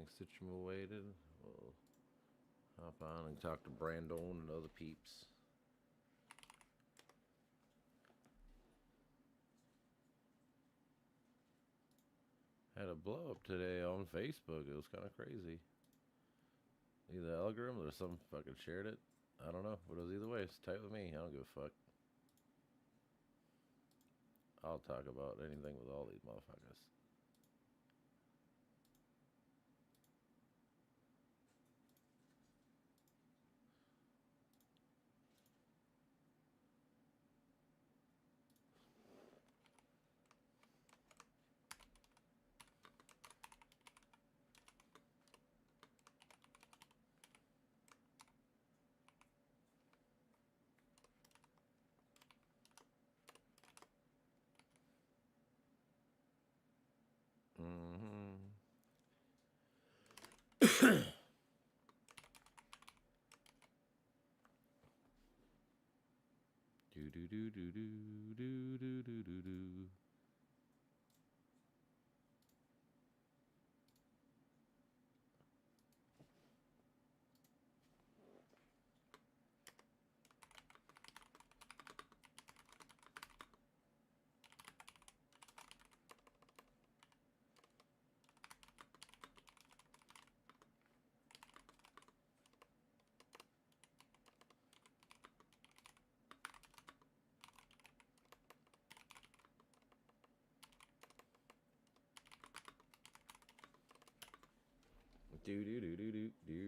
getting situated. We'll hop on and talk to Brandon and other peeps. Had a blow up today on Facebook. It was kind of crazy. Either the algorithm or some fucking shared it. I don't know, but it was either way. It's tight with me. I don't give a fuck. I'll talk about anything with all these motherfuckers. Mm-hmm. Do do do do do do do do do do. Do do do do do do.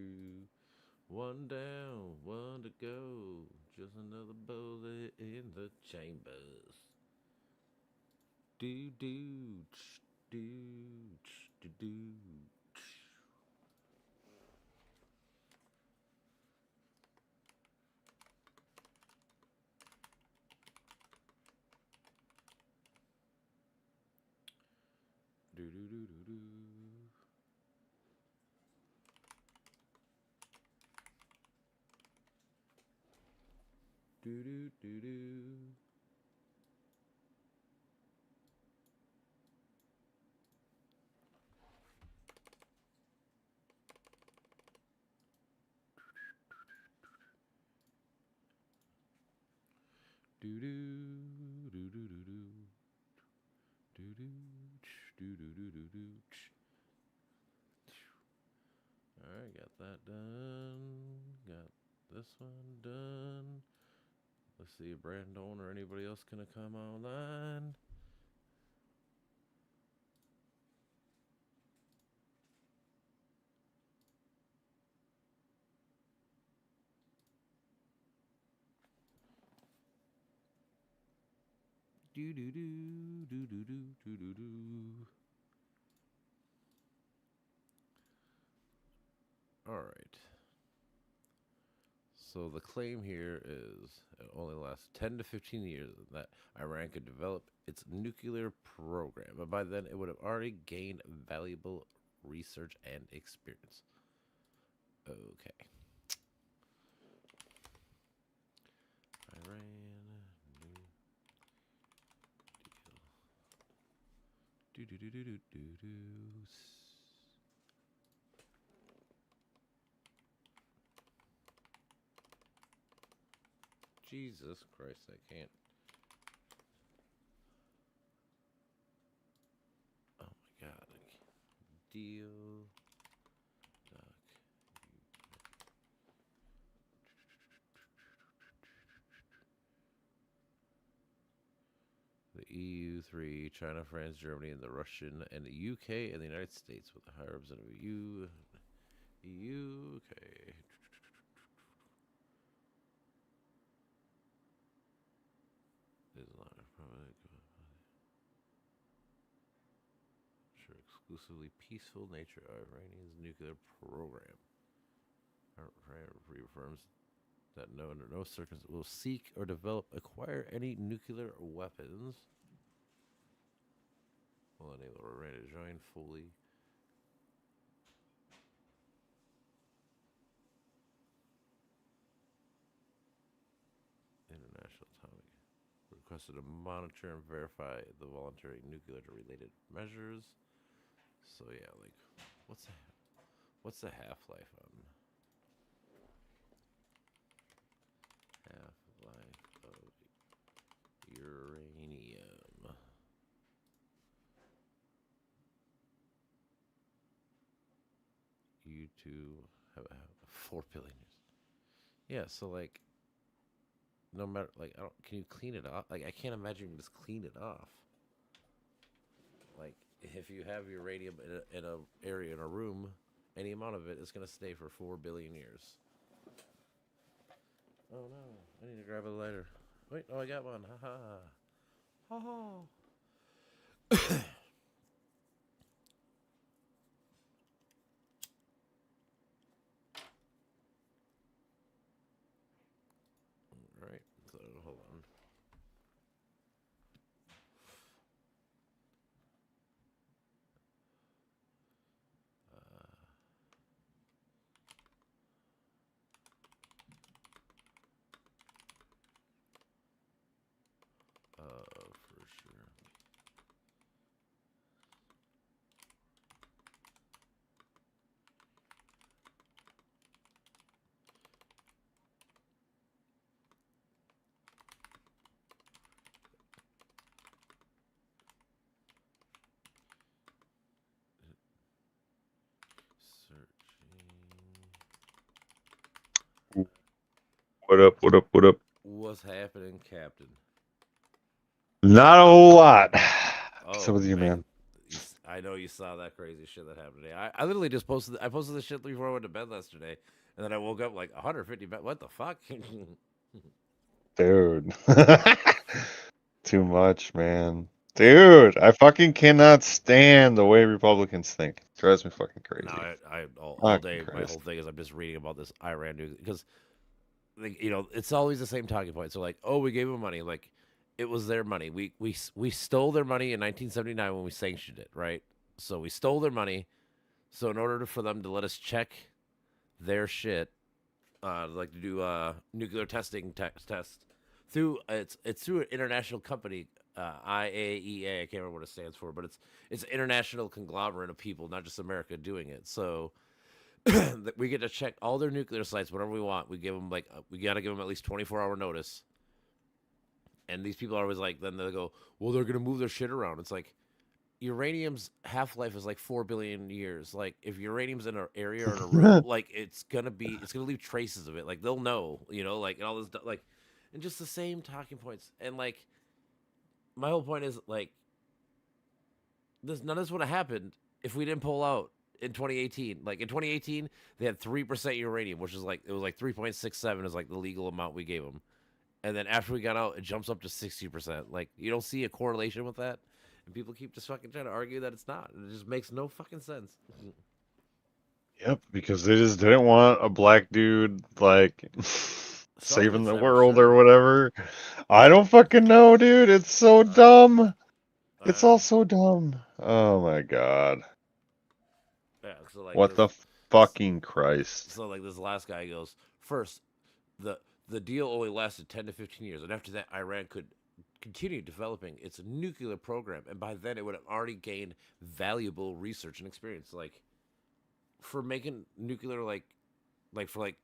One down, one to go. Just another bullet in the chambers. Do do do do do. Do do do do do. Do do do do. Do do do do do do. Do do do do do do do. Alright, got that done. Got this one done. Let's see if Brandon or anybody else gonna come online. Do do do do do do do do do. All right. So the claim here is it only lasts 10 to 15 years that Iran could develop its nuclear program, but by then it would have already gained valuable research and experience. Okay. Iran new deal. Do do do do do do do. Jesus Christ, I can't. Oh my god. Deal. Doc. The EU, three, China, France, Germany, and the Russian, and the UK, and the United States with a high representative. EU, okay. Sure, exclusively peaceful nature of Iranian's nuclear program. Iran reaffirms that no, under no circumstances will seek or develop, acquire any nuclear weapons. Will enable Iran to join fully International Atomic. Requested to monitor and verify the voluntary nuclear related measures. So yeah, like, what's that? What's the half-life on half-life of uranium? U2 have 4 billion years. Yeah, so like no matter like I don't can you clean it off? Like I can't imagine you can just clean it off. Like if you have uranium in a area in a room, any amount of it is gonna stay for 4 billion years. Oh no, I need to grab a lighter. Wait, oh I got one. Ha ha. Ha ha. Right. So hold on. For sure. Searching. What up? What up? What up? What's happening, Captain? Not a whole lot. What's Oh up with you, man, man? I know you saw that crazy shit that happened today. I literally just posted. I posted this shit before I went to bed yesterday, and then I woke up like 150. What the fuck? Dude. Too much, man. Dude, I fucking cannot stand the way Republicans think. Drives me fucking No, crazy. I all Fucking day. My whole Christ. thing is I'm just reading about this Iran news because like, it's always the same talking point. So like, oh, we gave them money. Like, it was their money. We stole their money in 1979 when we sanctioned it, right? So we stole their money. So in order for them to let us check their shit, like to do nuclear testing tests through it's through an international company, IAEA. I can't remember what it stands for, but it's an international conglomerate of people, not just America, doing it. So we get to check all their nuclear sites whenever we want. We give them like we gotta give them at least 24-hour notice. And these people are always like, then they go, well, they're gonna move their shit around. It's like uranium's half life is like 4 billion years. Like if uranium's in an area or in a room, like it's gonna leave traces of it. Like they'll know, like and all this like, and just the same talking points. And like my whole point is like this none of this would have happened if we didn't pull out in 2018. Like in 2018, they had 3% uranium, which is like it was like 3.67 is like the legal amount we gave them. And then after we got out, it jumps up to 60%. Like you don't see a correlation with that, and people keep just fucking trying to argue that it's not. It just makes no fucking sense. Yep, because they just didn't want a black dude like Some saving the reason, I'm world or sure. whatever. I don't fucking know, dude. It's so Uh, dumb. It's uh, all so dumb. Oh my god. yeah. So like What this, the fucking Christ. so like this last guy goes first. The the deal only lasted 10 to 15 years, and after that, Iran could continue developing its nuclear program, and by then it would have already gained valuable research and experience, like for making nuclear, like for like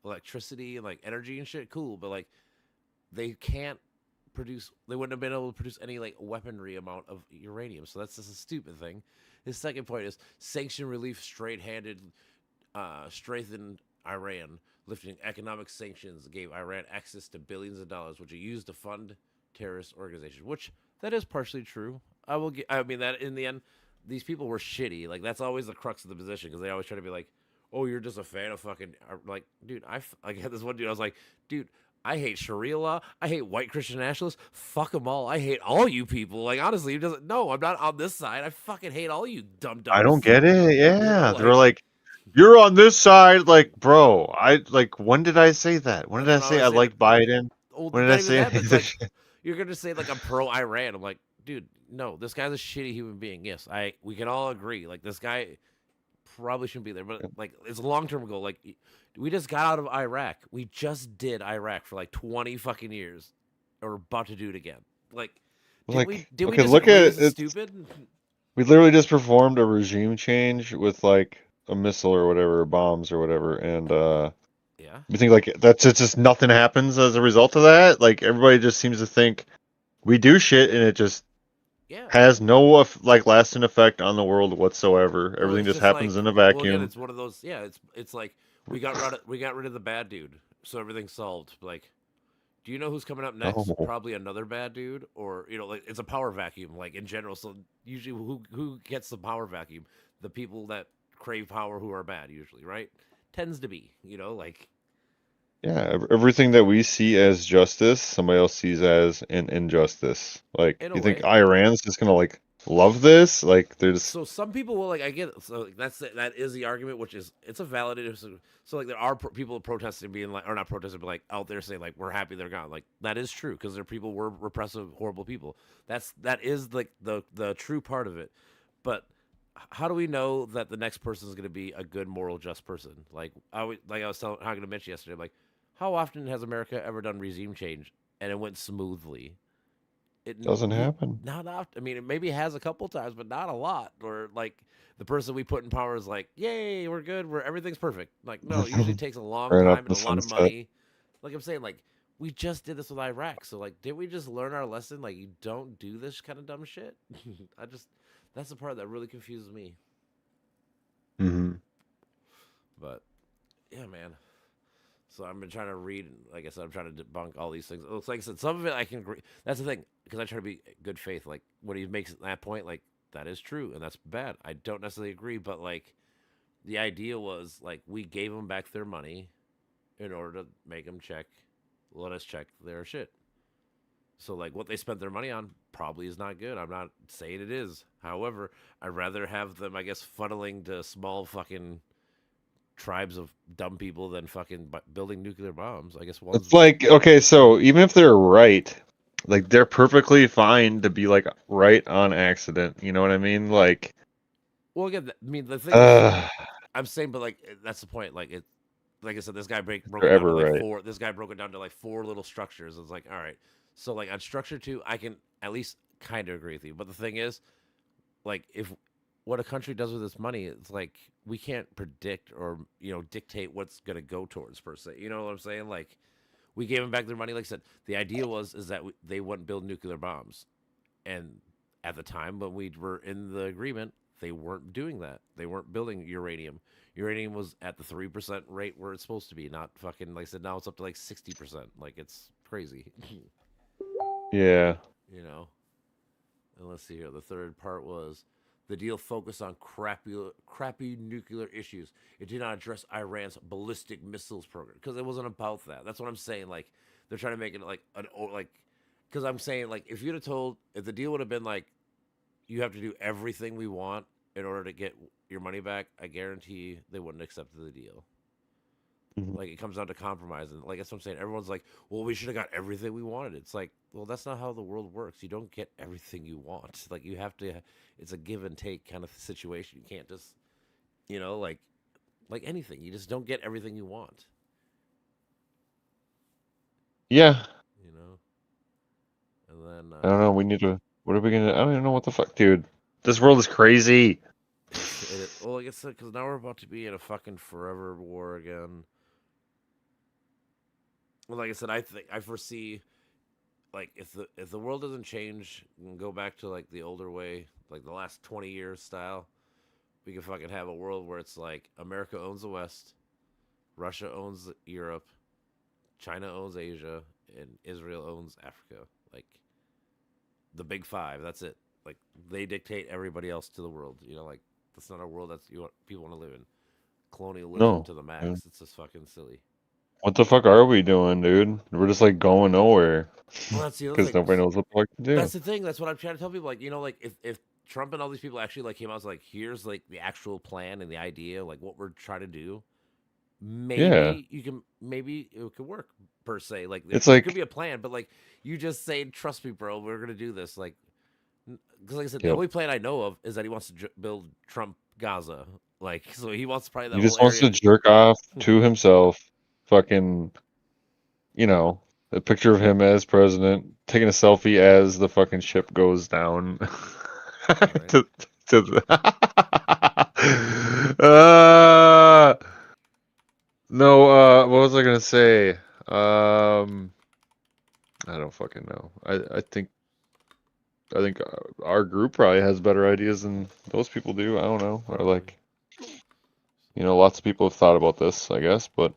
electricity and like energy and shit. Cool, but like they can't produce. They wouldn't have been able to produce any like weaponry amount of uranium. So that's just a stupid thing. His second point is sanction relief straight-handed strengthened Iran, lifting economic sanctions gave Iran access to billions of dollars, which it used to fund terrorist organizations. Which that is partially true. I will. I mean that in the end, these people were shitty. Like that's always the crux of the position because they always try to be like, "Oh, you're just a fan of fucking like, dude." I had this one dude. I was like, "Dude, I hate Sharia law. I hate white Christian nationalists. Fuck them all. I hate all you people. Like honestly, he doesn't. No, I'm not on this side. I fucking hate all you dum I don't dums. get it. Yeah, they're Like like, you're on this side. Like, bro, I like. When did I say that? When that's did I what I say always I say. liked Biden? Oh, When did I not even say that. any But of it's this like shit? you're gonna say like I'm pro Iran. I'm like, dude, no, this guy's a shitty human being. Yes, we can all agree. Like this guy probably shouldn't be there. But like it's a long term goal. Like we just got out of Iraq. We just did Iraq for like 20 fucking years, or we're about to do it again. Like, Like, did we okay, just look agree at this is it. stupid? We literally just performed a regime change with like a missile or whatever, bombs or whatever, and Yeah, you think like that's it's just nothing happens as a result of that. Like everybody just seems to think we do shit and it just yeah. has no like lasting effect on the world whatsoever. Well, Everything it's just just happens like, in a well, again, vacuum. it's one of those. Yeah, it's like we got rid of the bad dude, so everything's solved. Like, do you know who's coming up next? No, Probably another bad dude, or like it's a power vacuum, like in general. So usually, who gets the power vacuum? The people that crave power, who are bad, usually, right? Tends to be, like yeah, everything that we see as justice, somebody else sees as an injustice. Like, in a you think way. Iran's just gonna like love this? Like, they're just So some people will like. I get it. So like, that is the argument, which is it's a valid. So like there are people protesting, being like, or not protesting, but like out there saying like we're happy they're gone. Like that is true because their people were repressive, horrible people. That is like the true part of it. But how do we know that the next person is going to be a good, moral, just person? Like I was talking to Mitch yesterday. Like, how often has America ever done regime change and it went smoothly? It doesn't happen. not often. I mean, it maybe has a couple times, but not a lot. Or like the person we put in power is like, "Yay, we're good. We're everything's perfect." Like, no, it usually takes a long Right up time and the a lot of sunset. money. Like I'm saying, like we just did this with Iraq, so like, did we just learn our lesson? Like, you don't do this kind of dumb shit. I just that's the part that really confuses me. Hmm. But yeah, man. So I've been trying to read. Like I said, I'm trying to debunk all these things. It looks like I said some of it I can agree. That's the thing because I try to be good faith. Like when he makes that point, like that is true and that's bad. I don't necessarily agree, but like the idea was like we gave them back their money in order to make them let us check their shit. So like what they spent their money on probably is not good. I'm not saying it is. However, I'd rather have them, I guess, funneling to small fucking tribes of dumb people than fucking building nuclear bombs. I guess It's one's like, okay, so even if they're right, like they're perfectly fine to be like right on accident. You know what I mean? Like, well. Again, I mean, the thing is, uh, I'm saying, but like that's the point. Like like I said, this guy broke they're it down to ever like right. four. This guy broke it down to like four little structures. It's like, all right, so like on structure two, I can at least kind of agree with you. But the thing is, like if what a country does with its money, it's like we can't predict or dictate what's gonna go towards per se. You know what I'm saying? Like we gave them back their money. Like I said, the idea was is that they wouldn't build nuclear bombs, and at the time when we were in the agreement, they weren't doing that. They weren't building uranium. Uranium was at the 3% rate where it's supposed to be, not fucking like I said. Now it's up to like 60%. Like it's crazy, Yeah. you know. And let's see here. The third part was the deal focused on crappy nuclear issues. It did not address Iran's ballistic missiles program because it wasn't about that. That's what I'm saying. Like they're trying to make it like like because I'm saying like if the deal would have been like you have to do everything we want in order to get your money back, I guarantee they wouldn't accept the deal. Mhm. Like it comes down to compromising. Like that's what I'm saying. Everyone's like, "Well, we should have got everything we wanted." It's like, well, that's not how the world works. You don't get everything you want. Like you have to. It's a give and take kind of situation. You can't just, like anything. You just don't get everything you want. Yeah. You know. And then I don't know. We need to. What are we gonna? I don't even know what the fuck, dude. This world is crazy. well, I guess because now we're about to be in a fucking forever war again. Well, like I said, I foresee like if the world doesn't change and go back to like the older way, like the last 20 years style, we can fucking have a world where it's like America owns the West, Russia owns Europe, China owns Asia, and Israel owns Africa. Like the big five. That's it. Like they dictate everybody else to the world. Like that's not a world that's people want to live in. Colonialism No. to the Man. max. It's just fucking silly. What the fuck are we doing, dude? We're just like going nowhere Well, that's the other because thing. nobody knows what the fuck to That's do. the thing. That's what I'm trying to tell people. Like, like if Trump and all these people actually like came out and was like, here's like the actual plan and the idea, like what we're trying to do. Yeah. Maybe it could work per se. Like It's there could like, be a plan, but like you just saying, trust me, bro, we're gonna do this. Like, because like I said, the yep. only plan I know of is that he wants to build Trump Gaza. Like, so he wants probably that He whole just wants area. to jerk off to himself. Fucking, you know, a picture of him as president, taking a selfie as the fucking ship goes down. Right. to, to the uh, no, what was I gonna say? Um, I don't fucking know. I think our group probably has better ideas than those people do. I don't know. Or Probably. like, lots of people have thought about this, I guess, but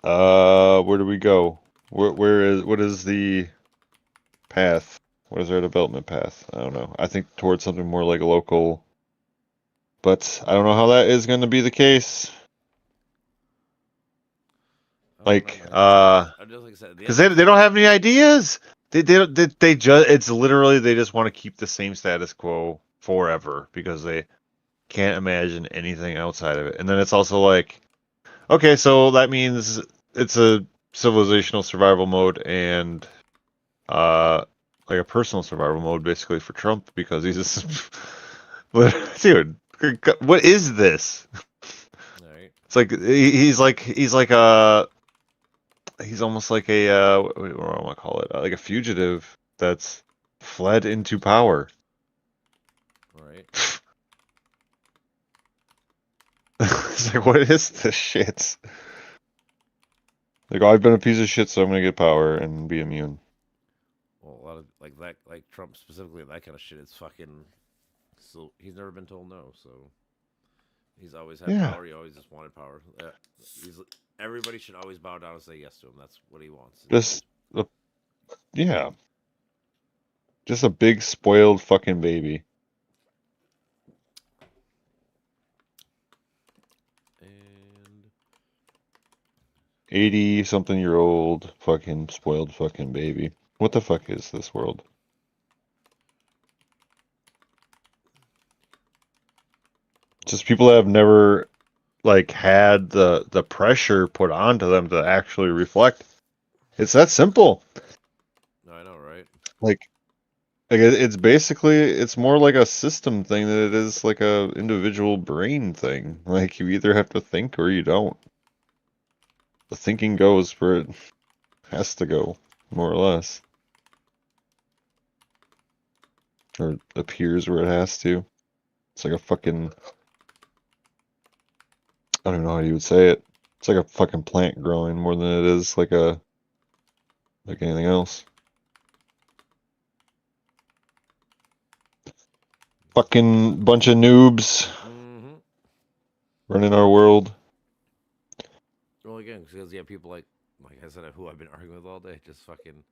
where do we go? What is the path? What is our development path? I don't know. I think towards something more like a local, but I don't know how that is going to be the case. I don't know, Like, man. I just like I said, at the because end of they the don't day, have any ideas. They just it's literally they just want to keep the same status quo forever because they can't imagine anything outside of it. And then it's also like, okay, so that means it's a civilizational survival mode and uh like a personal survival mode basically for Trump because he's just dude, what is this? all right, It's like he's almost like a what do I want to call it? Like a fugitive that's fled into power. all right. It's like what is this shit? Like, oh, I've been a piece of shit, so I'm gonna get power and be immune. Well, a lot of like that, like Trump specifically, that kind of shit. It's fucking. So he's never been told no. So he's always had Yeah, power. He always just wanted power. He's everybody should always bow down and say yes to him. That's what he wants. just a, yeah, just a big spoiled fucking baby. And 80 something year old fucking spoiled fucking baby. What the fuck is this world? Just people that have never like had the pressure put onto them to actually reflect. It's that simple. I know, right? Like it's basically it's more like a system thing than it is like a individual brain thing. Like you either have to think or you don't. The thinking goes where it has to go, more or less. Or appears where it has to. It's like a fucking I don't know how you would say it. It's like a fucking plant growing more than it is like anything else. Fucking bunch of noobs Mm-hmm. running our world. Well, again, because yeah, people like I said, who I've been arguing with all day, just fucking.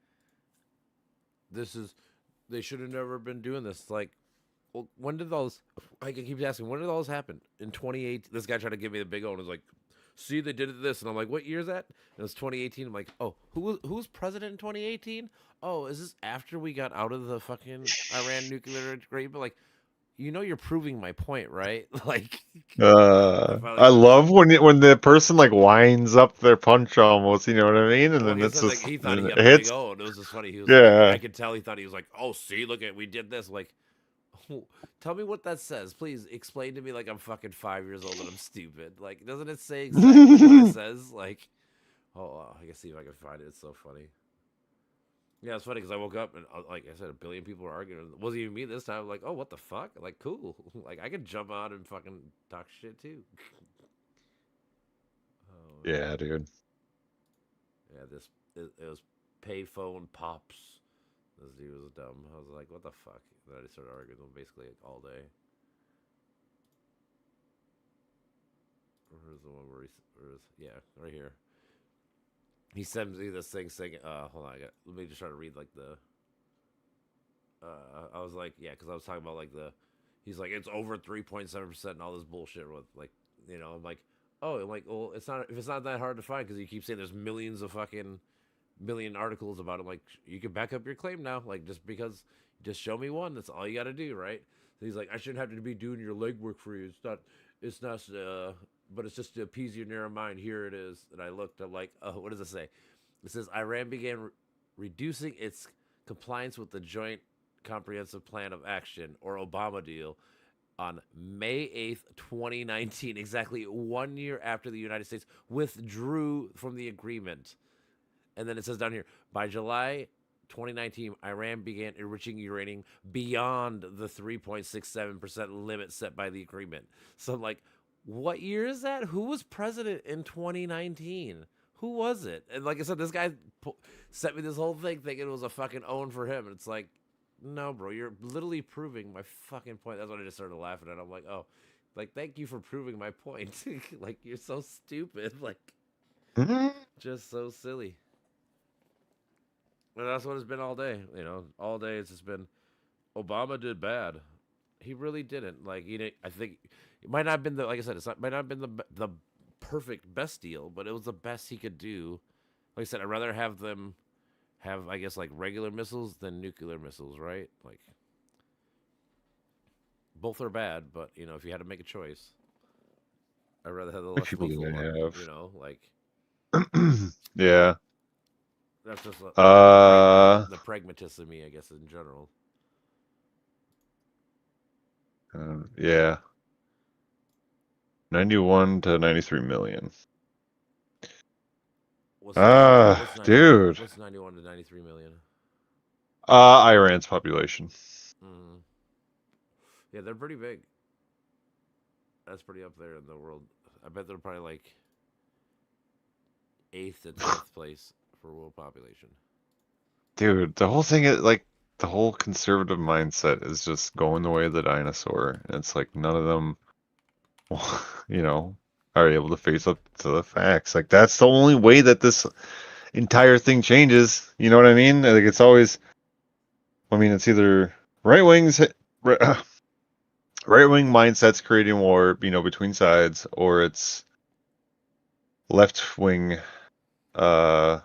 This is. They should have never been doing this. Like, well, when did those? I can keep asking. When did all this happen? In 2018, this guy tried to give me the big O and was like, "See, they did this," and I'm like, "What year is that?" And it was 2018. I'm like, "Oh, who's president in 2018? Oh, is this after we got out of the fucking Iran nuclear agreement?" Like, you're proving my point, right? Like, I finally I got him. love when the person like winds up their punch almost, you know what I mean? And Well, then he it's said like just he thought and he it got a big hits. O, and it was just funny. He was like, I Yeah. could tell he thought he was like, "Oh, see, look at we did this." Like, tell me what that says. Please explain to me like I'm fucking 5 years old and I'm stupid. Like, doesn't it say exactly what it says? Like, oh, I can see if I can find it. It's so funny. Yeah, it's funny because I woke up and like I said, a billion people were arguing. It wasn't even me this time. Like, oh, what the fuck? Like, cool. Like, I could jump out and fucking talk shit too. Oh man, Yeah, dude. yeah. It was payphone pops. This dude was dumb. I was like, what the fuck? And then I started arguing with him basically like, all day. Where's the one yeah, right here. He sends me this thing saying, hold on, let me just try to read like the, I was like, yeah, because I was talking about like he's like, it's over 3.7% and all this bullshit with like, I'm like, oh, I'm like, well, if it's not that hard to find because you keep saying there's millions of fucking million articles about it. Like, you can back up your claim now. Like, just show me one. That's all you got to do, right? So he's like, I shouldn't have to be doing your legwork for you. It's not, but it's just to appease your narrow mind. Here it is. And I looked, I'm like, oh, what does it say? It says Iran began reducing its compliance with the Joint Comprehensive Plan of Action, or Obama deal, on May 8th, 2019, exactly 1 year after the United States withdrew from the agreement. And then it says down here, by July 2019, Iran began enriching uranium beyond the 3.67% limit set by the agreement. So I'm like, What year is that? Who was president in 2019? Who was it? And like I said, this guy sent me this whole thing thinking it was a fucking own for him. And it's like, no, bro, you're literally proving my fucking point. That's when I just started laughing at. I'm like, oh, like thank you for proving my point. Like you're so stupid. Like Mhm. just so silly. And that's what it's been all day. You know, all day it's just been Obama did bad. He really didn't. Like you know, I think it might not have been the like I said, might not have been the perfect best deal, but it was the best he could do. Like I said, I'd rather have them have I guess like regular missiles than nuclear missiles, right? Like both are bad, but you know if you had to make a choice, I'd rather have the Like less people lethal didn't one. have. You know, like Yeah. that's just like Uh, the pragmatist of me, I guess in general. yeah. 91 to 93 million. What's Dude. 91 to 93 million? Iran's population. Mm. Yeah, they're pretty big. That's pretty up there in the world. I bet they're probably like eighth to 10th place for world population. Dude, the whole thing is like the whole conservative mindset is just going the way of the dinosaur. And it's like none of them, you know, are able to face up to the facts. Like that's the only way that this entire thing changes. You know what I mean? Like it's always, I mean, it's either right wings, right wing mindsets creating war, you know, between sides, or it's left wing uh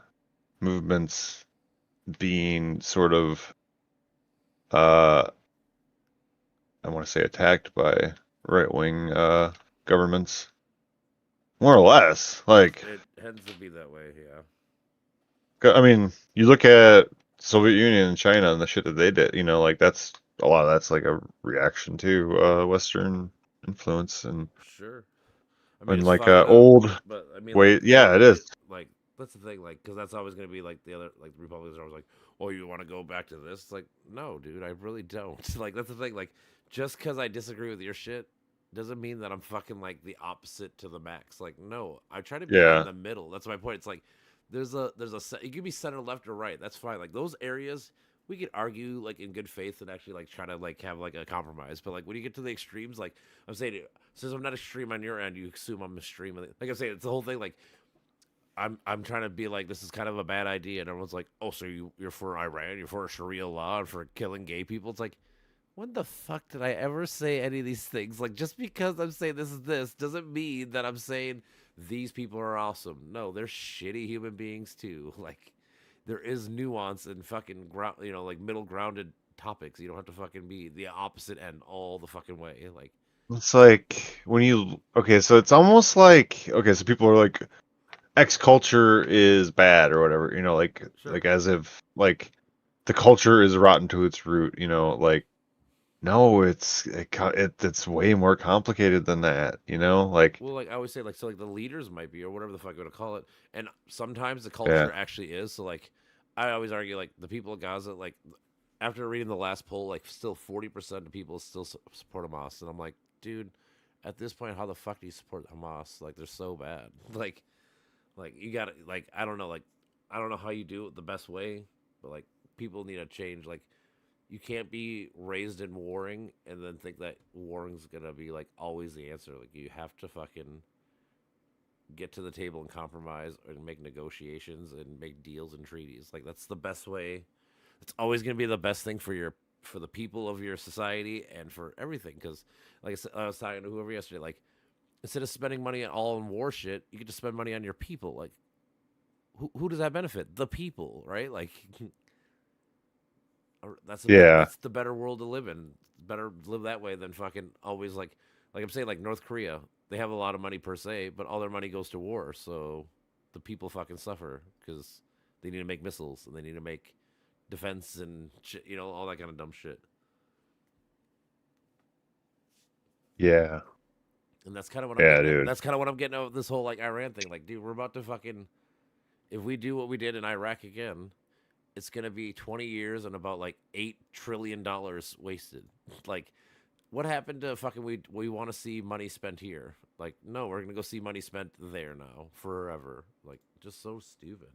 movements being sort of uh I want to say attacked by right wing governments. More or less. Like It tends to be that way, yeah. I mean, you look at Soviet Union and China and the shit that they did, you know, like that's a lot of that's like a reaction to Western influence Sure. I mean, and it's like fucked up, old but I mean, like, way. Yeah, it it is. like that's the thing, like, because that's always gonna be like the other, like the Republicans are always like, oh, you want to go back to this? It's like, no, dude, I really don't. Like, that's the thing. Like, just because I disagree with your shit doesn't mean that I'm fucking like the opposite to the max. Like, no, I try to be in Yeah. the middle. That's my point. It's like it could be center left or right. That's fine. Like those areas. We could argue like in good faith and actually like try to like have like a compromise, but like when you get to the extremes, like I'm saying, since I'm not extreme on your end, you assume I'm extreme. Like I'm saying, it's the whole thing. Like I'm trying to be like this is kind of a bad idea, and everyone's like, oh, so you're for Iran, you're for Sharia law, and for killing gay people. It's like, when the fuck did I ever say any of these things? Like just because I'm saying this is this doesn't mean that I'm saying these people are awesome. No, they're shitty human beings too. Like there is nuance and fucking ground, you know, like middle grounded topics. You don't have to fucking be the opposite end all the fucking way. Like It's like when you okay, so it's almost like okay, so people are like X culture is bad or whatever, you know, sure. as if like the culture is rotten to its root, you know, like no, it's way more complicated than that, you know? Like Well, like I always say, like so, like the leaders might be, or whatever the fuck you want to call it, and sometimes the yeah. culture actually is. So, like, I always argue, like the people of Gaza, like after reading the last poll, like still 40% of people still support Hamas, and I'm like, dude, at this point, how the fuck do you support Hamas? Like, they're so bad. Like you got to, like, I don't know how you do it the best way, but like people need to change. Like, you can't be raised in warring and then think that warring's gonna be like always the answer. Like, you have to fucking get to the table and compromise and make negotiations and make deals and treaties. Like that's the best way. It's always going to be the best thing for the people of your society and for everything. Because like I said, I was talking to whoever yesterday. Like instead of spending money all on war shit, you could just spend money on your people. Like who does that benefit? The people, right? Like Yeah. that's the better world to live in. Better live that way than fucking always like I'm saying like North Korea. They have a lot of money per se, but all their money goes to war. So the people fucking suffer because they need to make missiles and they need to make defense and shit, you know, all that kind of dumb shit. Yeah. And that's kind of what I'm Yeah, getting at. dude. That's kind of what I'm getting at with this whole like Iran thing. Like, dude, we're about to fucking if we do what we did in Iraq again, it's gonna be 20 years and about like $8 trillion wasted. Like What happened to fucking we want to see money spent here? Like, no, we're gonna go see money spent there now forever. Like, just so stupid.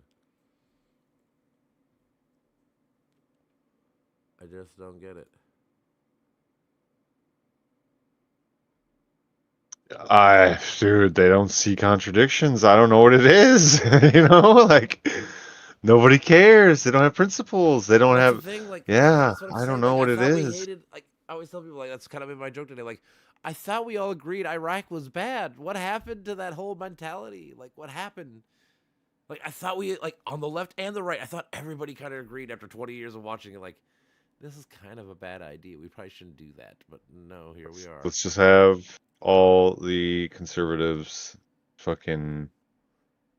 I just don't get it. Dude, they don't see contradictions. I don't know what it is. Like nobody cares. They don't have principles. They don't That's the have, thing. Like, yeah, that's what I'm I don't saying. know Like, I what it thought we is. hated. Like, I always tell people like that's kind of in my joke today. Like, I thought we all agreed Iraq was bad. What happened to that whole mentality? Like, what happened? Like, I thought we like on the left and the right. I thought everybody kind of agreed after 20 years of watching it. Like, this is kind of a bad idea. We probably shouldn't do that. But no, here we are. Let's just have all the conservatives fucking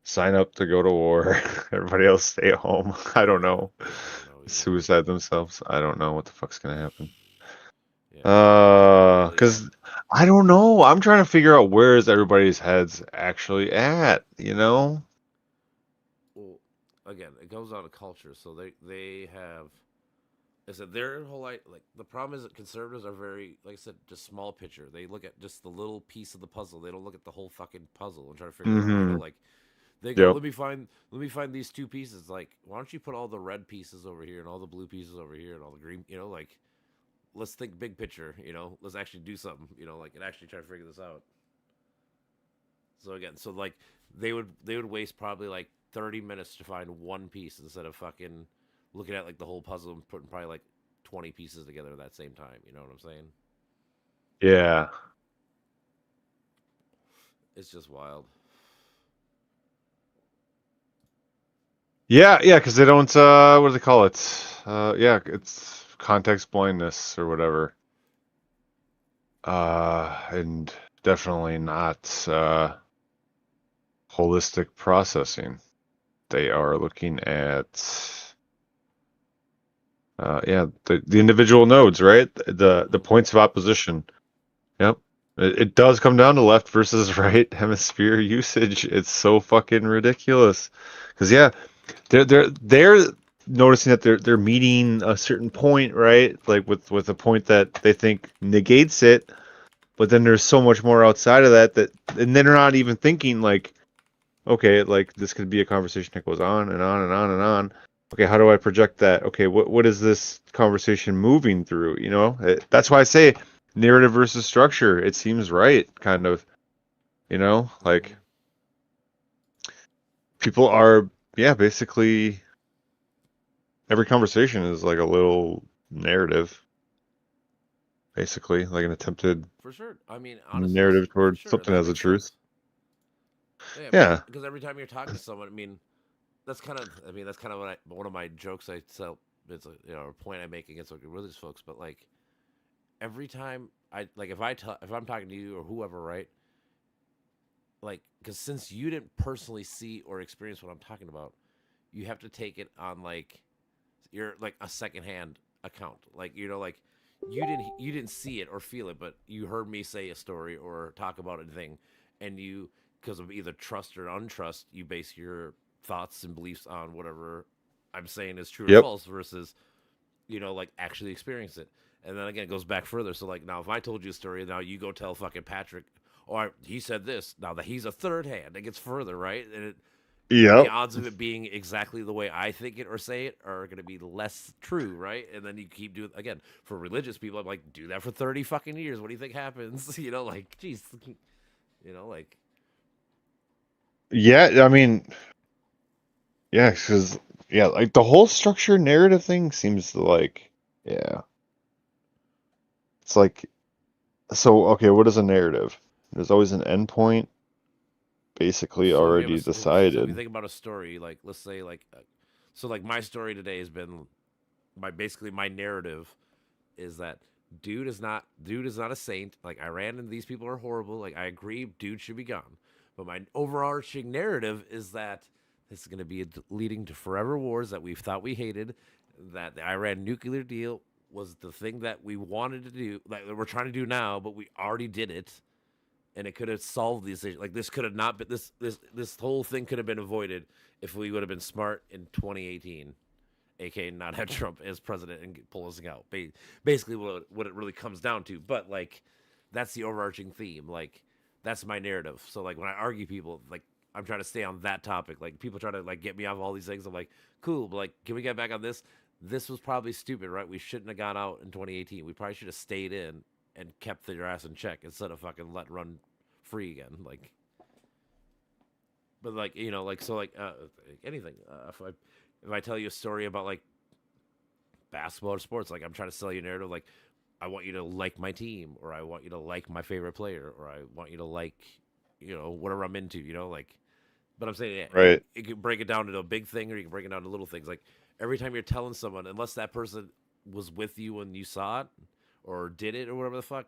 sign up to go to war. Everybody else stay at home. I don't Yeah, know. I don't know either. Suicide themselves. I don't know what the fuck's gonna happen. Yeah, I don't really. Because I don't know. I'm trying to figure out where is everybody's heads actually at, you know? Well, again, it goes on to culture. So they have. I said their whole like the problem is that conservatives are very, like I said, just small picture. They look at just the little piece of the puzzle. They don't look at the whole fucking puzzle and try to figure it out. Mm-hmm. Like they go, Yep. let me find these two pieces. Like, why don't you put all the red pieces over here and all the blue pieces over here and all the green? Like let's think big picture. Let's actually do something. Like and actually try to figure this out. So again, so like they would waste probably like 30 minutes to find one piece instead of fucking looking at like the whole puzzle and putting probably like 20 pieces together at that same time. You know what I'm saying? Yeah. It's just wild. Yeah, yeah, because they don't what do they call it? Yeah, it's context blindness or whatever. And definitely not holistic processing. They are looking at yeah, the individual nodes, right? The Mm-hmm. points of opposition. Yep. It does come down to left versus right hemisphere usage. It's so fucking ridiculous. Because yeah, they're noticing that they're meeting a certain point, right? Like with a point that they think negates it, but then there's so much more outside of that, and then they're not even thinking like, okay, like this could be a conversation that goes on and on and on and on. Okay, how do I project that? Okay, what is this conversation moving through? That's why I say narrative versus structure. It seems right, kind of. Mm-hmm. Like people are, yeah, basically every conversation is like a little narrative, basically, like an attempted For sure. I mean, honestly, narrative for towards sure, something that as a makes truth. sense. Yeah, Yeah. because every time you're talking to someone, I mean, that's kind of one of my jokes I tell. It's a point I make against like religious folks, but like every time I like if I'm talking to you or whoever, right? Like, because since you didn't personally see or experience what I'm talking about, you have to take it on like you're like a secondhand account. Like like you didn't see it or feel it, but you heard me say a story or talk about a thing, and you because of either trust or untrust, you base your thoughts and beliefs on whatever I'm saying is true or Yep. false versus like actually experience it. And then again, it goes back further. So like now, if I told you a story, now you go tell fucking Patrick, or he said this. Now that he's a third hand, it gets further, right? And the Yep. odds of it being exactly the way I think it or say it are going to be less true, right? And then you keep doing again for religious people. I'm like, do that for 30 fucking years. What do you think happens? Like, geez, like, Yeah. I mean, yeah, because yeah, like the whole structure narrative thing seems to like, yeah, it's like so. Okay, what is a narrative? There's always an endpoint, basically so if you have already so if you decided. think about a story, like let's say like, so like my story today has been basically my narrative is that dude is not a saint. Like Iran and these people are horrible. Like I agree, dude should be gone. But my overarching narrative is that this is going to be leading to forever wars that we thought we hated. That the Iran nuclear deal was the thing that we wanted to do, like we're trying to do now, but we already did it, and it could have solved these issues. Like this could have not been this whole thing could have been avoided if we would have been smart in 2018 aka not have Trump as president and pull us out. Basically, what it really comes down to. But like, that's the overarching theme. Like, that's my narrative. So like, when I argue people, like, I'm trying to stay on that topic. Like, people try to like get me off all these things. I'm like, cool, but like, can we get back on this? This was probably stupid, right? We shouldn't have gone out in 2018. We probably should have stayed in and kept their ass in check instead of fucking let run free again. Like, but like, like, so like, anything. If I tell you a story about like basketball or sports, like I'm trying to sell you a narrative, like I want you to like my team, or I want you to like my favorite player, or I want you to like, whatever I'm into, like. But I'm saying, yeah, Right. you can break it down to a big thing, or you can break it down to little things. Like every time you're telling someone, unless that person was with you when you saw it or did it or whatever the fuck,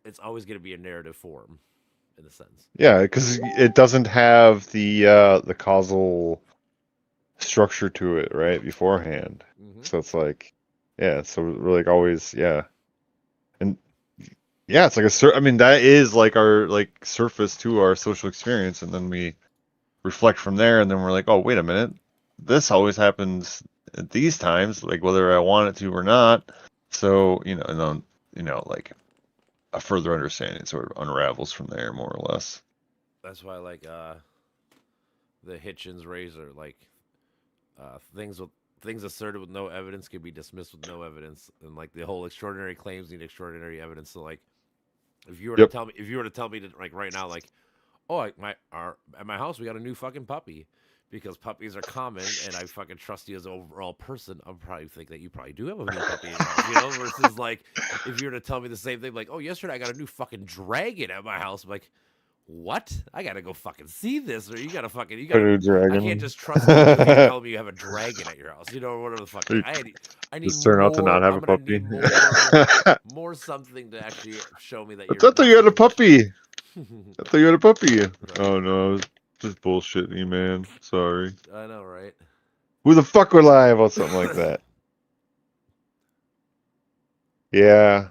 it's always going to be a narrative form, in a sense. Yeah, because it doesn't have the causal structure to it, right, beforehand. Mm-hmm. So it's like, yeah, so we're like always, yeah. And yeah, it's like I mean, that is like our like surface to our social experience, and then we reflect from there, and then we're like, oh, wait a minute, this always happens at these times, like whether I want it to or not. So, and then, like a further understanding sort of unravels from there, more or less. That's why, like, the Hitchens razor, like, things asserted with no evidence can be dismissed with no evidence, and like the whole extraordinary claims need extraordinary evidence. So, like, Yep. if you were to tell me that, like, right now, like, oh, at my house we got a new fucking puppy, because puppies are common, and I fucking trust you as an overall person, I'm probably think that you probably do have a new puppy in your house, versus like if you were to tell me the same thing, like, oh, yesterday I got a new fucking dragon at my house, I'm like, what? I gotta go fucking see this, or you gotta. Canoe I can't dragon. just trust you because you're telling me you have a dragon at your house, or whatever the fuck. Like, You I need just turn out to not more. have I'm a gonna puppy. need more something to actually show me that I you're thought not you had a fucking. puppy. I thought you had a puppy. Right. Oh no, I was just bullshitting you, man. Sorry. I know, right? Who the fuck would lie about something like that? Yeah,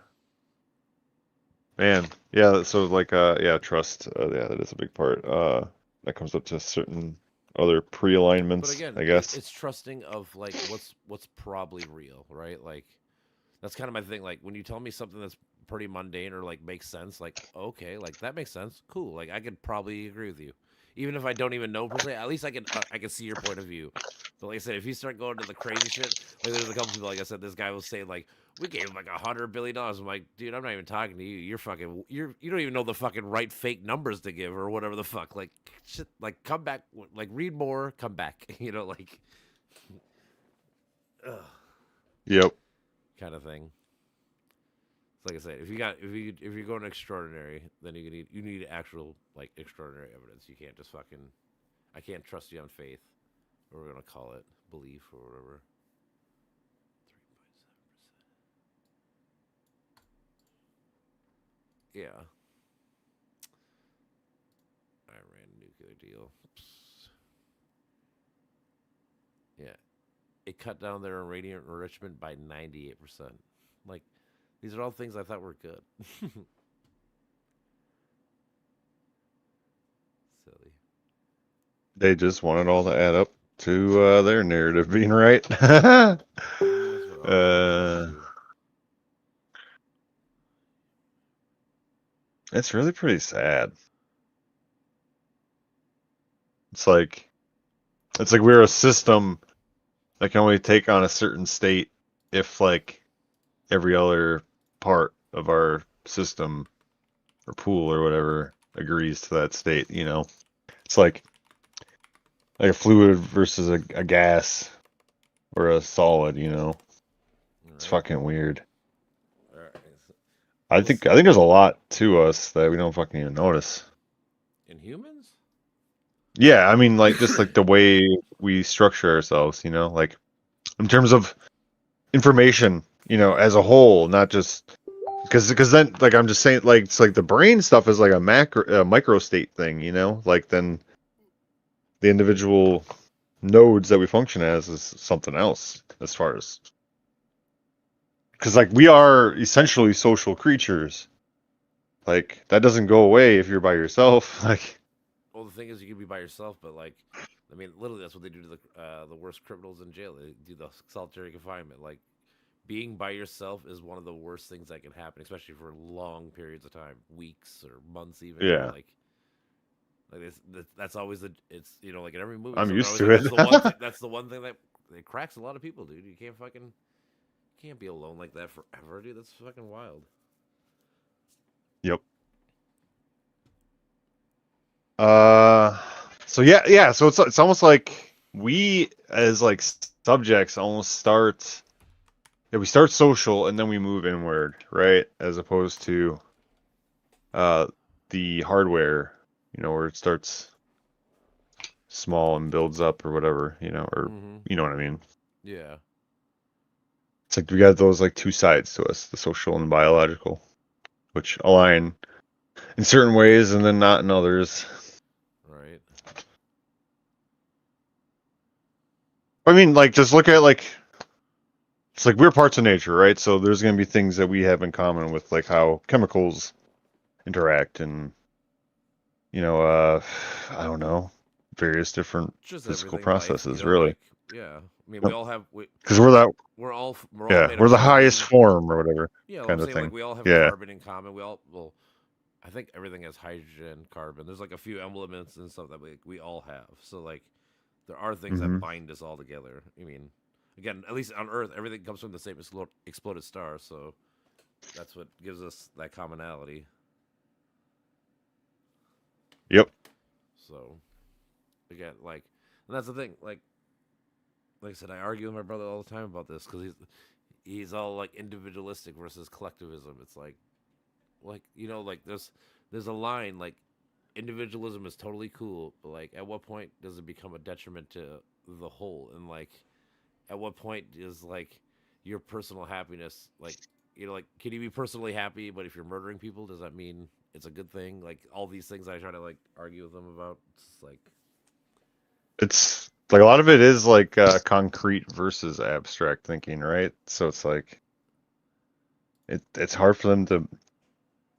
man. Yeah, so like yeah, trust. Yeah, that is a big part. That comes up to certain other But pre-alignments, again, I guess. it's trusting of like what's probably real, right? Like that's kind of my thing. Like when you tell me something that's pretty mundane or like makes sense, like okay, like that makes sense, cool. Like I could probably agree with you, even if I don't even know per se. At least I can see your point of view. But like I said, if you start going to the crazy shit, like there's a couple people, like I said, this guy was saying like we gave him like $100 billion. I'm like, dude, I'm not even talking to you. You don't even know the fucking right fake numbers to give or whatever the fuck. Like shit, like come back, like read more, come back. Like ugh, Yep. kind of thing. Like I said, if you're going extraordinary, then you need actual like extraordinary evidence. You can't just fucking. I can't trust you on faith, or we're gonna call it belief or whatever. 3.7%. Yeah. Iran nuclear deal. Psst. Yeah, it cut down their uranium enrichment by 98%. Like these are all things I thought were good. Silly. They just want it all to add up to their narrative being right. That's what it all comes down to. It's really pretty sad. It's like we're a system that can only take on a certain state if like every other part of our system or pool or whatever agrees to that state, It's like a fluid versus a gas or a solid, It's All right. fucking weird. All right. I We'll think there's a lot to us that we don't fucking even notice. in humans? Yeah, I mean like just like the way we structure ourselves, like in terms of information, as a whole, not just because then like I'm just saying like it's like the brain stuff is like a micro state thing, like then the individual nodes that we function as is something else as far as because like we are essentially social creatures. Like that doesn't go away if you're by yourself. Like Well, the thing is, you can be by yourself, but like I mean, literally, that's what they do to the worst criminals in jail. They do the solitary confinement. Like being by yourself is one of the worst things that can happen, especially for long periods of time, weeks or months, even. Yeah, Like that's always the it's like in every movie, I'm so they're used always to like it. that's the one thing. That's the one thing that it cracks a lot of people, dude. You can't be alone like that forever, dude. That's fucking wild. Yep. Uh, so yeah. So it's almost like we as like subjects almost start. Yeah, we start social and then we move inward, right? As opposed to uh the hardware, where it starts small and builds up or whatever, or Mm-hmm. you know what I mean. Yeah, It's like we got those like two sides to us, the social and biological, which align in certain ways and then not in others. right. I mean, like just look at like it's like we're parts of nature, right? So there's going to be things that we have in common with like how chemicals interact and I don't know, various different Just physical everything, life, processes, really. like yeah. I mean, we all have Because we're that, we're all yeah, made we're of the highest carbon. form or whatever Yeah, well, I'm kind of saying like thing. we all have Yeah. carbon in common. I think everything has hydrogen, carbon. There's like a few elements and stuff that we all have. So like there are things that Hmm. bind us all together. I mean, again, at least on Earth, everything comes from the same exploded star. So that's what gives us that commonality. Yep. So again, and that's the thing. Like I said, I argue with my brother all the time about this because he's all like individualistic versus collectivism. It's like there's a line like individualism is totally cool, but like at what point does it become a detriment to the whole? And like at what point is like your personal happiness like can you be personally happy, but if you're murdering people, does that mean it's a good thing? Like all these things I try to like argue with them about. It's like It's like a lot of it is like concrete versus abstract thinking, right? So it's like it's hard for them to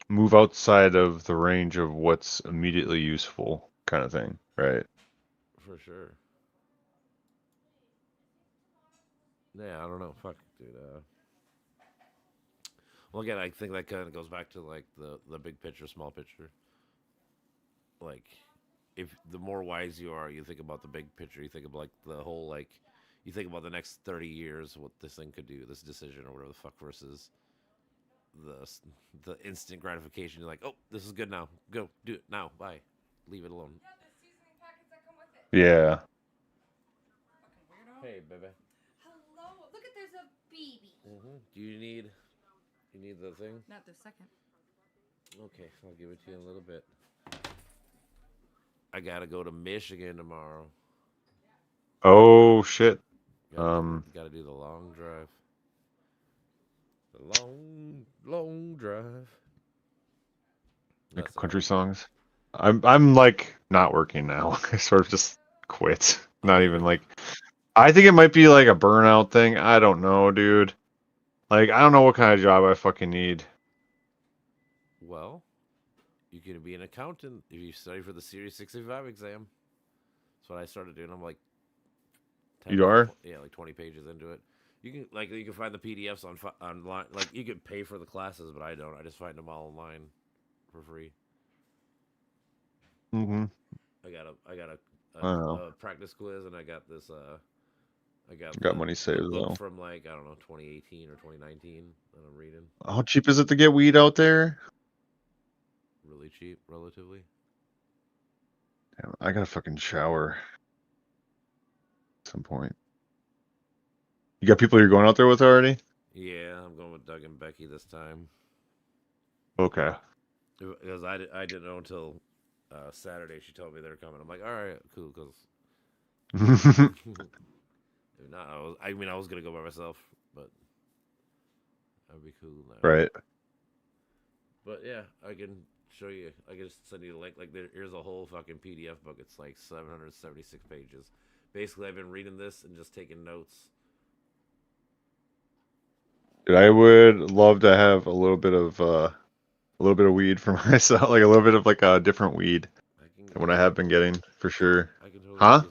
move outside of the range of what's immediately useful kind of thing, right? for sure. Yeah, I don't know. Fuck, dude. Well, again, I think that kind of goes back to like the big picture, small picture. Like, if the more wise you are, you think about the big picture. You think of like the whole like, you think about the next 30 years, what this thing could do, this decision or whatever the fuck, versus the the instant gratification. You're like, oh, this is good now. Go do it now. Bye. Leave it alone. Yeah. Hey, baby. Hello. Look at there's a baby. Do you need the thing? Not this second. Okay, I'll give it to you in a little bit. I gotta go to Michigan tomorrow. Oh shit. Gotta do the long drive. The long drive. Like That's all country right. songs. I'm like not working now. I sort of just quit. Not even like I think it might be like a burnout thing. I don't know, dude. Like I don't know what kind of job I fucking need. Well, you can be an accountant if you study for the Series 65 exam. That's what I started doing. I'm like You are? yeah, like 20 pages into it. You can find the PDFs online. Like you can pay for the classes, but I don't. I just find them all online for free. Mm-hmm. I got I don't know. a practice quiz, and I got Got money the saved book though. from like I don't know 2018 or 2019 that I'm reading. How cheap is it to get weed out there? Really cheap, relatively. Damn, I gotta fucking shower at some point. You got people you're going out there with already? Yeah, I'm going with Doug and Becky this time Okay. because I didn't know until Saturday. She told me they're coming. I'm like, all right, cool. Because if not, I was gonna go by myself, but that'd be cool now. Right. But yeah, I can show you. I can just send you the link. Like here's a whole fucking PDF book. It's like 776 pages. Basically, I've been reading this and just taking notes. Dude, I would love to have a little bit of weed for myself, like a little bit of like a different weed I can than what I have been getting for sure. I can totally Huh?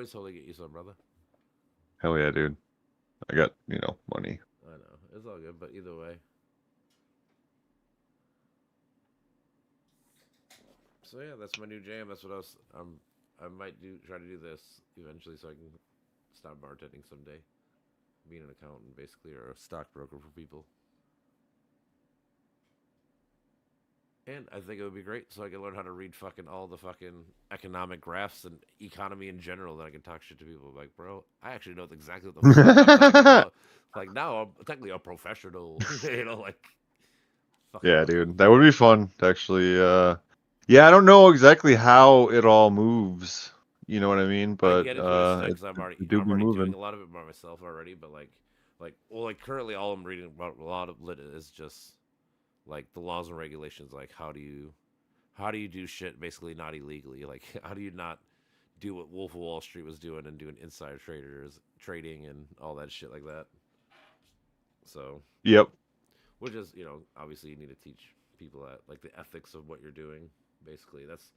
always totally get you some, brother. Hell yeah, dude. I got, money. I know it's all good, but either way. So yeah, that's my new jam. That's what I might try to do this eventually, so I can stop bartending someday. Being an accountant, basically, or a stockbroker for people. And I think it would be great, so I can learn how to read fucking all the fucking economic graphs and economy in general. That I can talk shit to people like, bro, I actually know exactly what the fuck I'm talking about. Like now, I'm technically a professional. Like fucking Yeah, hell. dude. That would be fun to actually yeah, I don't know exactly how it all moves. You know what I mean? I But get into it because it do I'm be already doing moving. a lot of it by myself already. But like currently, all I'm reading about a lot of lit is just like the laws and regulations. Like how do you do shit basically not illegally? Like how do you not do what Wolf of Wall Street was doing and doing insider traders trading and all that shit like that. So, Yep. which is obviously you need to teach people that like the ethics of what you're doing. Basically, that's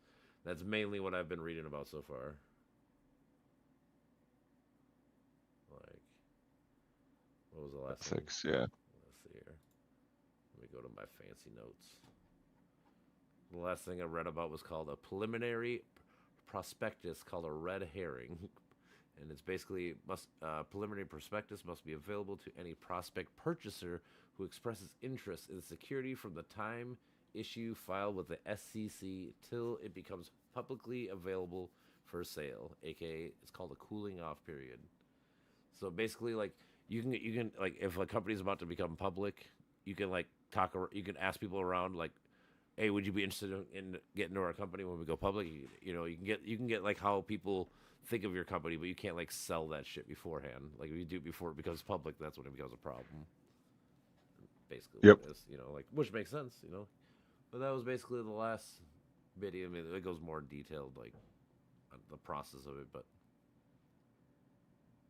mainly what I've been reading about so far. Like, what was the last thing? Ethics, yeah. Let's see here. Let me go to my fancy notes. The last thing I read about was called a preliminary prospectus called a red herring. And it's basically preliminary prospectus must be available to any prospect purchaser who expresses interest in the security from the time issue filed with the SEC till it becomes publicly available for sale, aka it's called a cooling off period. So basically, like you can like if a company's about to become public, you can like you can ask people around like, hey, would you be interested in getting into our company when we go public? You can get like how people think of your company, but you can't like sell that shit beforehand. Like if you do it before it becomes public, that's when it becomes a problem. Basically, what Yep. it is, like which makes sense. But that was basically the last video. I mean, it goes more detailed, like the process of it, but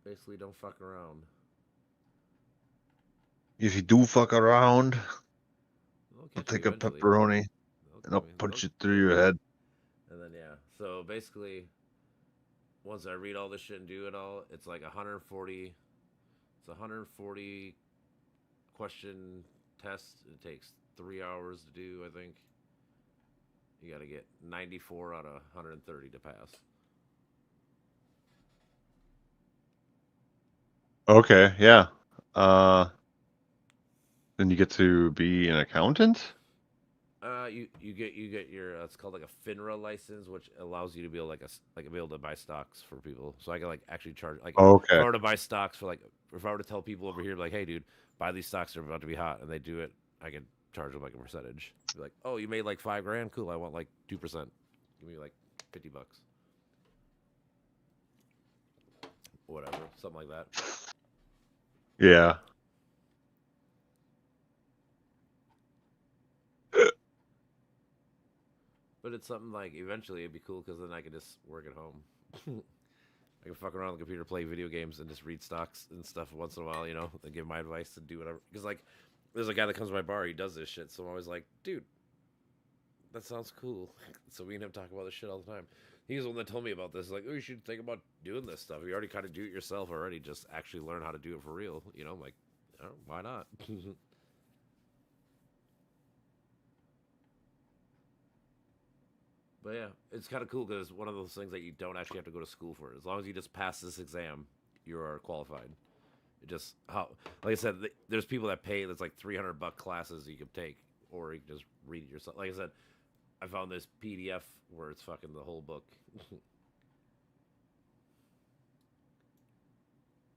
basically, don't fuck around. If you do fuck around, They'll I'll catch you take a eventually. pepperoni and I I'll mean, punch it through they'll your get you. head. And then yeah, so basically, once I read all this shit and do it all, it's like 140. It's 140 question test. It takes 3 hours to do. I think you got to get 94 out of 130 to pass. Okay, yeah. Uh then you get to be an accountant? You get your it's called like a FINRA license, which allows you to be able like be able to buy stocks for people. So I can like actually charge like if I Okay. were to buy stocks for like if I were to tell people over here like, hey dude, buy these stocks, they're about to be hot, and they do it, I can charge them like a percentage. Be like, oh, you made like $5,000, cool. I want like 2%. Give me like $50, whatever, something like that. Yeah. But it's something like eventually it'd be cool because then I could just work at home. I can fuck around on the computer, play video games, and just read stocks and stuff once in a while, and give my advice and do whatever. Because, like, there's a guy that comes to my bar, he does this shit. So I'm always like, dude, that sounds cool. So me and him talk about this shit all the time. He's the one that told me about this. Like, oh, you should think about doing this stuff. You already kind of do it yourself already. Just actually learn how to do it for real. I'm like, oh, why not? But yeah, it's kind of cool because one of those things that you don't actually have to go to school for. As long as you just pass this exam, you are qualified. It just how, like I said, there's people that pay. That's like $300 classes you can take, or you can just read it yourself. Like I said, I found this PDF where it's fucking the whole book.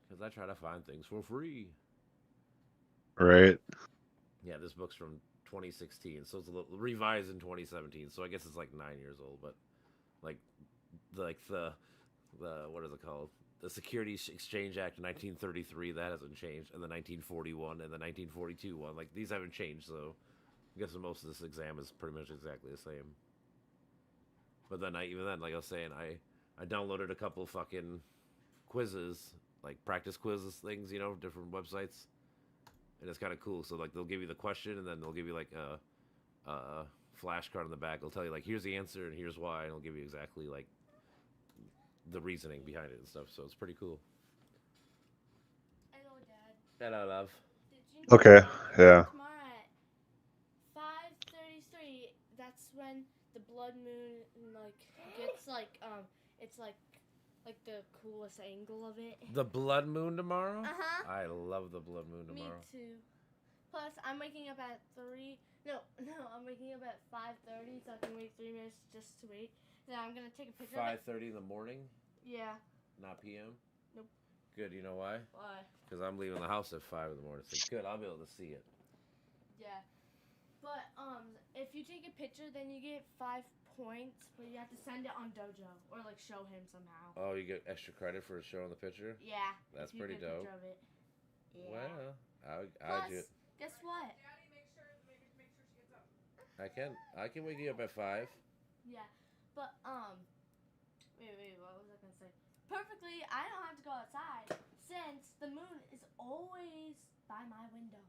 Because I try to find things for free. Right. Yeah, this book's from 2016, so it's a little revised in 2017. So I guess it's like 9 years old, but like the what is it called? The Securities Exchange Act of 1933 that hasn't changed, and the 1941 and the 1942 one. Like these haven't changed, so I guess most of this exam is pretty much exactly the same. But then even then, like I was saying, I downloaded a couple fucking quizzes, like practice quizzes things, different websites, and it's kind of cool. So like they'll give you the question, and then they'll give you like a flashcard on the back. They'll tell you like here's the answer and here's why, and it'll give you exactly like the reasoning behind it and stuff. So it's pretty cool. I know, Dad. Hello, love. Did you know Okay, that yeah. tomorrow at 5:33? That's when the blood moon like gets it's like the coolest angle of it. The blood moon tomorrow. Uh-huh. I love the blood moon Me tomorrow. too. Plus, I'm waking up at 3. No, I'm waking up at 5:30, so I can wait 3 minutes just to wait. Then I'm gonna take a picture. 5:30 in the morning, Yeah. not p.m. Nope. Good. You know why? Why? Because I'm leaving the house at 5 in the morning. So good. I'll be able to see it. Yeah. But if you take a picture, then you get 5 points, but you have to send it on Dojo or like show him somehow. Oh, you get extra credit for showing the picture. Yeah. That's if you pretty get a dope. picture of it. Yeah. Well, Plus, do. guess what? Daddy, make sure she gets up. I can wake you up at 5. Yeah. But wait, what was I gonna say? Perfectly, I don't have to go outside since the moon is always by my window.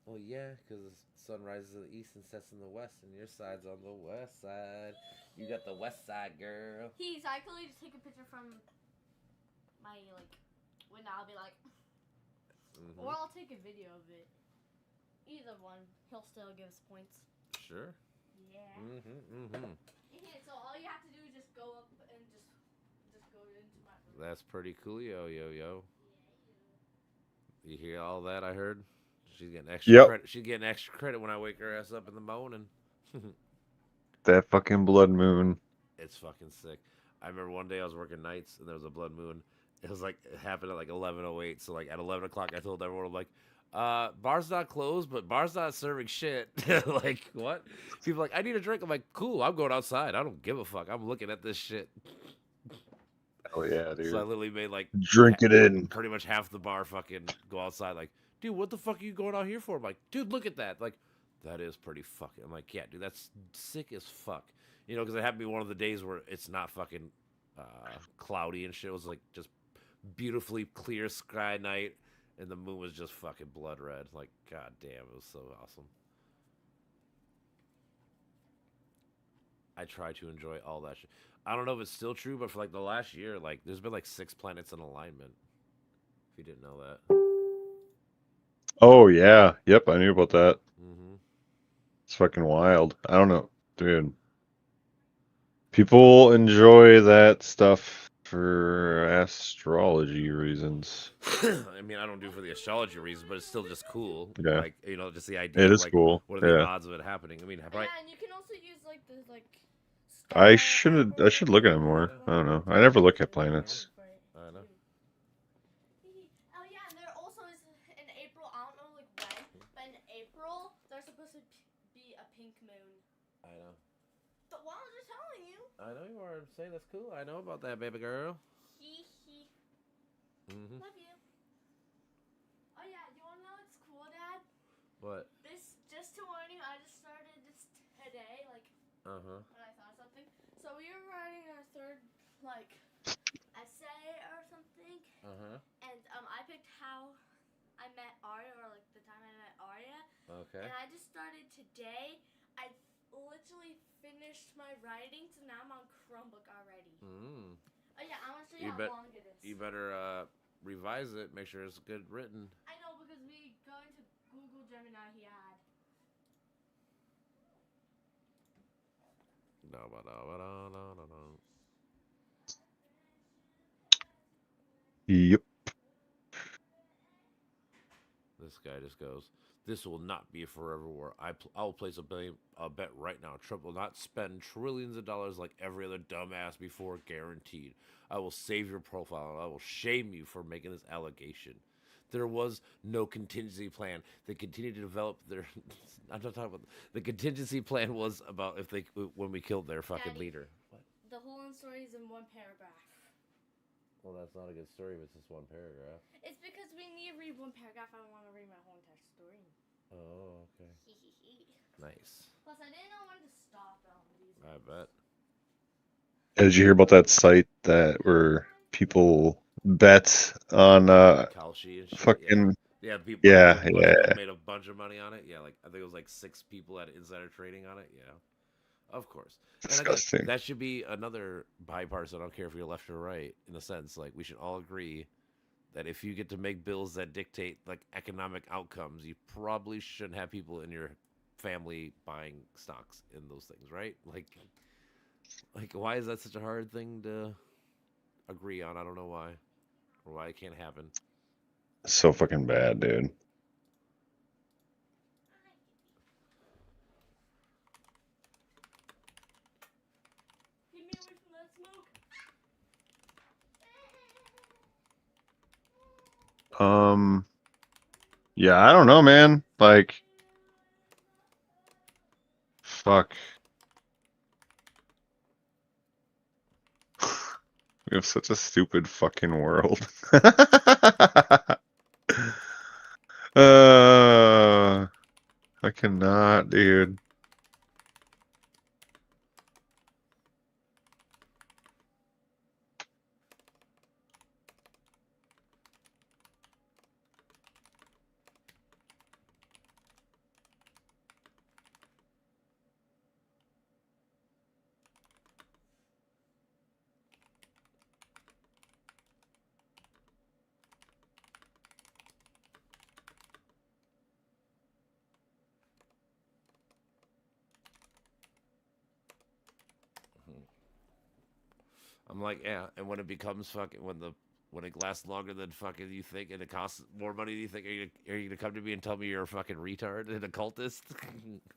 Well, yeah, because the sun rises in the east and sets in the west, and your side's on the west side. You got the west side, girl. So I could just take a picture from my window. I'll be like, or I'll take a video of it. Either one, he'll still give us points. Sure. Yeah. Yeah, so all you have to do is just go up and just go into my room. That's pretty cool, yo. You hear all that? I heard. She's getting extra credit. She's getting extra credit when I wake her ass up in the morning. That fucking blood moon. It's fucking sick. I remember one day I was working nights and there was a blood moon. It was like it happened at like 11:08. So like at 11 o'clock, I told everyone, I'm like, bar's not closed, but bar's not serving shit. Like what? People are like, I need a drink. I'm like, cool. I'm going outside. I don't give a fuck. I'm looking at this shit. Oh yeah, dude. So I literally made like drink it in. Pretty much half the bar fucking go outside. Like, dude, what the fuck are you going out here for? I'm like, dude, look at that. Like, that is pretty fucking. I'm like, yeah, dude, that's sick as fuck. You know, because it happened to be one of the days where it's not fucking cloudy and shit. It was like just beautifully clear sky night, and the moon was just fucking blood red. Like, god damn, it was so awesome. I try to enjoy all that shit. I don't know if it's still true, but for like the last year, like there's been like 6 planets in alignment. If you didn't know that. Oh yeah, yep, I knew about that. Mm-hmm. It's fucking wild. I don't know, dude. People enjoy that stuff for astrology reasons. I mean, I don't do it for the astrology reasons, but it's still just cool. Yeah. Like, you know, just the idea It of is like, cool. what are the odds of it happening? I mean, Yeah, and you can also use like the I should look at it more. I don't know. I never look at planets. I know. Oh yeah, and there also is in April. I don't know like when, but in April there's supposed to be a pink moon. I know. But why was I telling you? I know you are saying that's cool. I know about that, baby girl. Hee. Mm-hmm. Love you. Oh yeah, you wanna know what's cool, Dad? What? This, just to warn you, I just started this today, like Uh-huh. when I saw something. So we were writing our third essay or something. Uh-huh. And I picked how I met Arya, or like the time I met Arya. Okay. And I just started today. I literally finished my writing, so now I'm on Chromebook already. Mm. Oh yeah, I want to show you how long it is. You better revise it. Make sure it's good written. I know, because we go into Google Gemini. He had. No. Yep. This guy just goes, this will not be a forever war. I'll place a bet right now. Trump will not spend trillions of dollars like every other dumbass before, guaranteed. I will save your profile and I will shame you for making this allegation. There was no contingency plan. They continued to develop their. I'm not talking about the contingency plan was about when we killed their fucking Daddy, leader. What? The whole story is in one paragraph. Well, that's not a good story if it's just one paragraph. It's because we need to read one paragraph. I don't want to read my whole entire story. Oh, okay. Nice. Plus, I didn't know when to stop these. I bet. Did you hear about that site that where people bet on Kalshi and shit. fucking People made a bunch of money on it. Yeah, like I think it was like 6 people had insider trading on it. Yeah, Of course. And again, Disgusting. that should be another bipartisan. I don't care if you're left or right. In a sense, like we should all agree that if you get to make bills that dictate like economic outcomes, you probably shouldn't have people in your family buying stocks in those things, right? Like why is that such a hard thing to agree on? I don't know why, or why it can't happen. So fucking bad, dude. Get me away from that smoke. Yeah, I don't know, man. Like, fuck. We have such a stupid fucking world. I cannot, dude. I'm like, yeah, and when it becomes fucking when it lasts longer than fucking you think and it costs more money than you think, are you gonna come to me and tell me you're a fucking retard and a cultist?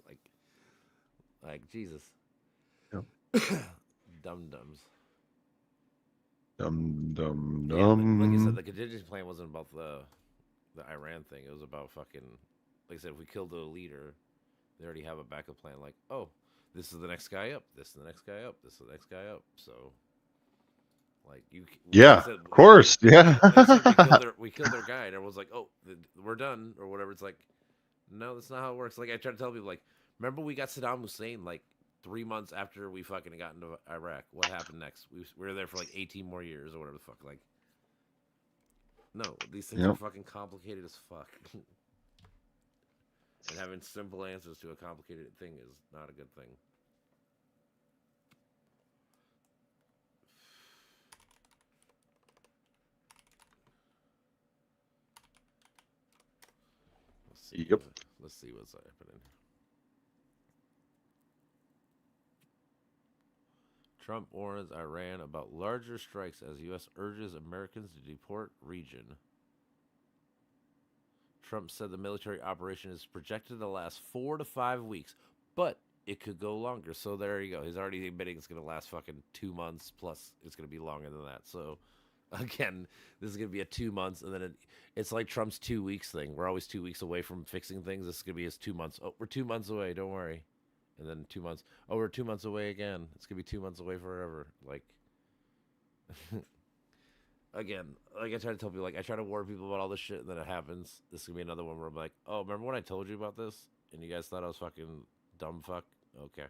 like like Jesus. Yep. Dum dums. Dum dum Yeah, like you said, dum. the contingency plan wasn't about the Iran thing. It was about fucking like I said, if we kill the leader, they already have a backup plan. Like, oh, this is the next guy up. This is the next guy up. This is the next guy up. So, like you, like I Yeah, said, of course. Yeah. like I said, we killed their guy, and everyone's like, oh, we're done or whatever. It's like, no, that's not how it works. Like I try to tell people, like, remember we got Saddam Hussein like 3 months after we fucking got into Iraq. What happened next? We were there for like 18 more years or whatever the fuck. Like, no, these things are Yep. fucking complicated as fuck. And having simple answers to a complicated thing is not a good thing. Let's see. Yep. Let's see what's happening. Trump warns Iran about larger strikes as U.S. urges Americans to deport region. Trump said the military operation is projected to last 4 to 5 weeks, but it could go longer. So there you go. He's already admitting it's going to last fucking 2 months, plus it's going to be longer than that. So again, this is going to be a 2 months, and then it's like Trump's 2 weeks thing. We're always 2 weeks away from fixing things. This is going to be his 2 months. Oh, we're 2 months away. Don't worry. And then 2 months. Oh, we're 2 months away again. It's going to be 2 months away forever. Like, again, like I try to tell people, like I try to warn people about all this shit, and then it happens. This is gonna be another one where I'm like, oh, remember when I told you about this, and you guys thought I was fucking dumb fuck? Okay,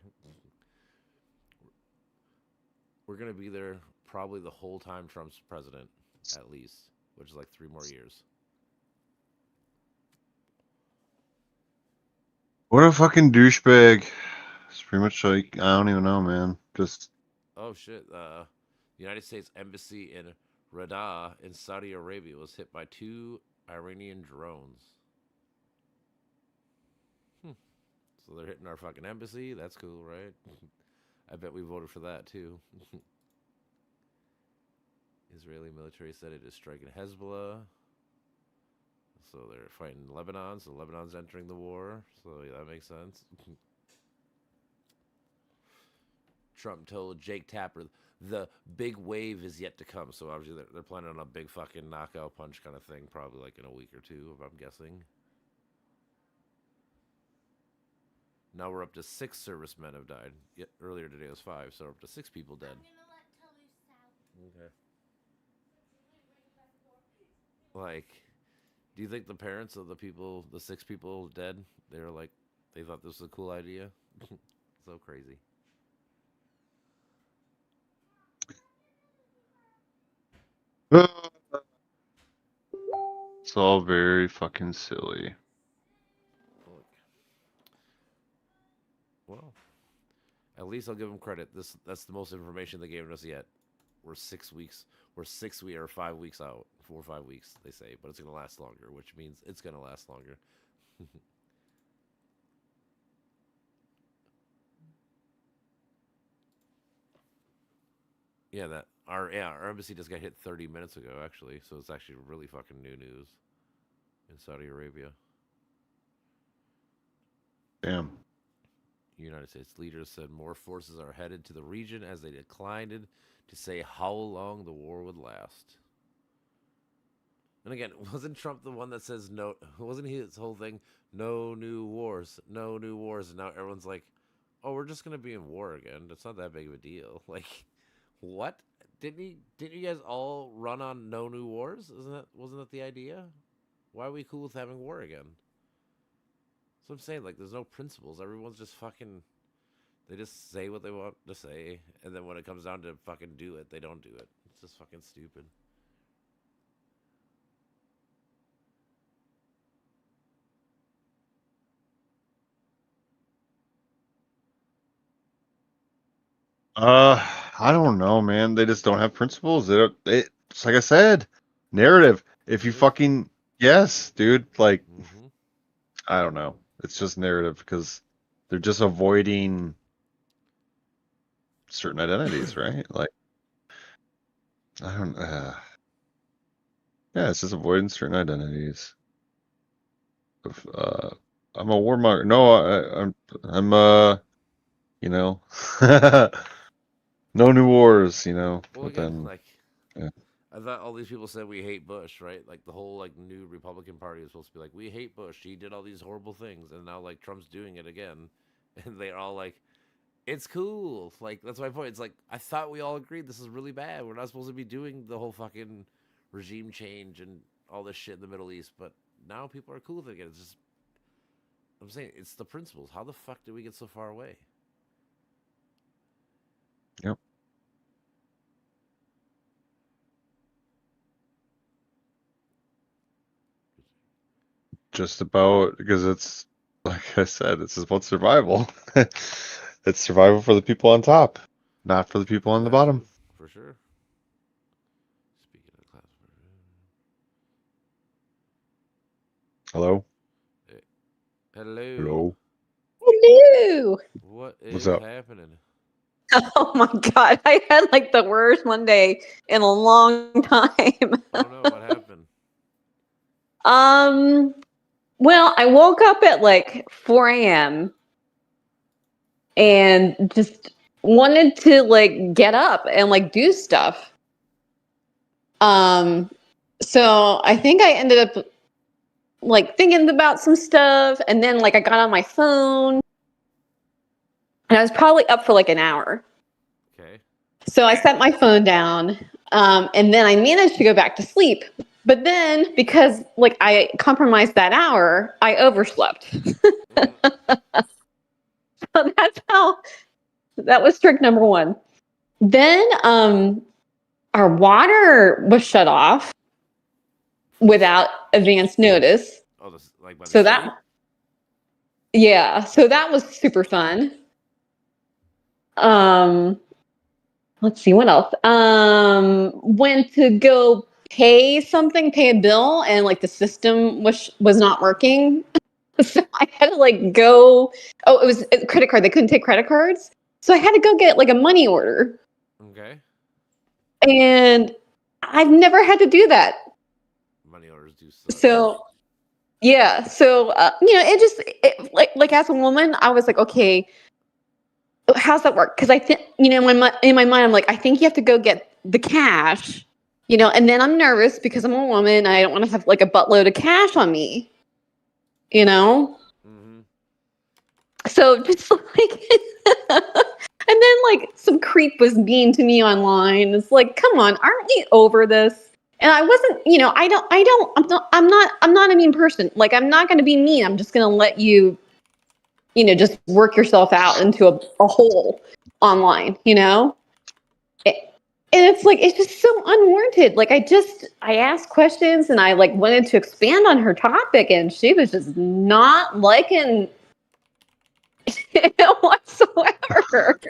we're gonna be there probably the whole time Trump's president, at least, which is like 3 more years. What a fucking douchebag. It's pretty much like, I don't even know, man. Just, Oh shit, the United States embassy in Riyadh in Saudi Arabia was hit by 2 Iranian drones. So they're hitting our fucking embassy. That's cool, right? I bet we voted for that too. Israeli military said it is striking Hezbollah. So they're fighting Lebanon. So Lebanon's entering the war. So yeah, that makes sense. Trump told Jake Tapper the big wave is yet to come. So obviously they're planning on a big fucking knockout punch kind of thing, probably like in a week or two, if I'm guessing. Now we're up to 6 servicemen have died. Yet earlier today was 5, so we're up to 6 people dead. I'm gonna let Toulouse out. Okay. Like, do you think the parents of the people, the 6 people dead, they were like, they thought this was a cool idea? So crazy. it's all very fucking silly. Look. Well, At least I'll give them credit. That's the most information they gave us yet. We're 6 weeks. We're 6 weeks or 5 weeks out. 4 or 5 weeks they say, but it's gonna last longer, which means it's gonna last longer. Our embassy just got hit 30 minutes ago actually, so it's actually really fucking new news in Saudi Arabia. Damn. United States leaders said more forces are headed to the region as they declined to say how long the war would last. And again, wasn't Trump the one that says no? Wasn't his whole thing no new wars, no new wars? And now everyone's like, oh, we're just gonna be in war again. It's not that big of a deal. Like, what? Didn't he? Didn't you guys all run on no new wars? Wasn't that the idea? Why are we cool with having war again? So I'm saying, like, there's no principles. Everyone's just fucking. They just say what they want to say, and then when it comes down to fucking do it, they don't do it. It's just fucking stupid. I don't know, man. They just don't have principles. They don't. It's like I said, narrative. If you fucking yes, dude. Like Mm-hmm. I don't know. It's just narrative because they're just avoiding certain identities, right? Like I don't. Yeah, it's just avoiding certain identities. Of, I'm a warmonger. No, I'm you know, no new wars, you know. Well, But again, then, like, yeah. I thought all these people said we hate Bush, right? Like the whole like new Republican Party is supposed to be like we hate Bush. He did all these horrible things, and now like Trump's doing it again, and they're all like, it's cool. Like that's my point. It's like I thought we all agreed this is really bad. We're not supposed to be doing the whole fucking regime change and all this shit in the Middle East, but now people are cool with it again. It's just I'm saying it's the principles. How the fuck did we get so far away? Yep. Just about because it's like I said, it's about survival. It's survival for the people on top, not for the people on the Exactly, bottom. for sure. Speaking of class, Hello? hello. Hello? Hello. What What's is up? happening? Oh my god, I had like the worst Monday in a long time. Oh no, what happened? Um, well, I woke up at like 4 a.m. and just wanted to like get up and like do stuff. Um, so I think I ended up like thinking about some stuff, and then like I got on my phone and I was probably up for like an hour. Okay. So I set my phone down, and then I managed to go back to sleep. But then, because like I compromised that hour, I overslept. Mm, So that's how that was trick number one. Then our water was shut off without advance notice. oh, this like by the So city. so that was super fun. Um, let's see what else. Went to go pay something, pay a bill, and like the system was not working. So I had to like go. Oh, it was a credit card. They couldn't take credit cards, so I had to go get like a money order. Okay. And I've never had to do that. Money orders do suck. So yeah, so like as a woman, I was like, okay, how's that work? Because I think in my mind, I'm like, I think you have to go get the cash, and then I'm nervous because I'm a woman. I don't want to have like a buttload of cash on me, you know. Mm-hmm. So just like, and then like some creep was mean to me online. It's like, come on, aren't we over this? And I wasn't, I'm not a mean person. Like, I'm not going to be mean. I'm just going to let you, just work yourself out into a hole online, and it's like, it's just so unwarranted. Like, I asked questions and I like wanted to expand on her topic and she was just not liking it whatsoever.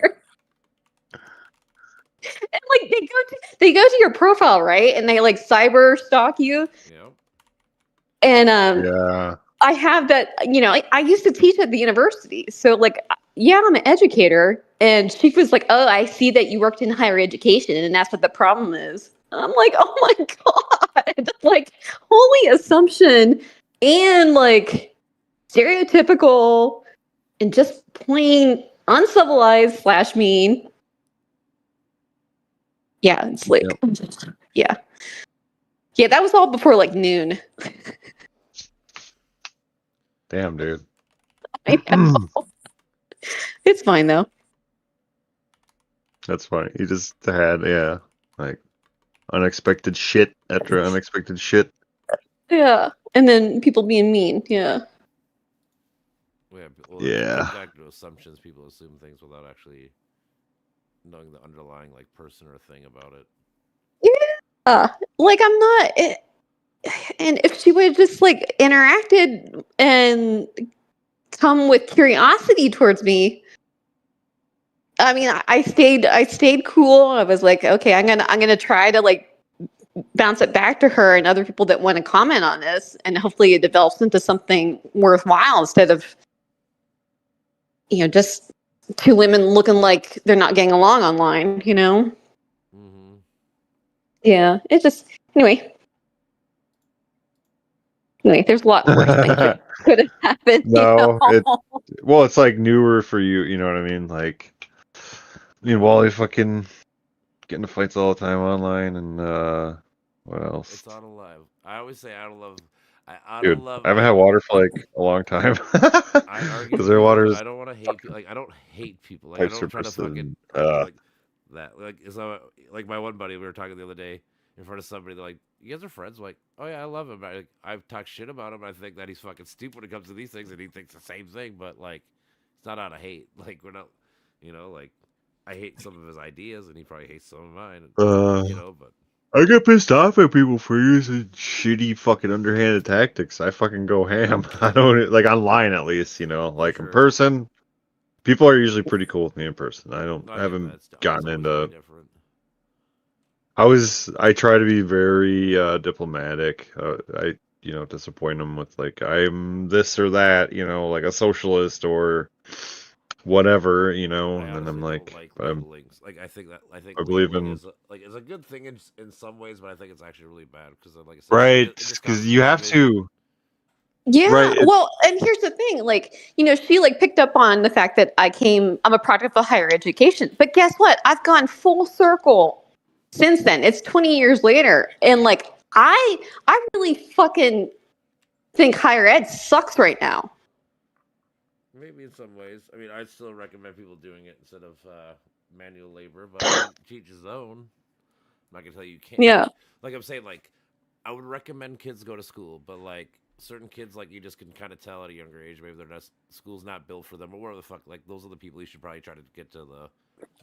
your profile, right? And they like cyber stalk you. Yep. And Yeah. I have that, I used to teach at the university. So like, yeah, I'm an educator. And she was like, oh, I see that you worked in higher education and that's what the problem is. I'm like, oh my God, like holy assumption and like stereotypical and just plain uncivilized / mean. Yeah, it's like, yeah. Yeah, that was all before like noon. Damn, dude. I know. It's fine though. That's funny. He just had, like unexpected shit after unexpected shit. Yeah. And then people being mean. Yeah. Well, Yeah. It comes back to assumptions. People assume things without actually knowing the underlying like person or thing about it. Yeah. Like I'm not. And if she would have just like interacted and come with curiosity towards me, I mean, I stayed cool. I was like, okay, I'm gonna try to like bounce it back to her and other people that want to comment on this, and hopefully it develops into something worthwhile instead of, just two women looking like they're not getting along online. Mm-hmm. Yeah, it just anyway. Anyway, there's a lot worse things that could have happened. No, well, it's like newer for you. You know what I mean? Like, Wally fucking getting into fights all the time online, and what else? It's auto love. I always say auto love. I auto Dude, love. I haven't had water for like a long time. I argue Because their people, water but is I don't want to hate people. Like I don't hate people. Like I pipes are don't try to fucking persistent. like that. Like so, like my one buddy, we were talking the other day in front of somebody. They're like, "You guys are friends?" I'm like, "Oh yeah, I love him." I've talked shit about him. I think that he's fucking stupid when it comes to these things, and he thinks the same thing. But like, it's not out of hate. Like we're not, like I hate some of his ideas, and he probably hates some of mine. But. I get pissed off at people for using shitty fucking underhanded tactics. I fucking go ham. I don't like online at least, like sure. in person. People are usually pretty cool with me in person. I I haven't gotten into. Different. I try to be very diplomatic. I disappoint them with like I'm this or that, like a socialist or whatever, and then I'm like, labelings. Like I think I believe labeling in is a good thing in some ways, but I think it's actually really bad because like I said, right it just because causes you have division. to. Yeah, Right. well, and here's the thing, like, she like picked up on the fact that I'm a product of higher education. But guess what? I've gone full circle since then. It's 20 years later. And like I really fucking think higher ed sucks right now. Maybe in some ways. I mean, I'd still recommend people doing it instead of manual labor, but teach his own. I'm not gonna tell you can't. Yeah. Like I'm saying, like I would recommend kids go to school, but like certain kids, like you just can kind of tell at a younger age, maybe they're not school's not built for them, or whatever the fuck. Like those are the people you should probably try to get to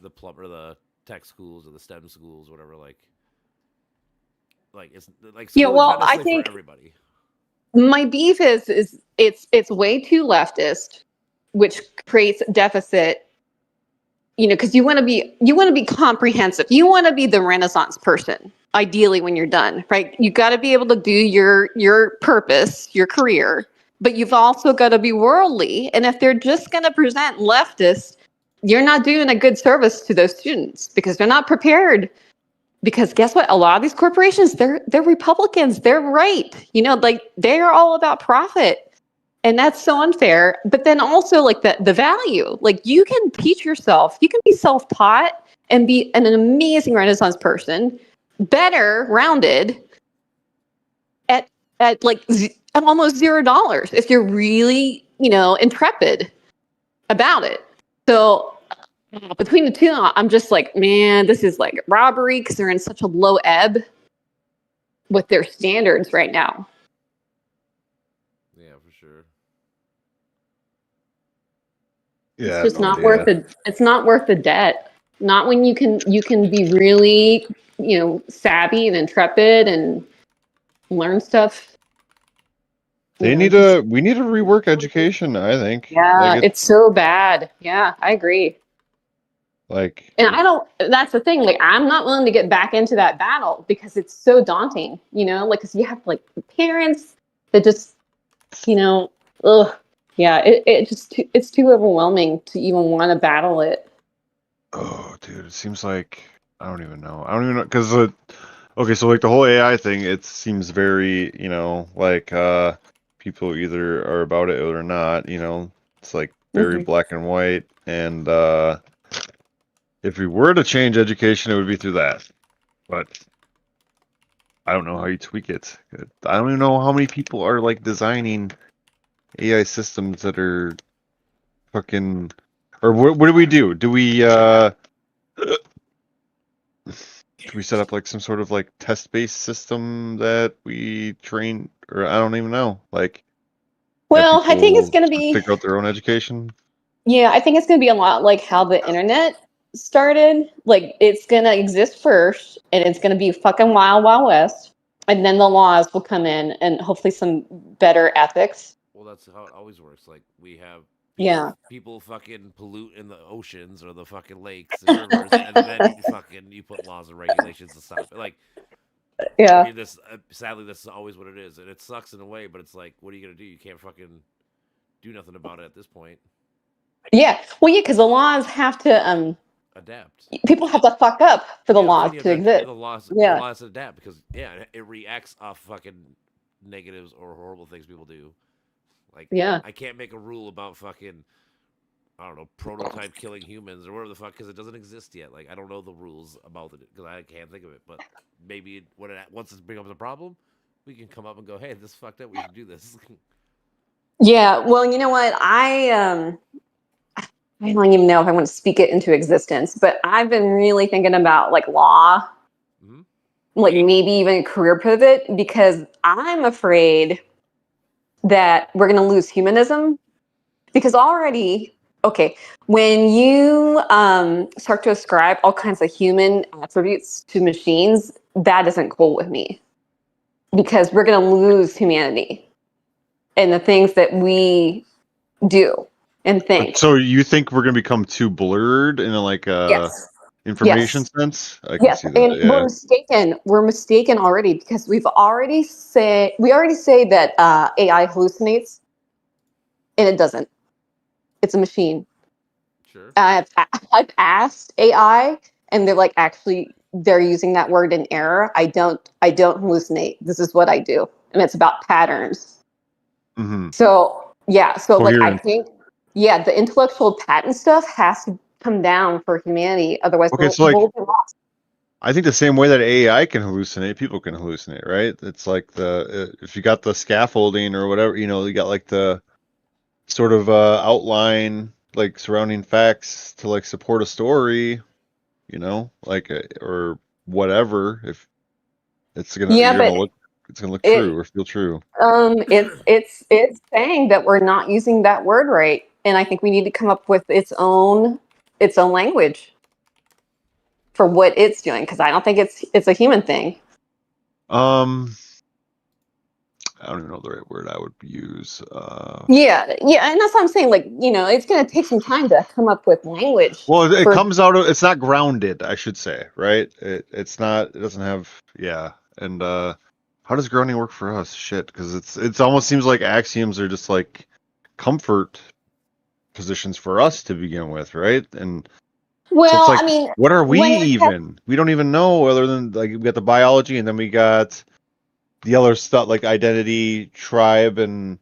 the plumber, the tech schools, or the STEM schools, whatever. Like it's like school Well, is I not think for everybody. my beef is it's way too leftist, which creates deficit. Because you want to be comprehensive. You want to be the Renaissance person, ideally, when you're done, right? You got to be able to do your purpose, your career, but you've also got to be worldly. And if they're just going to present leftist, you're not doing a good service to those students because they're not prepared. Because guess what? A lot of these corporations, they're Republicans. They're right. Like they're all about profit. And that's so unfair. But then also like the value, like you can teach yourself, you can be self-taught and be an amazing Renaissance person, better rounded at like almost $0 if you're really, intrepid about it. So between the two, I'm just like, man, this is like robbery because they're in such a low ebb with their standards right now. Yeah, for sure. Yeah, It's just not worth it. It's not worth the debt. Not when you can be really, savvy and intrepid and learn stuff. we need to rework education, I think. Yeah, Like it's so bad. Yeah, I agree. Like, And I don't, that's the thing. Like, I'm not willing to get back into that battle because it's so daunting, you know, like, cause you have like parents that just, you know, ugh. Yeah. It just, it's too overwhelming to even want to battle it. oh, dude, it seems like I don't even know. I don't even know because okay, so like the whole AI thing, it seems very, like people either are about it or not. It's like very Mhm. black and white. And if we were to change education, it would be through that. But I don't know how you tweak it. I don't even know how many people are like designing AI systems that are fucking. Or what do we do? Do we set up like some sort of like test-based system that we train, or I don't even know, like have Well, I think it's people going to be, figure out their own education? yeah, I think it's going to be a lot like how the internet started. Like, it's going to exist first and it's going to be fucking wild, wild west. And then the laws will come in and hopefully some better ethics. Well, that's how it always works. Like we have Yeah. people fucking pollute in the oceans or the fucking lakes and rivers, and then you put laws and regulations to stop it. Like I Yeah. mean, this sadly this is always what it is, and it sucks in a way. But it's like, what are you gonna do? You can't fucking do nothing about it at this point. Yeah. Well, yeah, because the laws have to, Adapt. people have to fuck up for the Yeah, that's laws when you to have to exist. the Yeah. laws adapt because yeah, it reacts off fucking negatives or horrible things people do. Like Yeah. I can't make a rule about fucking I don't know prototype killing humans or whatever the fuck because it doesn't exist yet. Like I don't know the rules about it because I can't think of it. But maybe once it becomes a problem, we can come up and go, hey, this is fucked up. We should do this. Yeah. Well, you know what? I don't even know if I want to speak it into existence, but I've been really thinking about like law, hmm like maybe even a career pivot, because I'm afraid that we're going to lose humanism. Because already, okay, when you start to ascribe all kinds of human attributes to machines, that isn't cool with me because we're going to lose humanity and the things that we do and think. So you think we're gonna become too blurred in like a Yes. information Yes. sense? I can Yes. see that. And we're Yeah. mistaken. We're mistaken already because we already say that AI hallucinates and it doesn't. It's a machine. Sure. I've asked AI, and they're like, actually, they're using that word in error. I don't hallucinate. This is what I do, and it's about patterns. Mm-hmm. So yeah, so like I Coherent. think, yeah, the intellectual patent stuff has to come down for humanity. Otherwise, Okay, we'll, so like we'll be lost. I think the same way that AI can hallucinate, people can hallucinate, right? It's like the if you got the scaffolding or whatever, you got like the sort of outline like surrounding facts to like support a story, like or whatever. If Yeah, but it's gonna look it true or feel true. it's saying that we're not using that word right, and I think we need to come up with its own language for what it's doing because I don't think it's a human thing. Um, I don't even know the right word I would use. Yeah, yeah, and that's what I'm saying. Like, it's going to take some time to come up with language Well, it for. comes out of it's not grounded, I should say, right? It's not. It doesn't have. Yeah, and how does grounding work for us? Shit, because it's almost seems like axioms are just like comfort positions for us to begin with, right? And so it's Well, like, I mean, what are we language has. even? We don't even know other than like we got the biology and then we got the other stuff like identity, tribe, and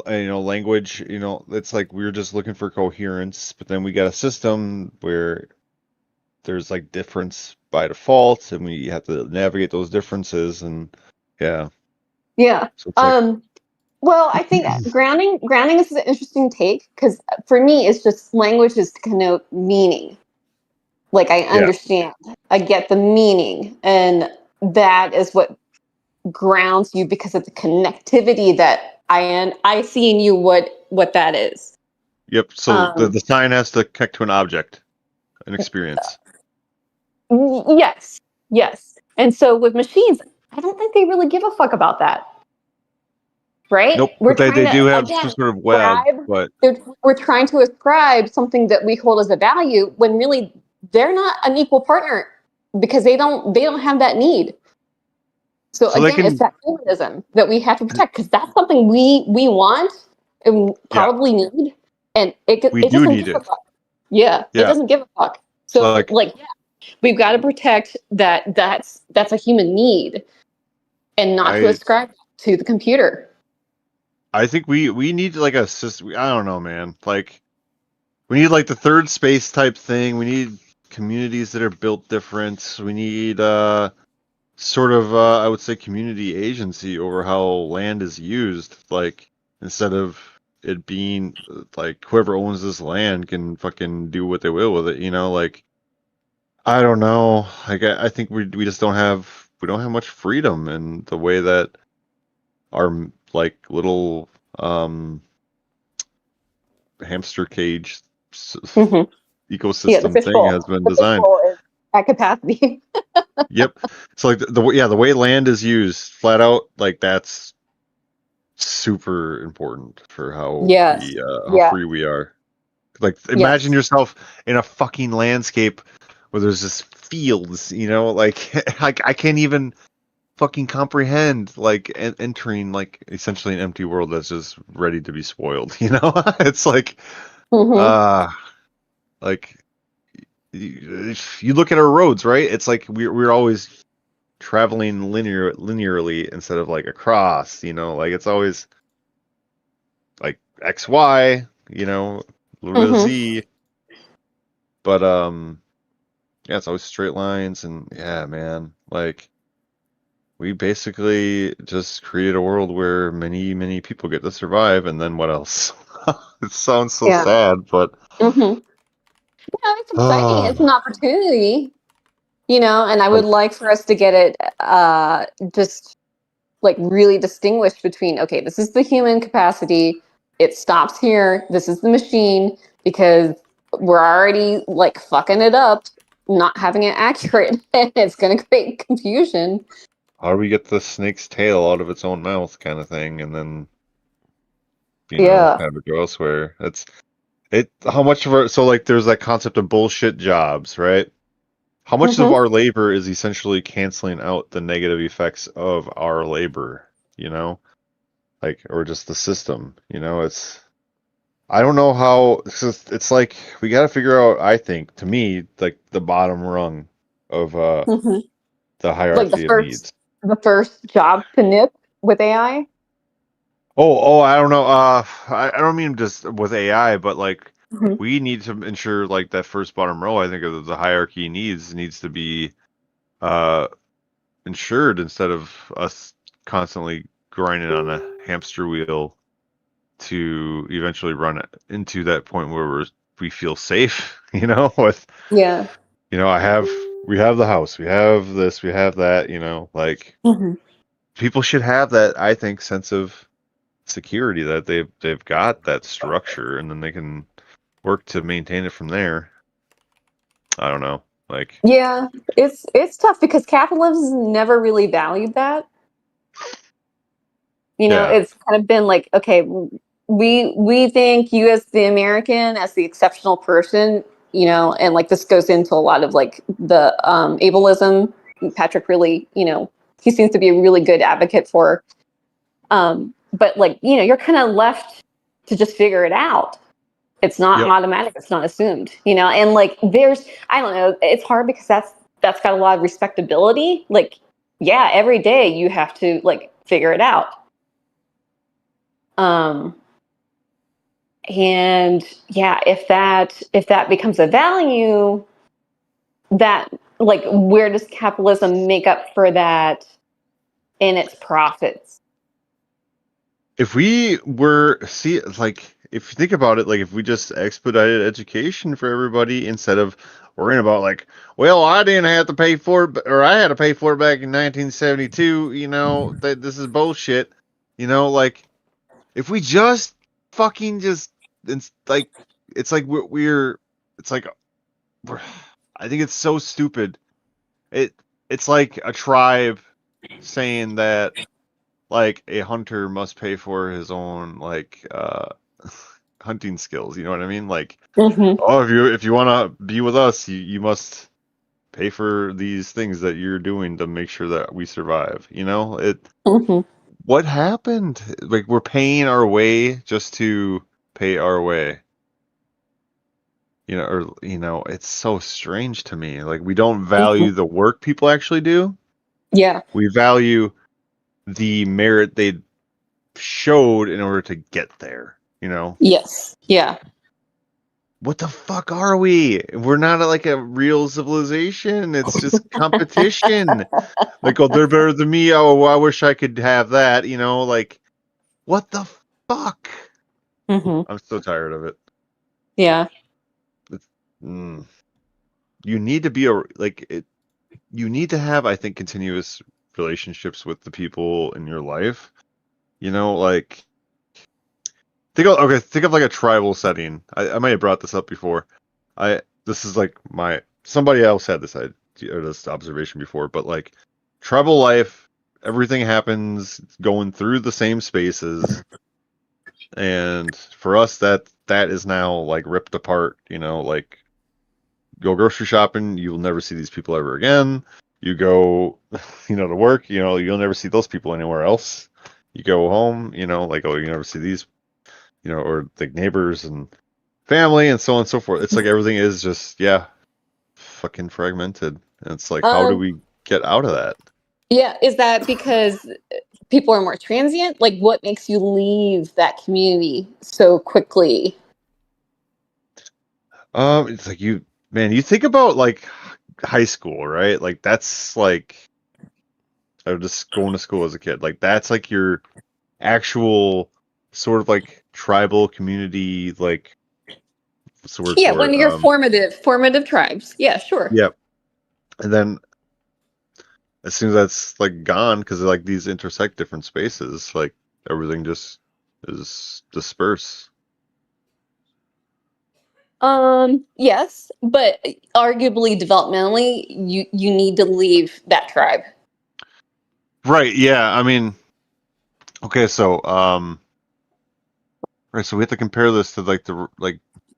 language. It's like we're just looking for coherence, but then we got a system where there's like difference by default, and we have to navigate those differences, and yeah, Yeah. so it's like, Well, I think grounding is an interesting take because for me, it's just language is to connote meaning. Like I yeah, understand, I get the meaning, and that is what grounds you because of the connectivity that I see in you. What that is. yep. So the Um, the sign has to connect to an object, an experience. yes, yes. And so with machines, I don't think they really give a fuck about that. right? Nope. We're But they trying do to have some again sort of web, ascribe. but We're trying to ascribe something that we hold as a value when really they're not an equal partner because they don't have that need. So so they again, it's can that humanism that we have to protect because that's something we want and yeah, probably need, and we it do doesn't need give a it. fuck. Yeah, it Yeah. doesn't give a fuck. So Like like, yeah, we've got to protect that. That's a human need, and not to I ascribe to the computer. I think we need like a system. I don't know, man. Like we need like the third space type thing. We need communities that are built different. We need sort of I would say community agency over how land is used. Like instead of it being like whoever owns this land can fucking do what they will with it. You know, like I don't know. Like I think we just don't have much freedom in the way that our like little hamster cage Hmm. Yeah, ecosystem thing has been the designed. fishbowl is at capacity. Yep. So like the way land is used, flat out, like that's super important for Yes. how Yeah. free we are. Like imagine Yes. yourself in a fucking landscape where there's just fields, you know, like like I can't even fucking comprehend like entering like essentially an empty world that's just ready to be spoiled, you know? It's Hmm. uh like if you look at our roads, right? It's like we're always traveling linearly instead of like across, you know, like it's always like XY, you know, a little bit of Hmm. Z, but yeah, it's always straight lines and yeah, man, like we basically just create a world where many people get to survive and then what else? It sounds so Yeah. sad, but Hmm. Yeah, it's exciting. It's oh, an opportunity, and I would like like for us to get it just like really distinguished between, okay, this is the human capacity, it stops here, this is the machine, because we're already like fucking it up, not having it accurate, and it's going to create confusion. how do we get the snake's tail out of its own mouth kind of thing and then Yeah. have it go elsewhere. It how much of our so like there's that concept of bullshit jobs, right? How much of Hmm. our labor is essentially canceling out the negative effects of our labor, you know? Like or just the system, it's I don't know how it's like we got to figure out I think to me like the bottom rung of Hmm. the Like hierarchy of needs. the first job to nip with AI. Oh, I don't know. I don't mean just with AI, but like Hmm. we need to ensure like that first bottom row. I think of the hierarchy needs to be uh ensured instead of us constantly grinding on a hamster wheel to eventually run into that point where we feel safe. With Yeah. we have the house, we have this, we have that. Like Hmm. people should have that. I think sense of security that they've got that structure and then they can work to maintain it from there. I don't know. Like Yeah, it's tough because capitalism never really valued that. yeah. It's kind of been like, okay, we think you as the American, as the exceptional person, and like this goes into a lot of like the ableism. Patrick really, he seems to be a really good advocate for. But like, you're kind of left to just figure it out. It's not Yep. automatic. It's not assumed. And like I don't know. It's hard because that's got a lot of respectability. Like, yeah, every day you have to like figure it out. Um, and yeah, if that becomes a value, that like where does capitalism make up for that in its profits? If we were see like if you think about it, like if we just expedited education for everybody instead of worrying about like, well, I didn't have to pay for it, or I had to pay for it back in 1972. That this is bullshit. Like if we just fucking just like it's like we're it's like we're, I think it's so stupid. It's like a tribe saying that like a hunter must pay for his own like hunting skills. You know what I mean? Like, Mm-hmm. oh, if you want to be with us, you must pay for these things that you're doing to make sure that we survive. You know, Mm-hmm. what happened? Like, we're paying our way just to pay our way. You know, or it's so strange to me. Like, we don't value the work people actually do. Yeah. We value the merit they showed in order to get there. You know, Yes. Yeah. what the fuck are we? We're not like a real civilization. It's just competition. Like, oh, they're better than me. Oh, I wish I could have that. You know, like, what the fuck? Mm-hmm. I'm so tired of it. Yeah. Mm. You need to be you need to have, I think, continuous relationships with the people in your life. You know, like think of like a tribal setting. I might have brought this up before. This is like somebody else had this idea or this observation before, but like tribal life, everything happens going through the same spaces, and for us that is now like ripped apart. You know, like go grocery shopping, you'll never see these people ever again. You go, to work, you'll never see those people anywhere else. You go home, like, oh, you never see these, or the neighbors and family and so on and so forth. It's like everything is just, yeah, fucking fragmented. And it's like, how do Um. we get out of that? Yeah. Is that because people are more transient? Like, what makes you leave that community so quickly? It's like you think about like high school, right? Like that's like, or just going to school as a kid. Like that's like your actual sort of like tribal community, like what's the word Yeah, for one it? of your formative tribes. Yeah, sure. Yep. And then as soon as that's like gone, because like these intersect different spaces, like everything just is dispersed. Yes, but arguably developmentally, you need to leave that tribe. Right. Yeah. I mean, okay. So, right. So we have to compare this to like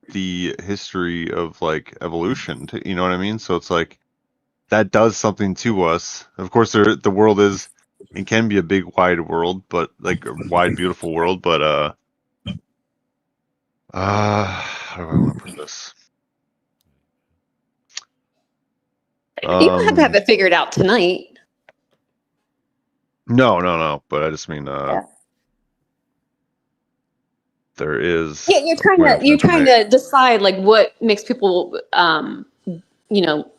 the history of like evolution. You know what I mean? So it's like that does something to us. Of course, the world is and can be a big, wide world, but like a wide, beautiful world. But how do I want to put this? You don't have to have Um, it figured out tonight. no, no, no. But I just mean Yeah. there is Yeah, a point I'm you're trying to trying make. to decide like what makes people you know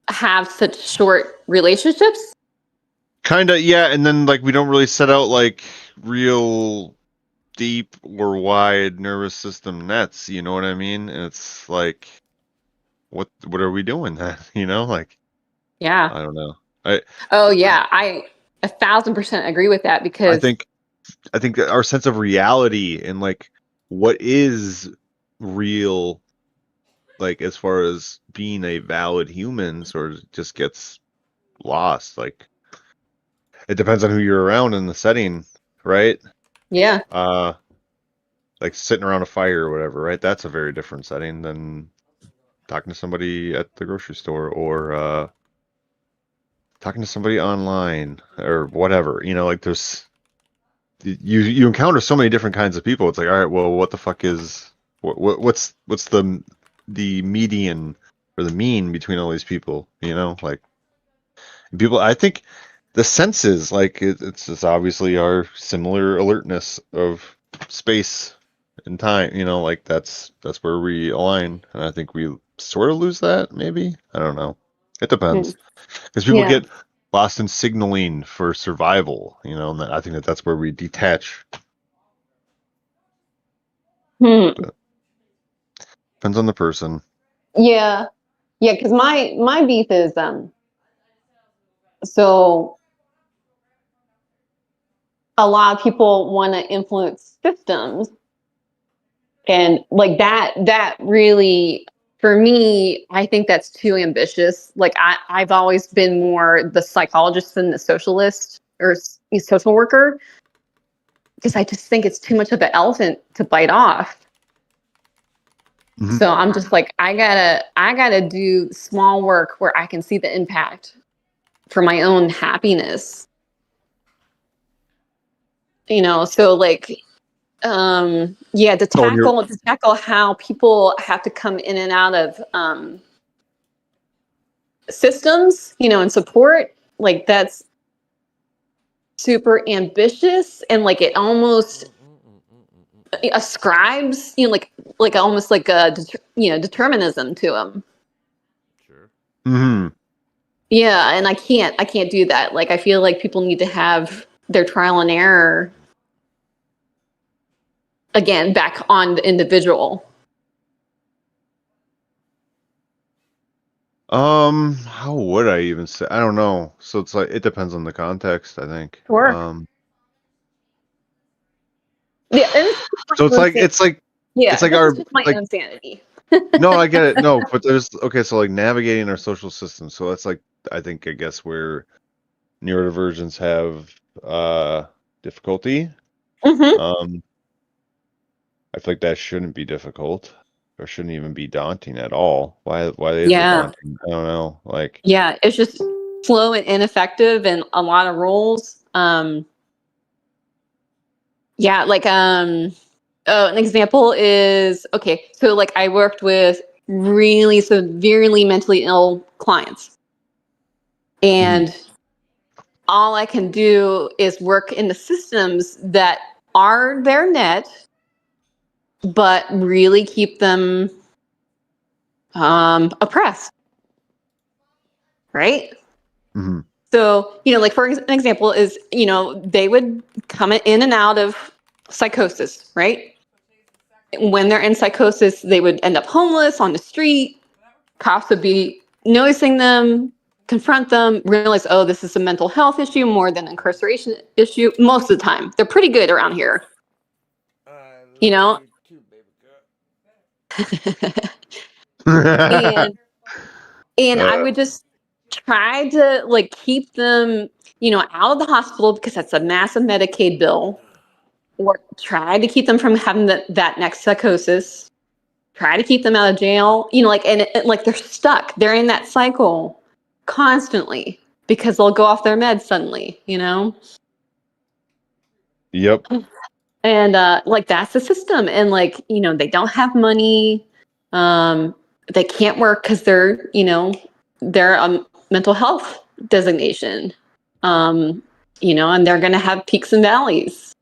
have such short relationships. Kind of, yeah. And then like we don't really set out like real deep or wide nervous system nets. You know what I mean? And it's like, what are we doing then? Like Yeah. I don't know. I Oh yeah, I 1,000% agree with that I because think I think that our sense of reality and like what is real, like as far as being a valid human, sort of just gets lost. Like it depends on who you're around in the setting, right? yeah. Uh, like sitting around a fire or whatever, right? That's a very different setting than talking to somebody at the grocery store or talking to somebody online or whatever. Like there's you encounter so many different kinds of people. It's like, all right, well, what the fuck is what's the median or the mean between all these people? Like people. I think the senses, like it's just obviously our similar alertness of space and time. Like that's where we align, and I think we sort of lose that. Maybe I don't know. It Hmm. depends because people Yeah. get lost in signaling for survival. And I think that's where we detach. Hmm. But depends on the person. Yeah. Yeah, because my beef is so a lot of people want to influence systems and like that really for me I think that's too ambitious. Like I've always been more the psychologist than the socialist or social worker because I just think it's too much of an elephant to bite off. Mhm. So I'm just like, I gotta do small work where I can see the impact for my own happiness. So like, yeah, to So when you're tackle how people have to come in and out of systems, and support, like that's super ambitious, and like it almost ascribes, like almost like a determinism to them. Sure. Mhm. Yeah, and I can't do that. Like I feel like people need to have their trial and error again back on the individual. How would I even say? I don't know. So it's like it depends on the context, I think. Sure. Yeah, and it's So it's like yeah, this our is just my like own sanity. no, I get it. No, but there's okay, so like navigating our social system. So that's like I guess where neurodivergents have difficulty. Mm-hmm. I feel like that shouldn't be difficult or shouldn't even be daunting at all. Why is it Yeah. daunting? I don't know. Like Yeah, it's just slow and ineffective and a lot of rules. Yeah, like an example is okay, so like I worked with really severely mentally ill clients. And all I can do is work in the systems that are their net, but really keep them oppressed, right? mhm. So, like for an example is, they would come in and out of psychosis, right? When they're in psychosis, they would end up homeless on the street. Cops would be noticing them, confront them, realize, oh, this is a mental health issue more than an incarceration issue. Most of the time, they're pretty good around here. You know, Too, baby and I would just try to like keep them, out of the hospital because that's a massive Medicaid bill, or try to keep them from having that next psychosis. Try to keep them out of jail, like, and like they're stuck. They're in that cycle constantly because they'll go off their meds suddenly, Yep. and like that's the system. And like, they don't have money. They can't work because they're a mental health designation. And they're gonna have peaks and valleys.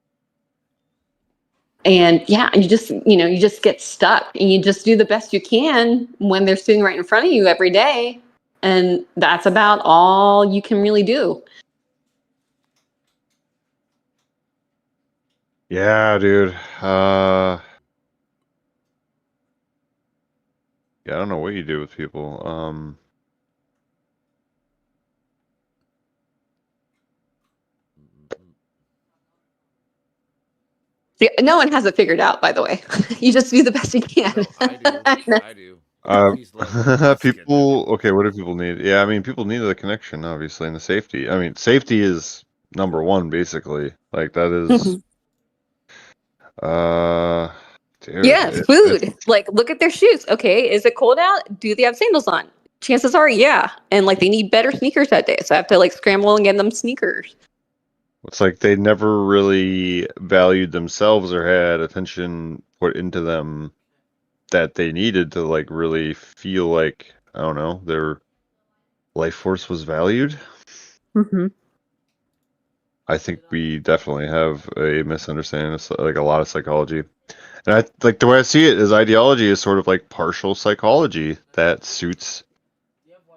And yeah, you just get stuck and you just do the best you can when they're sitting right in front of you every day. And that's about all you can really do. Yeah, dude. Yeah, I don't know what you do with people. Yeah, no one has it figured out, by the way. You just do the best you can. No, I do. I do. Peace, love, and happiness. Get that. People. Okay, what do people need? Yeah, I mean, people need the connection, obviously, and the safety. I mean, safety is number one, basically. Like that is. Dude, Yeah, it's food. Like, look at their shoes. Okay, is it cold out? Do they have sandals on? Chances are, yeah. And like, they need better sneakers that day, so I have to like scramble and get them sneakers. it's like they never really valued themselves or had attention put into them that they needed to like really feel like, I don't know, their life force was valued. Mm-hmm. I think we definitely have a misunderstanding of like a lot of psychology. And I like the way I see it is ideology is sort of like partial psychology that suits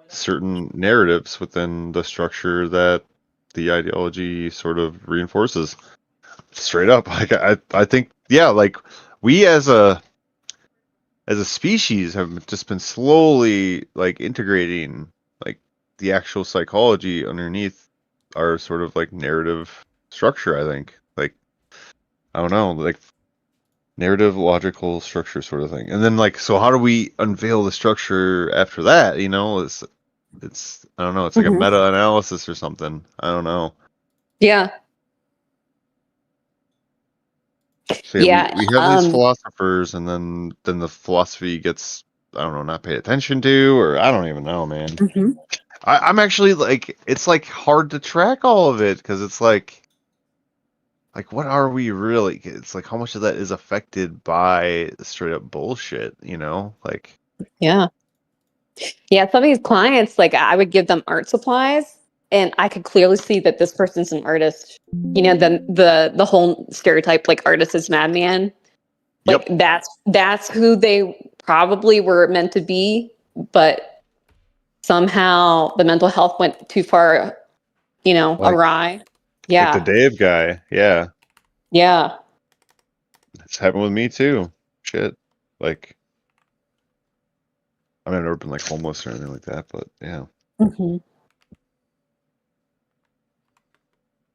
certain narratives within the structure that the ideology sort of reinforces. Straight up, like I think, yeah, like we as a species have just been slowly like integrating like the actual psychology underneath our sort of like narrative structure. I think, like, I don't know, like narrative logical structure sort of thing. And then like, so how do we unveil the structure after that? It's I don't know, it's like a Mm-hmm. meta analysis or something. I don't know. Yeah. So Yeah. we have these philosophers, and then the philosophy gets, I don't know, not paid attention to, or I don't even know, man. Mhm. I'm actually like, it's like hard to track all of it because it's like what are we really? It's like how much of that is affected by straight up bullshit, you know? Like, Yeah. Yeah. Some of these clients, like I would give them art supplies, and I could clearly see that this person's an artist. You know, the whole stereotype, like artist is madman. Like yep, that's who they probably were meant to be, but somehow the mental health went too far, like awry. the Yeah. Dave guy, yeah, Yeah. it's happened with me too. Shit, like I mean, I've never been like homeless or anything like that, but yeah. Mhm.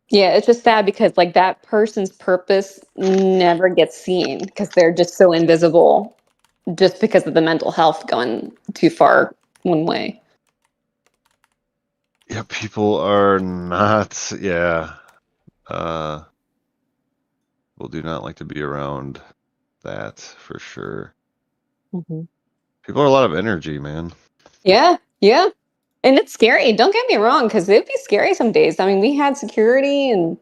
Yeah, it's just sad because like that person's purpose never gets seen because they're just so invisible just because of the mental health going too far one way. Yeah, people are not, yeah, people do not like to be around that for sure. Mhm. People are a lot of energy, man. Yeah, yeah. And it's scary. Don't get me wrong, because it'd be scary some days. I mean, we had security and,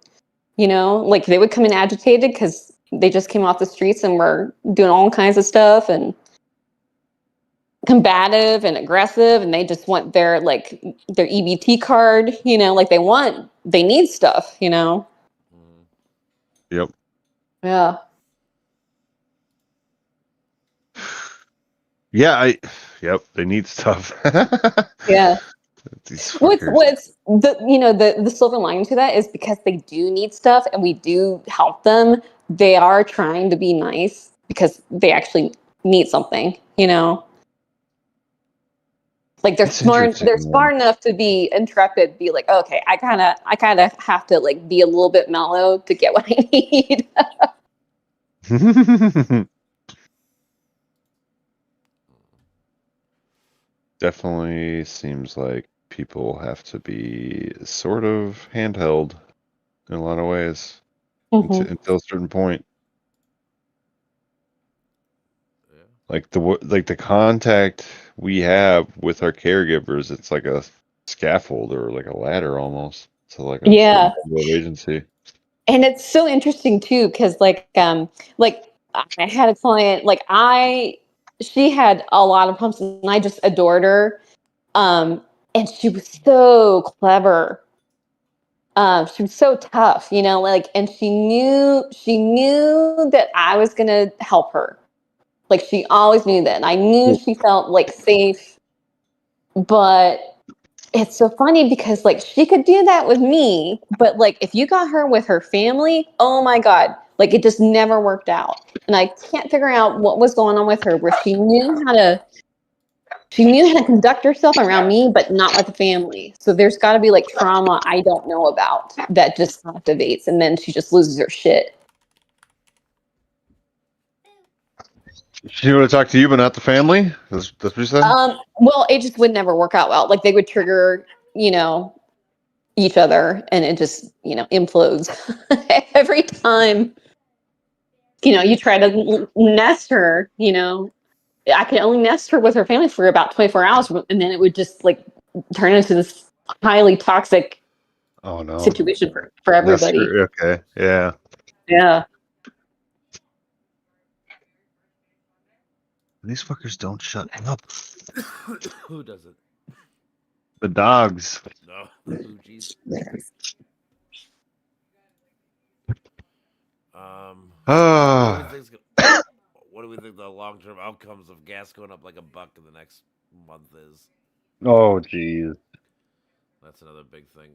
like they would come in agitated because they just came off the streets and were doing all kinds of stuff and combative and aggressive. And they just want their EBT card, like they need stuff. Mm. Yep. Yeah. Yeah, yep, they need stuff. Yeah. These What's fuckers. what's the silver lining to that is because they do need stuff and we do help them, they are trying to be nice because they actually need something. Like It's interesting, they're man. smart enough to be intrepid, be like, okay, I kinda have to like be a little bit mellow to get what I need. Definitely seems like people have to be sort of handheld in a lot of ways Mhm. until a certain point. Yeah. Like the contact we have with our caregivers, it's like a scaffold or like a ladder almost to like a certain Yeah. level of agency. And it's so interesting too, because like I had a client, she had a lot of pumps and I just adored her. And she was so clever. She was so tough, and she knew that I was gonna help her. Like she always knew that. And I knew she felt like safe, but it's so funny because like she could do that with me, but like if you got her with her family, oh my god, like it just never worked out. And I can't figure out what was going on with her where she knew how to conduct herself around me, but not with the family. So there's got to be like trauma I don't know about that just activates, and then she just loses her shit. She would have talked to you, but not the family. That's what you said. Well, it just would never work out well. Like they would trigger, each other, and it just, implodes every time. You try to nest her. I could only nest her with her family for about 24 hours, and then it would just like turn into this highly toxic Oh no. situation for everybody. Nester. Okay. Yeah. Yeah. These fuckers don't shut up. Who doesn't? The dogs. No, the Fugees. What do we Ah. think? What do we think the long-term outcomes of gas going up like a buck in the next month is? Oh jeez. That's another big thing.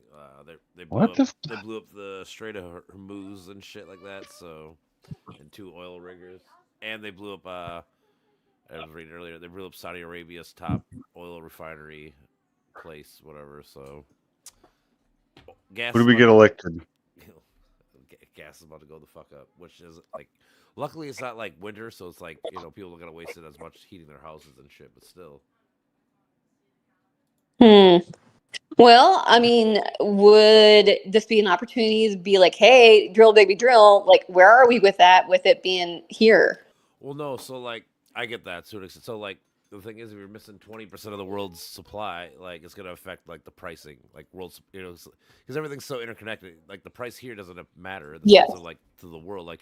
They blew What up the? they blew up the Strait of Hormuz and shit like that. So, and two oil riggers, and they blew up. I was reading earlier. They blew up Saudi Arabia's top oil refinery place, whatever. So, gas Who is do we about get to elected? gas is about to go the fuck up. Which is like, luckily it's not like winter, so it's like people are gonna waste it as much heating their houses and shit. But still, Hmm. Well, I mean, would this be an opportunity to be like, hey, drill, baby, drill? Like, where are we with that, with it being here? Well, no. So like, I get that to an extent. So like, the thing is, if you're missing 20% of the world's supply, like it's gonna affect like the pricing, like world's, because everything's so interconnected. Like the price here doesn't matter in the sense Yes. of like to the world. Like,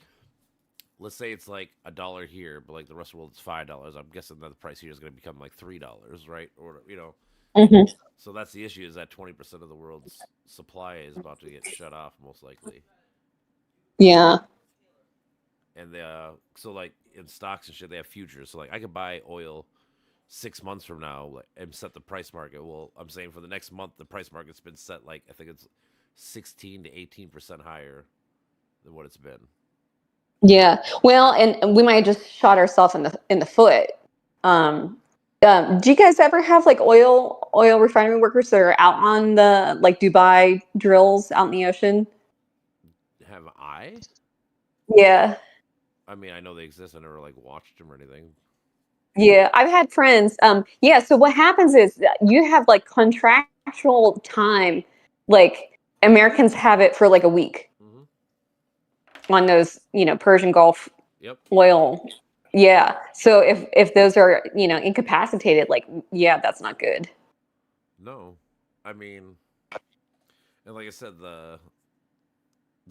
let's say it's like $1 here, but like the rest of the world is $5. I'm guessing that the price here is gonna become like $3, right? Or Hmm. so that's the issue is that 20% of the world's supply is about to get shut off most likely. Yeah. And so like in stocks and shit, they have futures. So like I could buy oil 6 months from now like, and set the price market. Well, I'm saying for the next month, the price market's been set like I think it's 16 to 18% higher than what it's been. Yeah. Well, and we might have just shot ourselves in the foot. Um, do you guys ever have like oil refinery workers that are out on the like Dubai drills out in the ocean? Have I? Yeah. I mean, I know they exist. I never like watched them or anything. Yeah, I've had friends. Yeah, so what happens is that you have like contractual time, like Americans have it for like a week Mm-hmm. on those, Persian Gulf Yep. oil. Yeah. So if those are, incapacitated, like, yeah, that's not good. No, I mean, and like I said, the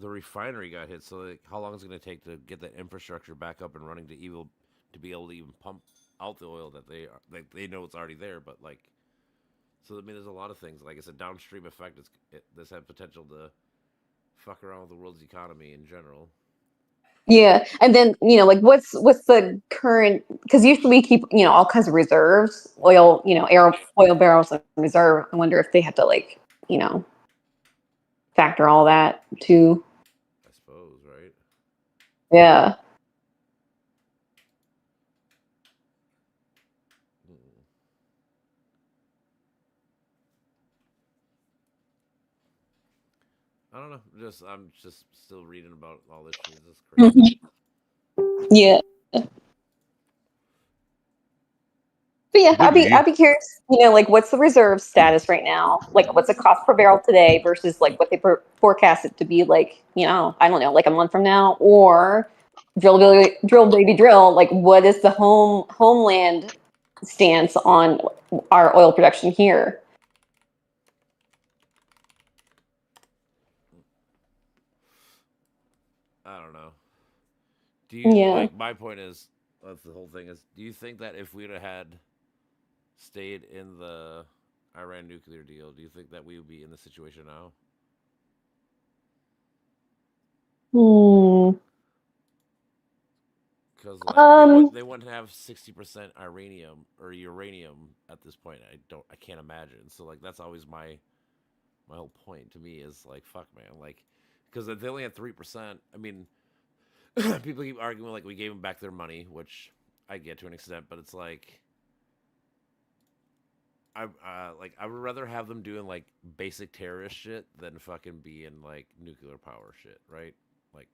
refinery got hit. So like, how long is it going to take to get that infrastructure back up and running to be able to even pump out the oil that they know it's already there, but like so I mean, there's a lot of things. Like I said, downstream effect this had potential to fuck around with the world's economy in general. Yeah. And then, like what's the current, because usually we keep, all kinds of reserves, oil, oil barrels in reserve. I wonder if they have to like, factor all that too. I suppose, right? Yeah. Mm. I don't know. I'm just still reading about all this shit. It's crazy. Mhm. Yeah. But yeah, Good I'd read. be curious, like what's the reserve status right now? Like what's the cost per barrel today versus like what they forecast it to be like, I don't know, like a month from now, or drill baby drill, like what is the homeland stance on our oil production here? I don't know. Do you Yeah. like my point is of the whole thing is do you think that if we'd have had stayed in the Iran nuclear deal, do you think that we would be in the situation now? Hmm. Because like Um, they wouldn't have 60% uranium or uranium at this point. I can't imagine. So like that's always my whole point to me is like fuck man like because if they only had 3%. I mean people keep arguing like we gave them back their money, which I get to an extent, but it's like I would rather have them doing like basic terrorist shit than fucking being like nuclear power shit, right? Like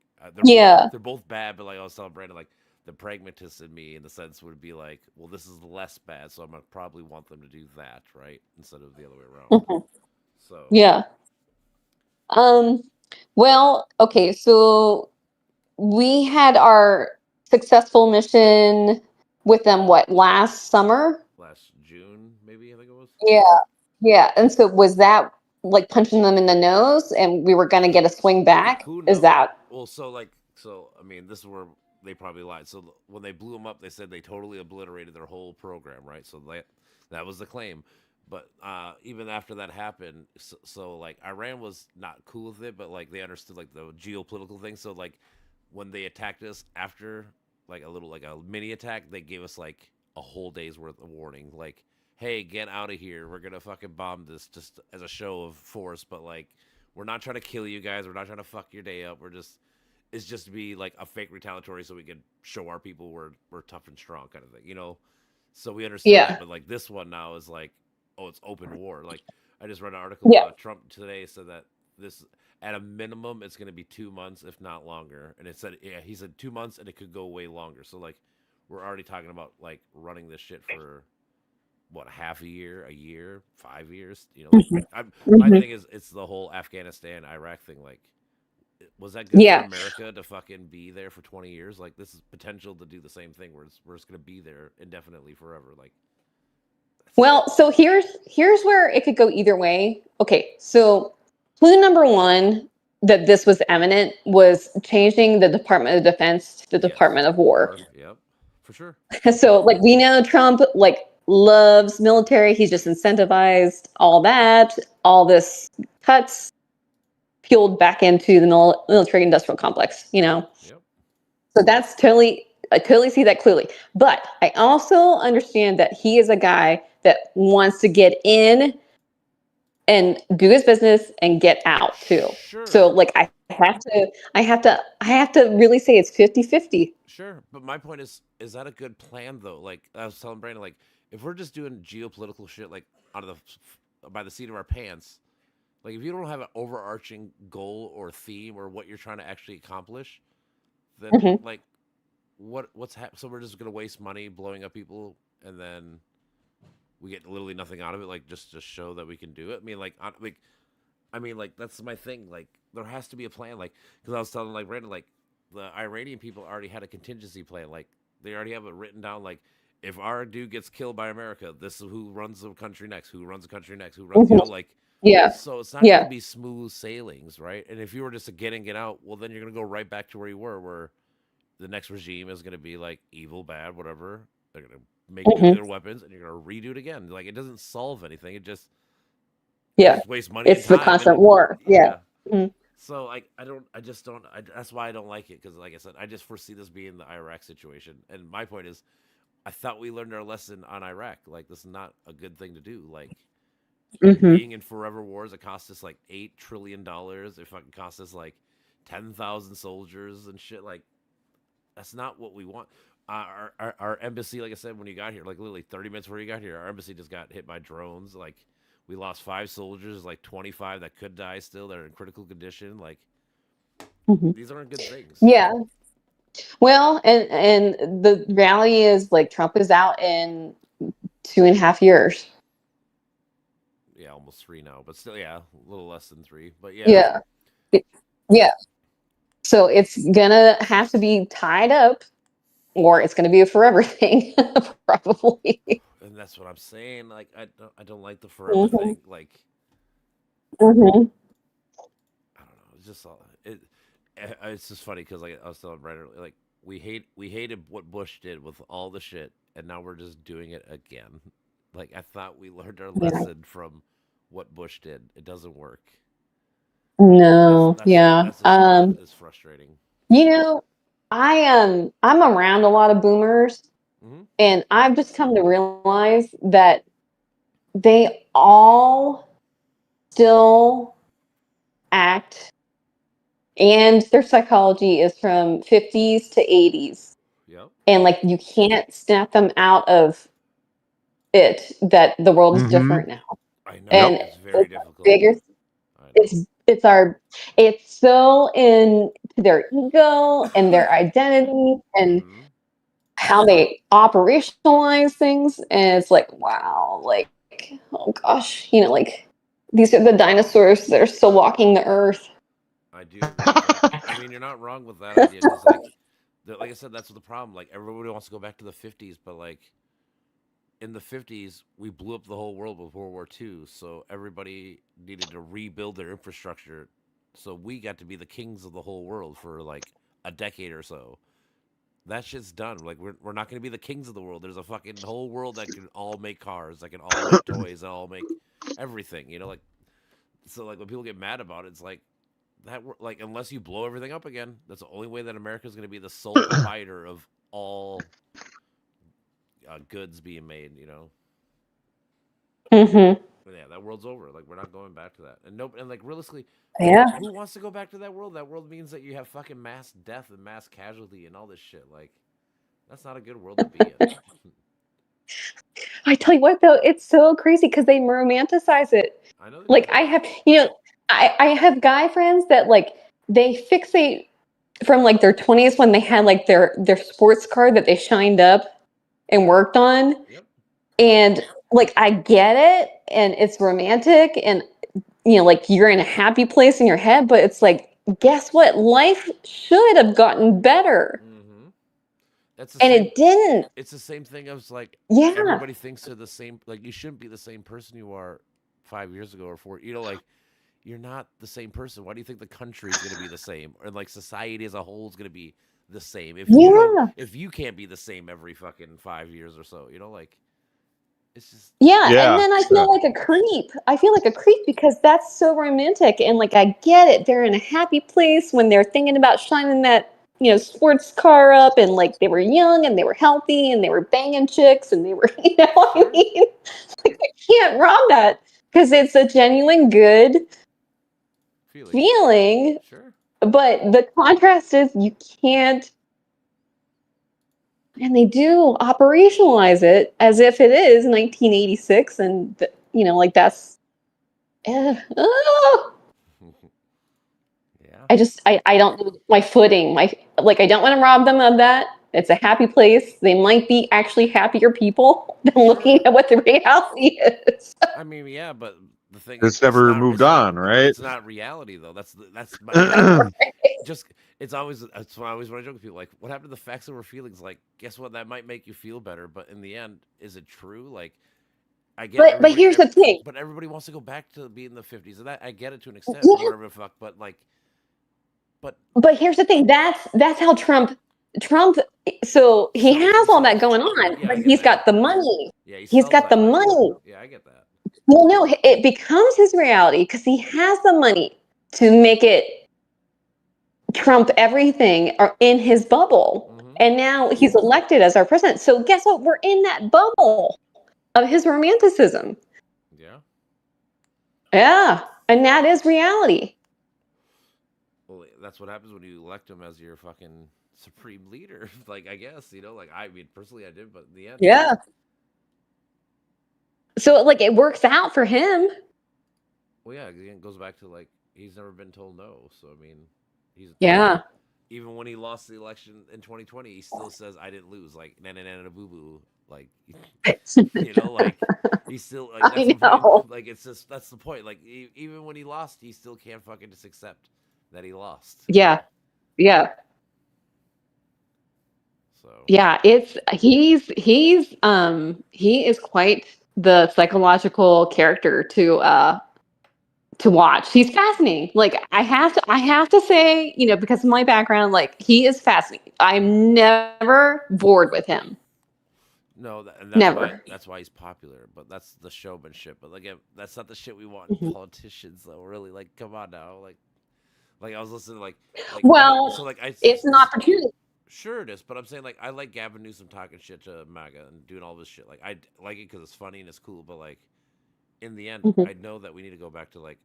yeah. they're both bad, but like I was telling Brandon, like the pragmatist in me, in the sense, would be like, well, this is less bad, so I'm gonna probably want them to do that, right, instead of the other way around. Mhm. So Yeah. Um, well, okay, so we had our successful mission with them, what, last summer? last June, maybe I think it was. Yeah. Yeah. And so was that like punching them in the nose and we were going to get a swing back? Who Is know? that? Well, so I mean, this is where they probably lied. So when they blew them up, they said they totally obliterated their whole program, right? So that was the claim. But even after that happened, so like Iran was not cool with it, but like they understood like the geopolitical thing. So like when they attacked us after like a mini attack, they gave us like a whole day's worth of warning. Like, hey, get out of here. We're gonna fucking bomb this just as a show of force, but like we're not trying to kill you guys. We're not trying to fuck your day up. It's just to be like a fake retaliatory so we can show our people we're tough and strong kind of thing. So we understood that, Yeah. but like this one now is like, oh, it's open war. Like I just read an article. Yeah. Trump today said that this at a minimum it's going to be 2 months, if not longer. And he said 2 months, and it could go way longer. So like we're already talking about like running this shit for what, half a year, 5 years. You know, like my Mhm. thing is it's the whole Afghanistan Iraq thing. Like, was that good for Yeah. America to fucking be there for 20 years? Like, this is potential to do the same thing where we're just gonna be there indefinitely forever. Like, that's, Well, so here's where it could go either way. Okay, so clue number one that this was eminent was changing the Department of Defense to the yes, Department of War. yep, for sure. So like we know Trump like loves military. He's just incentivized all that, all this cuts fueled back into the military industrial complex, you know. Yep. So that's totally, I totally see that clearly. But I also understand that he is a guy that wants to get in and do his business and get out too. Sure. So like I have to really say it's 50-50. Sure, but my point is that a good plan though? Like I was telling Brandon, like if we're just doing geopolitical shit, like out of by the seat of our pants, like if you don't have an overarching goal or theme or what you're trying to actually accomplish, then Hmm. like so we're just gonna waste money blowing up people, and then we get literally nothing out of it, like just to show that we can do it. I mean, like that's my thing. Like there has to be a plan. Like because I was telling like Brandon, like the Iranian people already had a contingency plan. Like they already have it written down. Like if our dude gets killed by America, this is who runs the country next. Who runs the country next? Who runs? You know, Hmm. like Yeah, so it's not going to yeah. be smooth sailings, right? And if you were just to get in, get out, well, then you're going to go right back to where you were, where the next regime is going to be like evil, bad, whatever. They're going to make Hmm. nuclear weapons, and you're going to redo it again. Like it doesn't solve anything. It Yeah. just wastes money and It's the time, constant and war. Yeah. yeah. Mhm. So like I just don't. That's why I don't like it because, like I said, I just foresee this being the Iraq situation. And my point is, I thought we learned our lesson on Iraq. Like this is not a good thing to do. Like Mhm. being in forever wars, it cost us like $8 trillion. It fucking cost us like 10,000 soldiers and shit. Like that's not what we want. Our embassy, like I said, when you got here, like literally 30 minutes before you got here, our embassy just got hit by drones. Like we lost 5 soldiers, like 25 that could die still. They're in critical condition. Like Mhm. these aren't good things. Yeah. Well, and the reality is like Trump is out in 2.5 years. Yeah, almost 3 now, but still, yeah, a little less than 3. But yeah, Yeah. It- Yeah. So it's gonna have to be tied up, or it's gonna be a forever thing, probably. and that's what I'm saying. Like I don't like the forever Hmm. thing. Like Hmm. I don't know. It's just it's just funny because like I was telling Brandon, like we hated what Bush did with all the shit, and now we're just doing it again. Like I thought we learned our Yeah. lesson from what Bush did. It doesn't work. No. Yeah. That's the shit that is frustrating. You know, I'm around a lot of boomers, Hmm. and I've just come to realize that they all still act, and their psychology is from 50s to 80s. Yep. And like you can't snap them out of it that the world is Mm-hmm. different now. I know Yep. And it's very it's difficult. bigger, I know. it's so into their ego and their identity and Hmm. how they operationalize things. And it's like, wow, like, oh gosh, like these are the dinosaurs that are still walking the earth. I do agree with that. I mean, you're not wrong with that idea because, like I said, that's the problem. Like everybody wants to go back to the '50s, but like in the '50s, we blew up the whole world with World War II, so everybody needed to rebuild their infrastructure. So we got to be the kings of the whole world for like a decade or so. That shit's done. Like we're not going to be the kings of the world. There's a fucking whole world that can all make cars, that can all make toys, that all make everything. You know, like so like when people get mad about it, it's like like unless you blow everything up again, that's the only way that America is going to be the sole provider of all goods being made. You know, Mm-hmm. but yeah, that world's over. Like we're not going back to that. And nope. And like realistically, Yeah. who wants to go back to that world? That world means that you have fucking mass death and mass casualty and all this shit. Like that's not a good world to be in. I tell you what, though, it's so crazy because they romanticize it. I know they Like do. I have guy friends that like they fixate from like their 20s when they had like their sports car that they shined up and worked on. Yep. And like I get it, and it's romantic, and like you're in a happy place in your head, but it's like, guess what? Life should have gotten better, Mm-hmm. That's the and same. it didn't. It's the same thing as like Yeah, everybody thinks they're the same. Like you shouldn't be the same person you are 5 years ago or four. Like you're not the same person. Why do you think the country is going to be the same, or like society as a whole is going to be the same? yeah, If you can't be the same every fucking 5 years or so, like it's just yeah. And Yeah. then I Yeah. feel like a creep. I feel like a creep because that's so romantic, and like I get it. They're in a happy place when they're thinking about shining that sports car up, and like they were young and they were healthy and they were banging chicks and they were what I sure mean. Like I can't rob that because it's a genuine good feeling. feeling. Sure. But the contrast is you can't, and they do operationalize it as if it is 1986, and like that's, oh, Yeah. I don't know my footing. I don't want to rob them of that. It's a happy place. They might be actually happier people than looking Sure. at what the reality is. I mean, yeah, but the thing is, It's never moved on, right? it's not reality though. That's Yeah. just it's always that's why I always want to joke with people like, what happened to the facts over feelings? Like, guess what? That might make you feel better, but in the end, is it true? Like, I get But here's the thing. but everybody wants to go back to being the 50s, and that I get it to an extent, Yeah, whatever the fuck. But like, but but here's the thing. That's how Trump. So he sells has all that himself. going on, Yeah, but I get he's that. got the money. Yeah, he He's sells got the that way. money. Yeah, I get that. Well, no, it becomes his reality because he has the money to make it trump everything or in his bubble. Mm-hmm. And now he's elected as our president. So guess what? We're in that bubble of his romanticism. Yeah. Yeah. And that is reality. Well, that's what happens when you elect him as your fucking supreme leader. Like, I guess, like, I mean, personally, I did, but in the end, Yeah. So like it works out for him. well, yeah, again, it goes back to like he's never been told no. So I mean, he's Yeah. even when he lost the election in 2020, he still says I didn't lose. Like na na na na boo boo. Like like he's still like that's I the point. know. Like it's just that's the point. Like even when he lost, he still can't fucking just accept that he lost. Yeah. Yeah. So Yeah. He is quite the psychological character to watch. He's fascinating. Like I have to say, because of my background, like he is fascinating. I'm never bored with him. no, and Never. that's why he's popular. But that's the showmanship. But again, that's not the shit we want in Mhm. politicians, though. Really, like, come on now, like I was listening, Well, so like it's an opportunity. sure it is, but I'm saying like I like Gavin Newsom talking shit to MAGA and doing all this shit. Like like it because it's funny and it's cool, but like in the end, Mhm. I know that we need to go back to like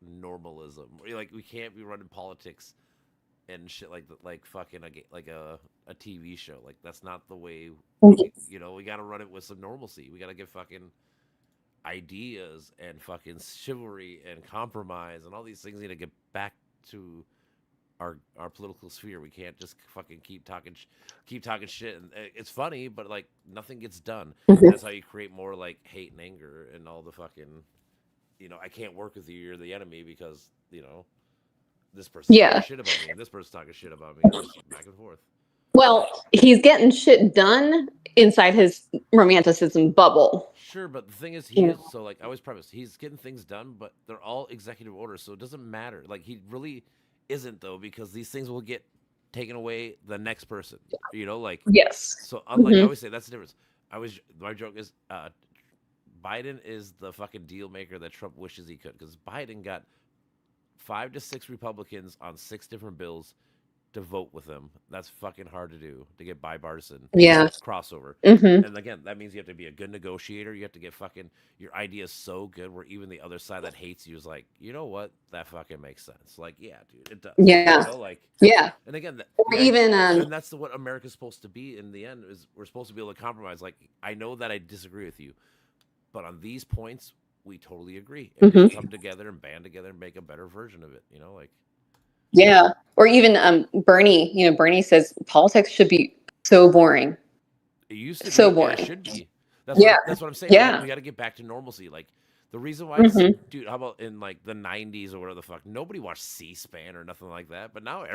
normalism. Like we can't be running politics and shit like fucking like a TV show. Like that's not the way. We got to run it with some normalcy. We got to get fucking ideas and fucking chivalry and compromise and all these things need to get back to our political sphere. We can't just fucking keep talking shit. And it's funny, but like nothing gets done. Mhm. That's how you create more like hate and anger and all the fucking. I can't work with you. You're the enemy because this person's talking Yeah. shit about me and this person's talking shit about me. Just back and forth. Well, he's getting shit done inside his romanticism bubble. Sure, but the thing is, he Yeah. is so like I always preface, he's getting things done, but they're all executive orders, so it doesn't matter. Like he really isn't though, because these things will get taken away the next person. Like Yes. so. Unlike I Mhm. always say, that's the difference. My joke is, Biden is the fucking deal maker that Trump wishes he could, because Biden got 5 to 6 Republicans on 6 different bills to vote with him. That's fucking hard to do, to get bipartisan Yeah. crossover. Mhm. And again, that means you have to be a good negotiator. You have to get fucking your ideas so good where even the other side that hates you is like, you know what? That fucking makes sense. Like, yeah, dude, it does. Yeah. Like, Yeah. and again, Or even and that's what America's supposed to be in the end. Is we're supposed to be able to compromise. Like, I know that I disagree with you, but on these points, we totally agree, and we Mhm. come together and band together and make a better version of it. Like. Yeah. Or even Bernie, Bernie says politics should be so boring. It used to So be, and it boring. should be. Yeah. That's what I'm saying. Yeah. We got to get back to normalcy. Like the reason why, Mhm. dude. How about in like the '90s or whatever the fuck? Nobody watched C-SPAN or nothing like that. But now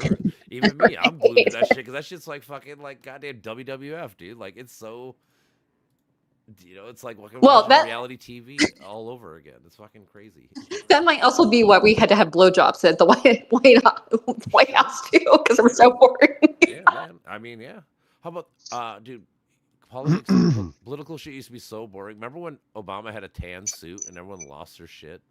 even me, I'm glued to that shit because that shit's like fucking like goddamn WWF, dude. Like it's so. It's like Well, watching reality TV all over again. It's fucking crazy. that might also be why we had to have blowjobs at the White Sure. House too, because it was so boring. Yeah, man. I mean, yeah. How about, dude? Political shit used to be so boring. Remember when Obama had a tan suit and everyone lost their shit?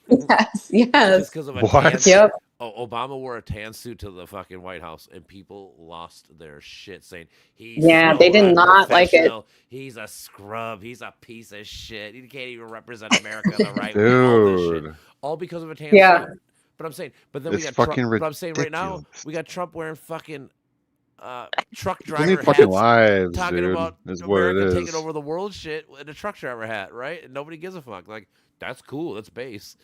Yes, Just yes. because of a tan. What? Yep. Obama wore a tan suit to the fucking White House, and people lost their shit, saying he's Yeah, they so did not like it. unprofessional. He's a scrub. He's a piece of shit. He can't even represent America the right way. All this shit, Dude, all because of a tan Yeah. suit. But I'm saying, but then we it's got Trump. fucking But I'm saying right now, ridiculous. we got Trump wearing fucking truck They need driver fucking hats, lives, talking dude. about Is what it America taking is. over the world shit in a truck driver hat, right? And nobody gives a fuck. Like, that's cool. That's base.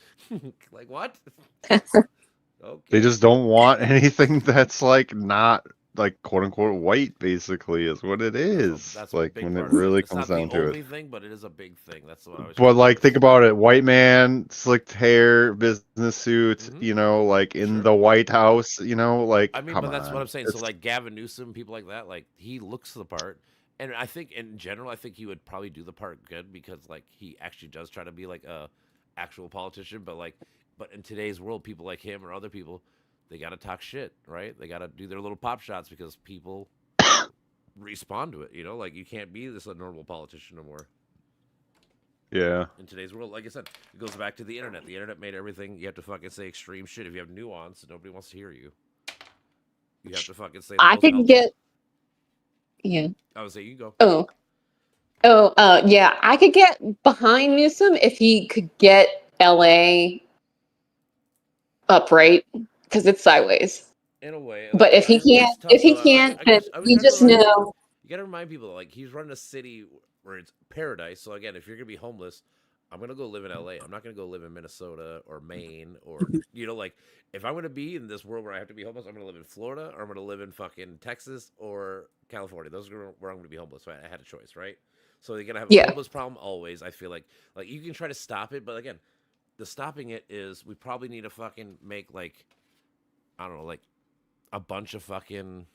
Like, what? They Okay. just don't want anything that's like not like quote unquote white. Basically, is what it is. That's a Like big when it part of it. really It's comes not the down to it. only thing, but it is a big thing. That's what I was trying But to like, say. think about it: white man, slicked hair, business suit. Hmm. You know, like in Sure. the White House. You know, like I mean, come but that's what I'm on. saying. So, It's like Gavin Newsom, people like that, like he looks the part. And I think in general, I think he would probably do the part good because like he actually does try to be like a actual politician. But in today's world, people like him or other people, they got to talk shit, right? They got to do their little pop shots because people respond to it. Like you can't be this a normal politician no more yeah. in today's world. Like I said, it goes back to the internet. The internet made everything. You have to fucking say extreme shit. If you have nuance, nobody wants to hear you. You have to fucking say the I most could outlandish. get yeah. I would say you go. Oh. Oh, yeah. I could get behind Newsom if he could get LA upright because it's sideways. In a way, But if he it's can't, tough though. then I would you try to just remind people. know. You got to remind people that, like he's running a city where it's paradise. So again, if you're gonna be homeless, I'm gonna go live in LA. I'm not gonna go live in Minnesota or Maine or like if I'm gonna be in this world where I have to be homeless, I'm gonna live in Florida or I'm gonna live in fucking Texas or California. Those are where I'm gonna be homeless. So I had a choice, right? So you're gonna have a Yeah. homeless problem always. I feel like you can try to stop it, but again, the stopping it is we probably need to fucking make like I don't know like a bunch of fucking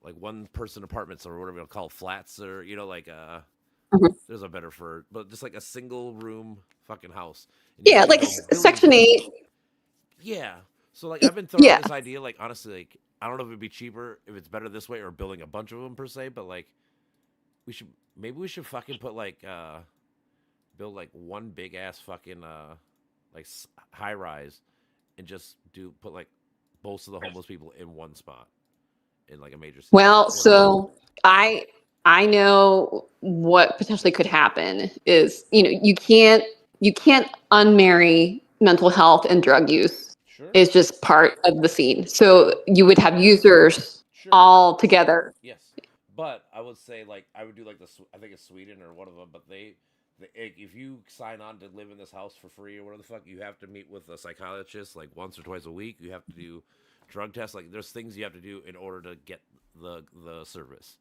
like one person apartments or whatever you call flats or like Mhm. there's a better for but just like a single room fucking house and you Yeah, fucking like build buildings Section 8. yeah so like I've been throwing out Yeah. this idea like honestly like I don't know if it'd be cheaper if it's better this way or building a bunch of them per se but like we should fucking put like build like one big ass fucking like high rise and just put like most of the homeless people in one spot in like a major city. Well, That's what I'm thinking. so I know what potentially could happen is, you can't unmarry mental health and drug use. Sure. It's just part of the scene. So you would have users Sure. all together. Yes. But I would say like I would do like I think it's Sweden or one of them, but if you sign on to live in this house for free or whatever the fuck, you have to meet with a psychologist like once or twice a week. You have to do drug tests. Like there's things you have to do in order to get the service.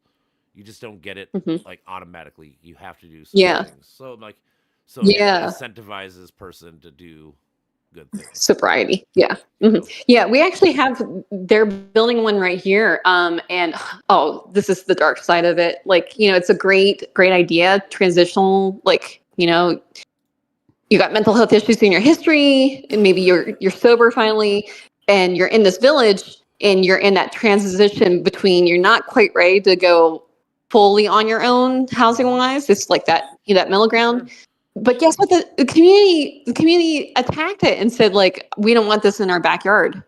You just don't get it Mhm. like automatically. You have to do certain Yeah. things. So again, it Yeah. incentivizes person to do good things. Sobriety. Yeah. You hmm know? Yeah. We actually they're building one right here. And oh, this is the dark side of it. Like, it's a great, great idea. Transitional, like, you got mental health issues in your history, and maybe you're sober finally, and you're in this village, and you're in that transition between you're not quite ready to go fully on your own housing wise. It's like that middle ground. Sure. But guess what? The community attacked it and said, like, we don't want this in our backyard.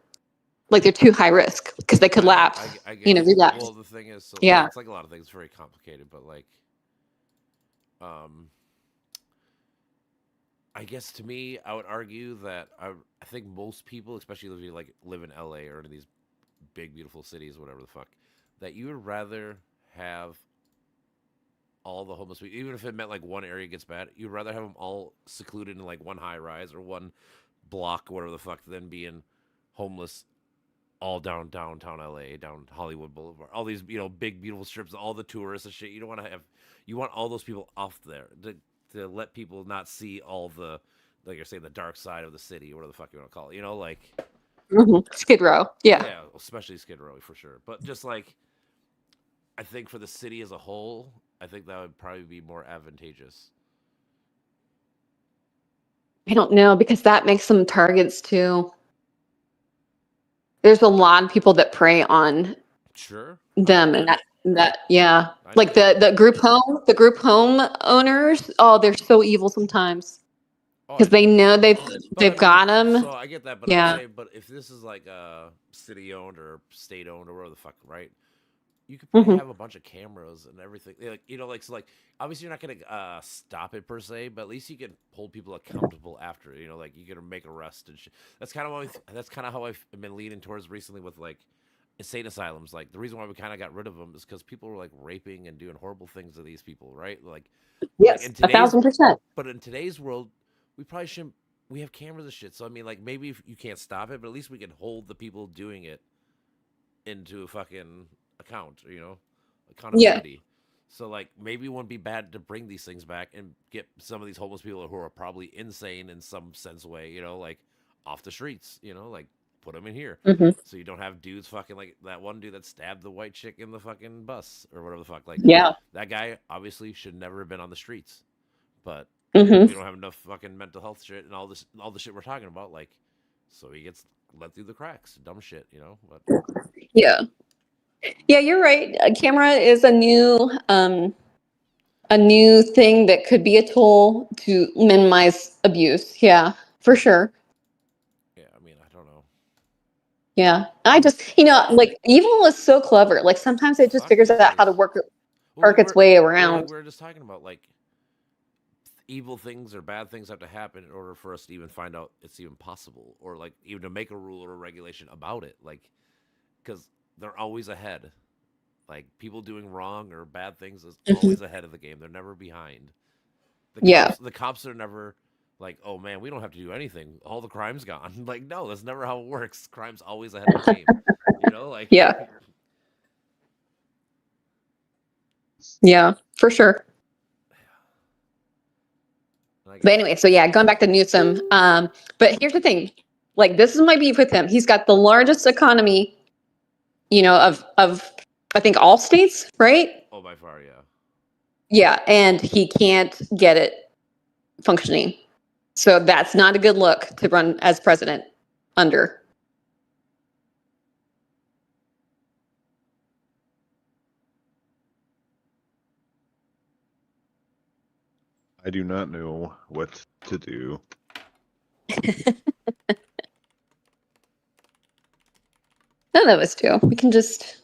Like, they're too high risk because they could lapse. I get you. Relapse. Well, the thing is, so Yeah. it's like a lot of things, very complicated, but like, I guess to me, I would argue that I think most people, especially if you like live in LA or in these big beautiful cities, whatever the fuck, that you would rather have all the homeless people, even if it meant like one area gets bad, you'd rather have them all secluded in like one high rise or one block, or whatever the fuck, than being homeless all downtown LA, down Hollywood Boulevard, all these big beautiful strips, all the tourists and shit. You don't want to have, you want all those people off there to let people not see all the, like you're saying, the dark side of the city, or whatever the fuck you want to call it. Like Skid Row. Yeah. yeah, especially Skid Row for sure. But just like I think for the city as a whole, I think that would probably be more advantageous. I don't know because that makes them targets too. There's a lot of people that prey on Sure. them, and that yeah, I like know. the group home owners. Oh, they're so evil sometimes Oh, I because they know. know But they've got them. so I get that, but I'm Yeah. saying, but if this is like city owned or state owned or whatever the fuck, right? You could probably Hmm. have a bunch of cameras and everything. Like like so, like obviously you're not gonna stop it per se, but at least you can hold people accountable after. Like you can make arrests and shit. That's kind of that's kind of how I've been leaning towards recently with like insane asylums. Like the reason why we kind of got rid of them is because people were like raping and doing horrible things to these people, right? Like Yes, in today's 1,000%. but in today's world, we probably shouldn't. We have cameras and shit, so I mean, like maybe if you can't stop it, but at least we can hold the people doing it into a fucking account, Yeah. accountability. So like maybe it wouldn't be bad to bring these things back and get some of these homeless people who are probably insane in some sense way, like off the streets, like put them in here. Hmm. So you don't have dudes fucking like that one dude that stabbed the white chick in the fucking bus or whatever the fuck. Like Yeah. that guy obviously should never have been on the streets. But Hmm. we don't have enough fucking mental health shit and all the shit we're talking about, like so he gets let through the cracks. Dumb shit, But Yeah. Yeah, you're right. A camera is a new thing that could be a tool to minimize abuse. Yeah, for sure. yeah, I mean, I don't know. Yeah. I just, like evil is so clever. Like sometimes it just Fuck figures yes, out it how to is. work its way Like around. we were just talking about, like evil things or bad things have to happen in order for us to even find out it's even possible, or like even to make a rule or a regulation about it. Like, because they're always ahead. Like people doing wrong or bad things is Mhm. always ahead of the game. They're never behind. Yeah. The cops are never like, oh man, we don't have to do anything. All the crime's gone. Like, no, that's never how it works. Crime's always ahead of the game. Like Yeah. Yeah, for sure. I But guess anyway, so yeah, going back to Newsom. But here's the thing. Like this is my beef with him. He's got the largest economy, of I think all states, right? oh by far, yeah. Yeah, and he can't get it functioning. So that's not a good look to run as president under. I do not know what to do. None of us do. We can just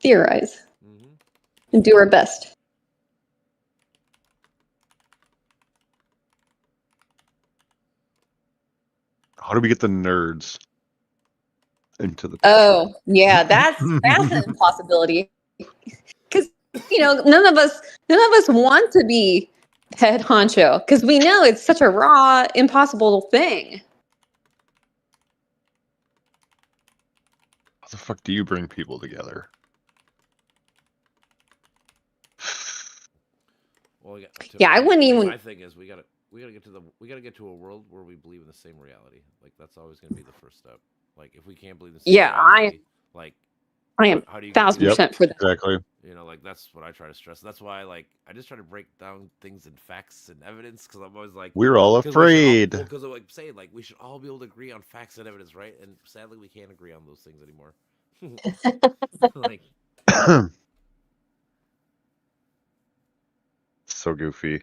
theorize Mm-hmm. and do our best. How do we get the nerds into the? Oh, yeah, that's an impossibility. Because none of us want to be head honcho because we know it's such a raw, impossible thing. How the fuck do you bring people together? Well, Yeah, I wouldn't even. My thing is we gotta get to a world where we believe in the same reality. Like that's always gonna be the first step. Like if we can't believe in the same Yeah, reality, like I am how do you get to 1,000% for that. Exactly. like that's what I try to stress. That's why I just try to break down things in facts and evidence because I'm always like We're all afraid. because like saying like we should all be able to agree on facts and evidence, right? And sadly we can't agree on those things anymore. Like So goofy.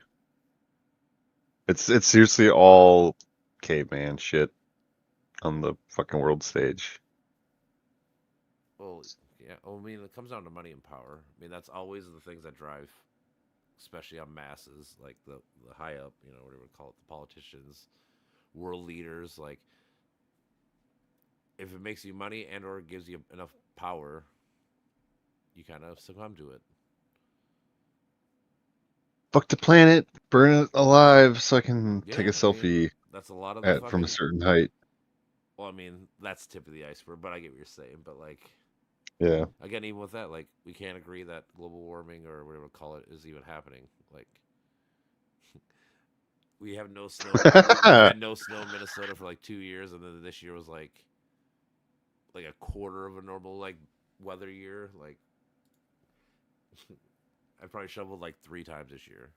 It's seriously all caveman shit on the fucking world stage. well, yeah. Well, I mean, it comes down to money and power. I mean, that's always the things that drive, especially on masses, like the high up, whatever we call it, the politicians, world leaders. Like, if it makes you money and or gives you enough power, you kind of succumb to it. Fuck the planet, burn it alive so I can Yeah, take a I mean, selfie that's a lot of the from fucking a certain height. Well, I mean, that's tip of the iceberg, but I get what you're saying. But like, Yeah. again, even with that, like, we can't agree that global warming or whatever we call it is even happening. Like, we have no snow. We've had no snow in Minnesota for like 2 years, and then this year was like a quarter of a normal like weather year. Like, I probably shoveled like 3 times this year,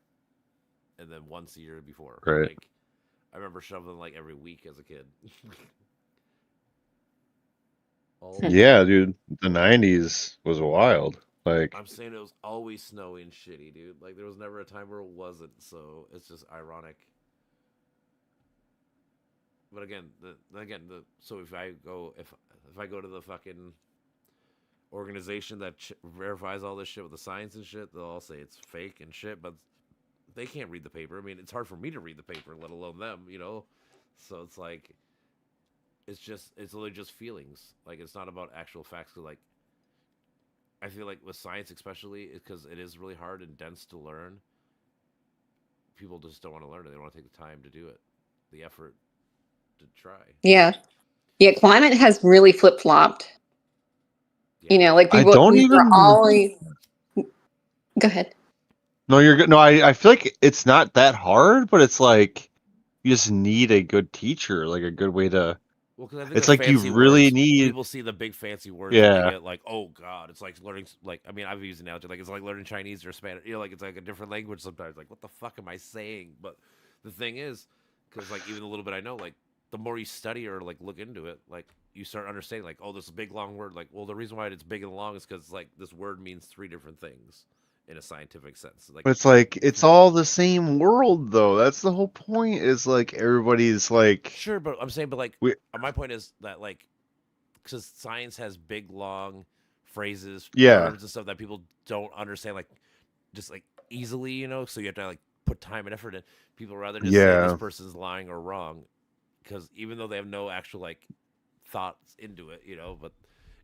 and then once a year before. Right. Like, I remember shoveling like every week as a kid. All the Yeah, time. dude. The 90s was wild. Like, I'm saying it was always snowy and shitty, dude. Like, there was never a time where it wasn't. So it's just ironic. But again, so if I go to the fucking organization that verifies all this shit with the science and shit, they'll all say it's fake and shit. But they can't read the paper. I mean, it's hard for me to read the paper, let alone them. So it's like it's literally just feelings. Like, it's not about actual facts. 'Cause, like, I feel like with science, especially, because it is really hard and dense to learn. People just don't want to learn it. They don't want to take the time to do it, the effort to try. Yeah. Yeah, climate has really flip flopped. Yeah. Like I people don't we were even. always. Go ahead. No, you're good. No, I feel like it's not that hard, but it's like you just need a good teacher, like a good way to. Well, because I think It's the like you fancy really words, need. people see the big fancy words and they Yeah. get like, oh god, it's like learning. Like, I mean, I've used an analogy, like it's like learning Chinese or Spanish. Like, it's like a different language sometimes. Like, what the fuck am I saying? But the thing is, because like even the little bit I know, like the more you study or like look into it, like you start understanding, like, oh, this big long word. Like, well, the reason why it's big and long is because like this word means 3 different things in a scientific sense. Like, But it's like it's all the same world, though. That's the whole point. Is like everybody's like. sure, but I'm saying, but like, We, my point is that like because science has big long phrases, yeah. terms and stuff that people don't understand like just like easily, so you have to like put time and effort in. People rather just say this Yeah. person's lying or wrong, because even though they have no actual like thoughts into it, but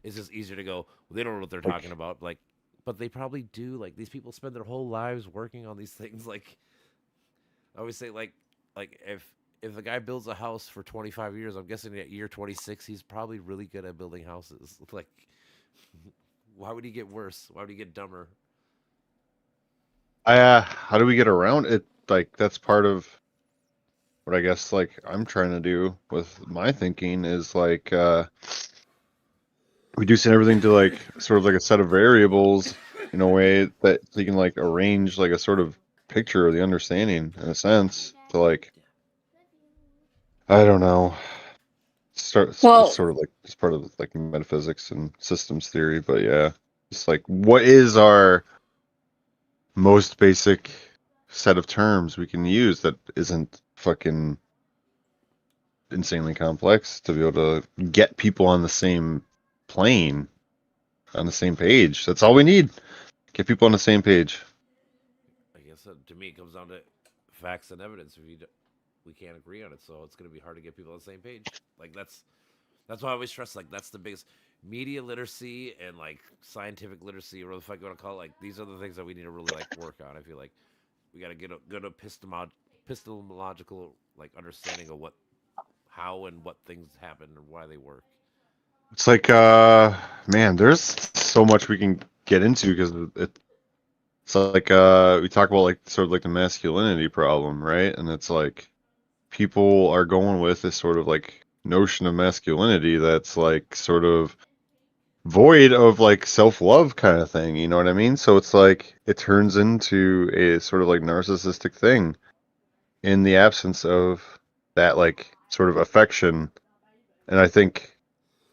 it's just easier to go, well, they don't know what they're Like, talking about, like, but they probably do. Like, these people spend their whole lives working on these things. Like, I always say, like if a guy builds a house for 25 years, I'm guessing at year 26, he's probably really good at building houses. Like, why would he get worse? Why would he get dumber? how do we get around it? Like that's part of what I guess like I'm trying to do with my thinking is like reducing everything to like sort of like a set of variables in a way that you can like arrange like a sort of picture of the understanding in a sense to like I don't know it's Well, sort of like it's part of like metaphysics and systems theory, but yeah, it's like what is our most basic set of terms we can use that isn't fucking insanely complex to be able to get people on the same plane, on the same page. That's all we need. Get people on the same page. I guess to me, it comes down to facts and evidence. We can't agree on it, so it's going to be hard to get people on the same page. Like, that's why I always stress, like, that's the biggest media literacy and like scientific literacy, or whatever the fuck you want to call it. Like, these are the things that we need to really like work on. I feel like we got to get a good epistemological like understanding of how and what things happen and why they work. It's like man, there's so much we can get into because it's like we talk about like sort of like the masculinity problem, right? And it's like people are going with this sort of like notion of masculinity that's like sort of void of like self-love kind of thing, you know what I mean? So it's like it turns into a sort of like narcissistic thing in the absence of that like sort of affection. And I think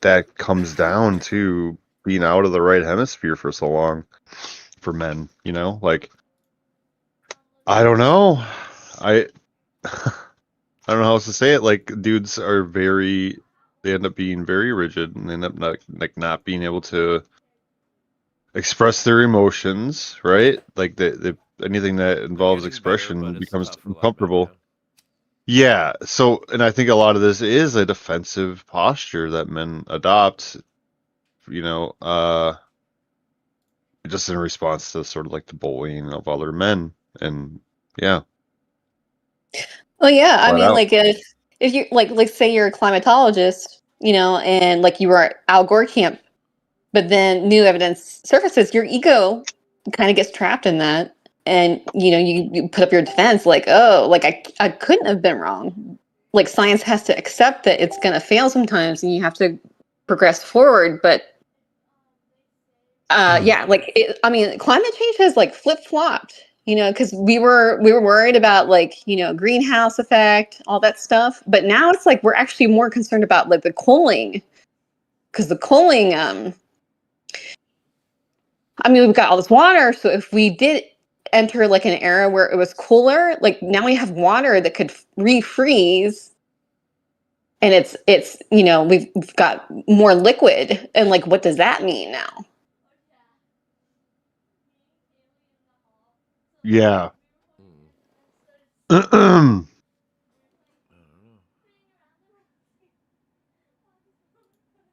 that comes down to being out of the right hemisphere for so long for men, like I don't know. I I don't know how else to say it. Like dudes are they end up being very rigid and end up not being able to express their emotions, right? Like anything that They're involves getting better, expression but it's becomes tough for a lot of men. uncomfortable. Yeah, so and I think a lot of this is a defensive posture that men adopt, you know, just in response to sort of like the bullying of other men. And yeah, well, yeah. I flat mean, out. like if you like say you're a climatologist, and like you were at Al Gore camp, but then new evidence surfaces, your ego kind of gets trapped in that. And, you put up your defense like, oh, like I couldn't have been wrong. Like science has to accept that it's going to fail sometimes and you have to progress forward. But yeah, like, climate change has like flip flopped, because we were worried about like, greenhouse effect, all that stuff. But now it's like, we're actually more concerned about like the cooling, because the cooling, we've got all this water. So if we did enter like an era where it was cooler, like now we have water that could refreeze, and it's we've got more liquid, and like what does that mean now? Yeah.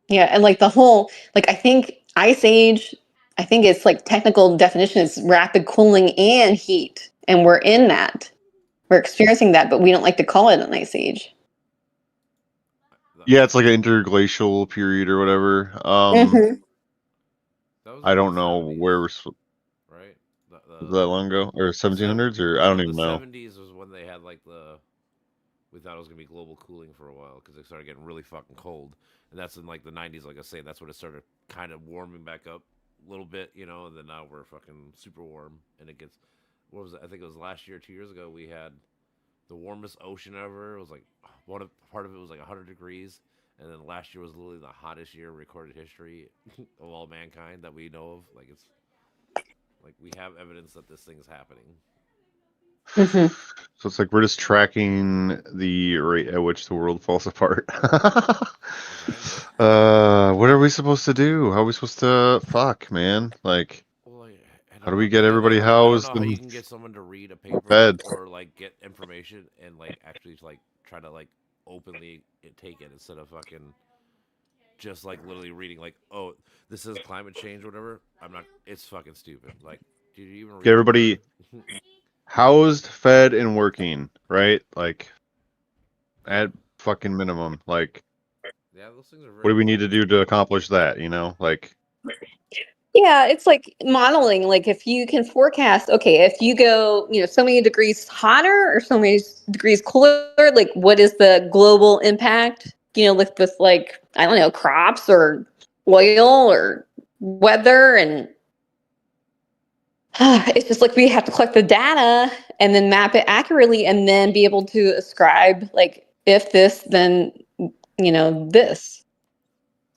Yeah, and like the whole, like, I think ice age, I think it's like technical definition is rapid cooling and heat, and we're in that. We're experiencing that, but we don't like to call it an ice age. Yeah, it's like an interglacial period or whatever. Mhm. That was I in don't the know 70s, where right? was that long ago, or 1700s, or I don't even The know. 70s was when they had like we thought it was gonna be global cooling for a while because it started getting really fucking cold, and that's in like the 90s. Like I say, that's when it started kind of warming back up a little bit, and then now we're fucking super warm, and it gets what was it? I think it was last year, 2 years ago, we had the warmest ocean ever. It was like part of it was like 100 degrees, and then last year was literally the hottest year in recorded history of all mankind that we know of. Like it's like we have evidence that this thing is happening. Mhm. So it's like we're just tracking the rate at which the world falls apart. What are we supposed to do? How are we supposed to fuck, man? Like, Well, how do we get everybody I don't know housed how you and can get someone to read a paper fed? or like get information and like actually like try to like openly take it instead of fucking just like literally reading like, oh, this is climate change or whatever. I'm not. It's fucking stupid. Like, did you even read Get the everybody word? housed, fed, and working, right? Like, at fucking minimum. Like, Yeah, those things are what very do we need to important. do to accomplish that? Like, Yeah, it's like modeling. Like if you can forecast, okay, if you go, so many degrees hotter or so many degrees cooler, like what is the global impact? With like, I don't know, crops or oil or weather, and it's just like we have to collect the data and then map it accurately, and then be able to ascribe like, if this, then this.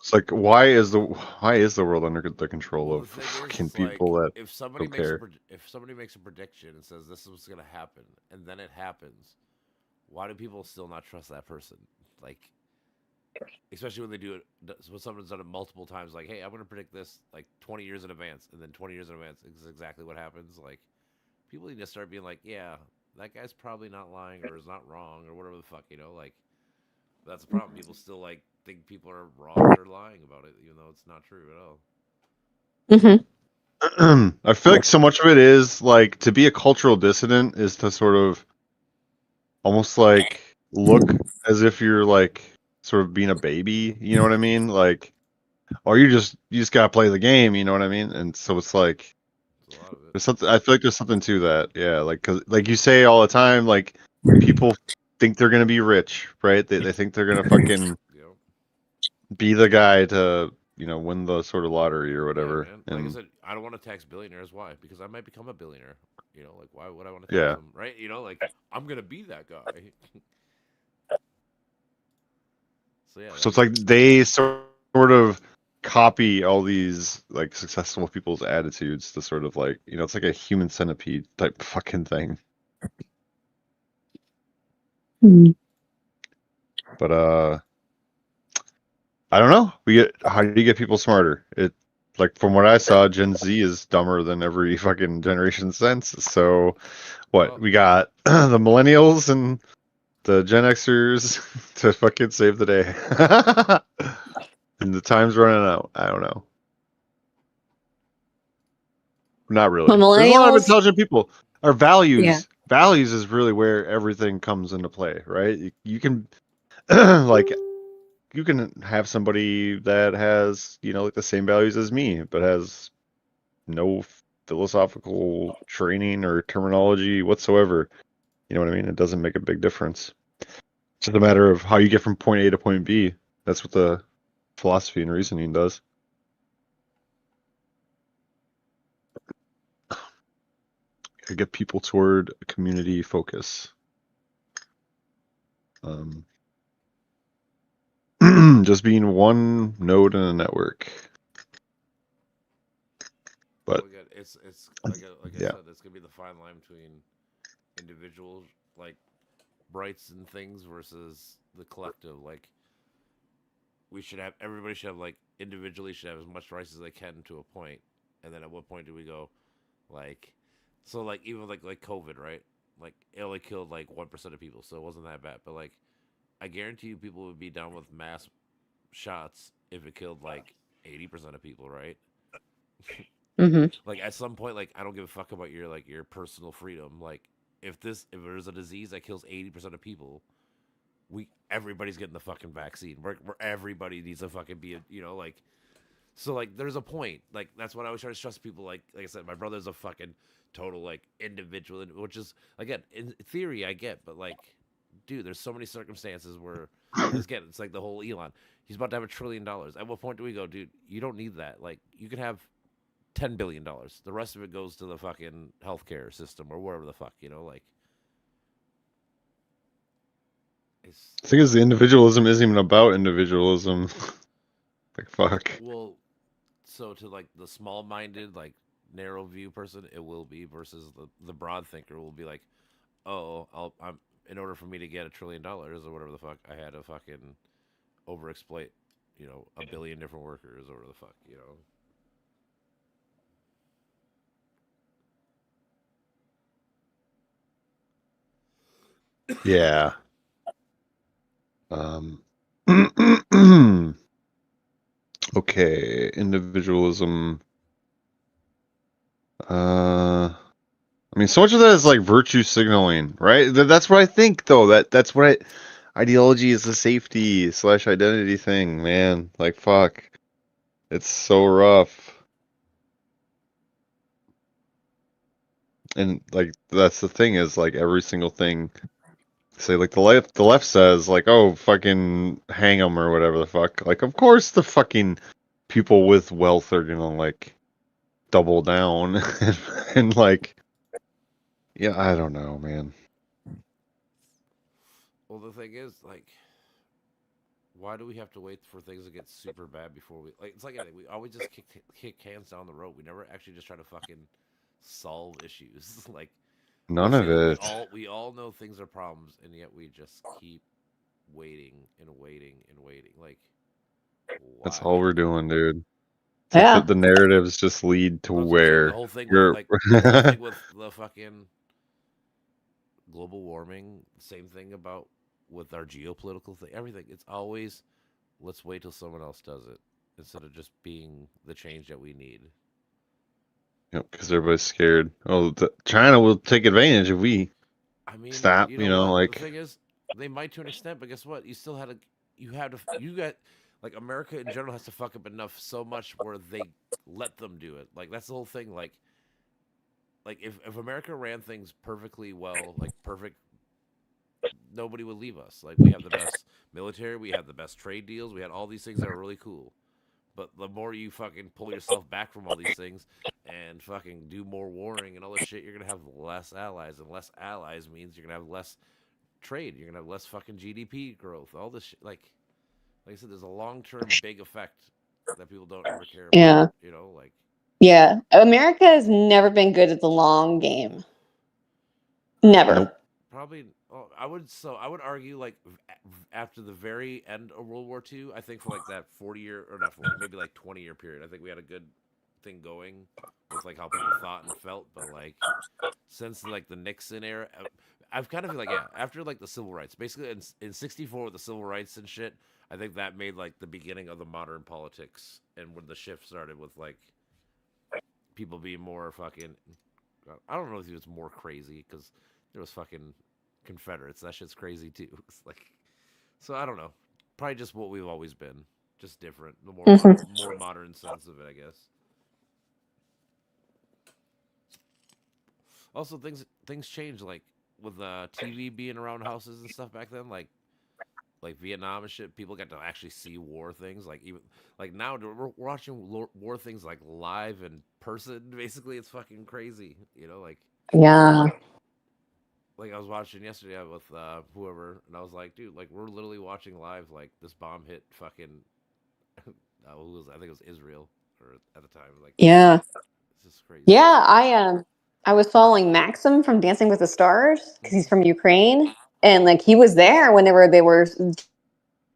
it's like, why is the world under the control Well, of the thing fucking is like people that if somebody don't makes care? if somebody makes a prediction and says this is what's gonna happen, and then it happens, why do people still not trust that person? Like, especially when they do it, when someone's done it multiple times. Like, hey, I'm gonna predict this like 20 years in advance, and then 20 years in advance is exactly what happens. Like, people need to start being like, yeah, that guy's probably not lying or is not wrong or whatever the fuck, like. That's the problem. People still like think people are wrong or lying about it, even though it's not true at all. Mm-hmm. I feel like so much of it is like to be a cultural dissident is to sort of almost like look as if you're like sort of being a baby, you know what I mean? Like, or you just gotta play the game, you know what I mean? And so it's like That's a lot of it. there's something. I feel like there's something to that, yeah. Like, cause like you say all the time, like people think they're gonna be rich, right? They think they're gonna fucking Yep. be the guy to win the sort of lottery or Yeah, whatever, man. Like I and said, I don't want to tax billionaires. Why? Because I might become a billionaire. Like why would I want to tax yeah. them? Right? Like I'm gonna be that guy. So yeah, So it's like they sort of copy all these like successful people's attitudes to sort of like it's like a human centipede type fucking thing. But I don't know. How do you get people smarter? It like from what I saw, Gen Z is dumber than every fucking generation since. So what well, we got the millennials and the Gen Xers to fucking save the day. And the time's running out. I don't know. Not Well, really. There's a lot of millennials, intelligent people. Our yeah. values is really where everything comes into play, right? You can like you can have somebody that has, like the same values as me, but has no philosophical training or terminology whatsoever. You know what I mean? It doesn't make a big difference. It's just a matter of how you get from point A to point B. That's what the philosophy and reasoning does. To get people toward a community focus. Just being one node in a network. But Well, again, it's like I yeah, said, it's gonna be the fine line between individual like rights and things versus the collective. Like everybody should have like individually should have as much rights as they can to a point, and then at what point do we go like so like even like COVID, right? Like it only killed like 1% of people, so it wasn't that bad. But like I guarantee you, people would be down with mass shots if it killed like 80% of people, right? Hmm. Like at some point, like I don't give a fuck about your personal freedom. Like if there's a disease that kills 80% of people, everybody's getting the fucking vaccine. Where everybody needs to fucking be, like so like there's a point. Like that's what I always try to stress to people. Like I said, my brother's a fucking total like individual, which is again in theory I get, but like, dude, there's so many circumstances where again it's like the whole Elon. He's about to have $1 trillion. At what point do we go, dude? You don't need that. Like you can have $10 billion. The rest of it goes to the fucking healthcare system or wherever the fuck, like. It's, the thing is, the individualism isn't even about individualism. Like fuck. well, so to like the small-minded, like narrow view person, it will be versus the broad thinker will be like, oh, I'm in order for me to get $1 trillion or whatever the fuck, I had to fucking overexploit, 1 billion different workers or whatever the fuck. Yeah. Okay, individualism. I mean, so much of that is like virtue signaling, right? That's what I think, though. That's what ideology is the safety slash identity thing, man. Like, fuck, it's so rough. And like, that's the thing is like every single thing. Say like the left says like, oh, fucking hang them or whatever the fuck. Like, of course the fucking people with wealth are gonna like double down and like, yeah, I don't know, man. Well, the thing is, like, why do we have to wait for things to get super bad before we like? It's like anything. We always just kick cans down the road. We never actually just try to fucking solve issues. Like we None say, of like it. we all know things are problems, and yet we just keep waiting and waiting and waiting. Like That's why? all we're doing, dude. It's like the, Yeah. the narratives just lead to Well, that's what I'm saying. where you're. The whole thing with the fucking global warming. Same thing about with our geopolitical thing. Everything. It's always let's wait till someone else does it instead of just being the change that we need. Yep, because everybody's scared. Oh, China will take advantage if we I mean, stop. you know what? The Like thing is, they might to an extent, but guess what? You got like America in general has to fuck up enough so much where they let them do it. Like that's the whole thing. Like if America ran things perfectly well, like perfect, nobody would leave us. Like we have the best military, we have the best trade deals, we had all these things that are really cool. But the more you fucking pull yourself back from all these things and fucking do more warring and all this shit, you're gonna have less allies, and less allies means you're gonna have less trade. You're gonna have less fucking GDP growth. All this shit, like I said, there's a long term big effect that people don't ever care about. Yeah. Like Yeah. America has never been good at the long game. Never. nope. probably. Oh, I would argue like after the very end of World War II, I think for like that 40 year or not 40, maybe like 20 year period, I think we had a good thing going with like how people thought and felt. But like since like the Nixon era, I've kind of like yeah after like the civil rights, basically in '64 with the civil rights and shit. I think that made like the beginning of the modern politics and when the shift started with like people being more fucking. I don't know if it was more crazy because there was fucking Confederates. That shit's crazy too. It's like, so I don't know. probably just what we've always been, just different, the more Mhm. more modern sense of it, I guess. Also, things change, like with TV being around houses and stuff back then, like Vietnam and shit. People got to actually see war things, like even like now we're watching war things like live in person. Basically, it's fucking crazy, you know. Yeah. Like I was watching yesterday with whoever, and I was like, dude, like we're literally watching live, like this bomb hit fucking. Who was I think it was Israel, or at the time, like Yeah. it's just crazy. Yeah, I was following Maxim from Dancing with the Stars because he's Hmm. from Ukraine, and like he was there when they were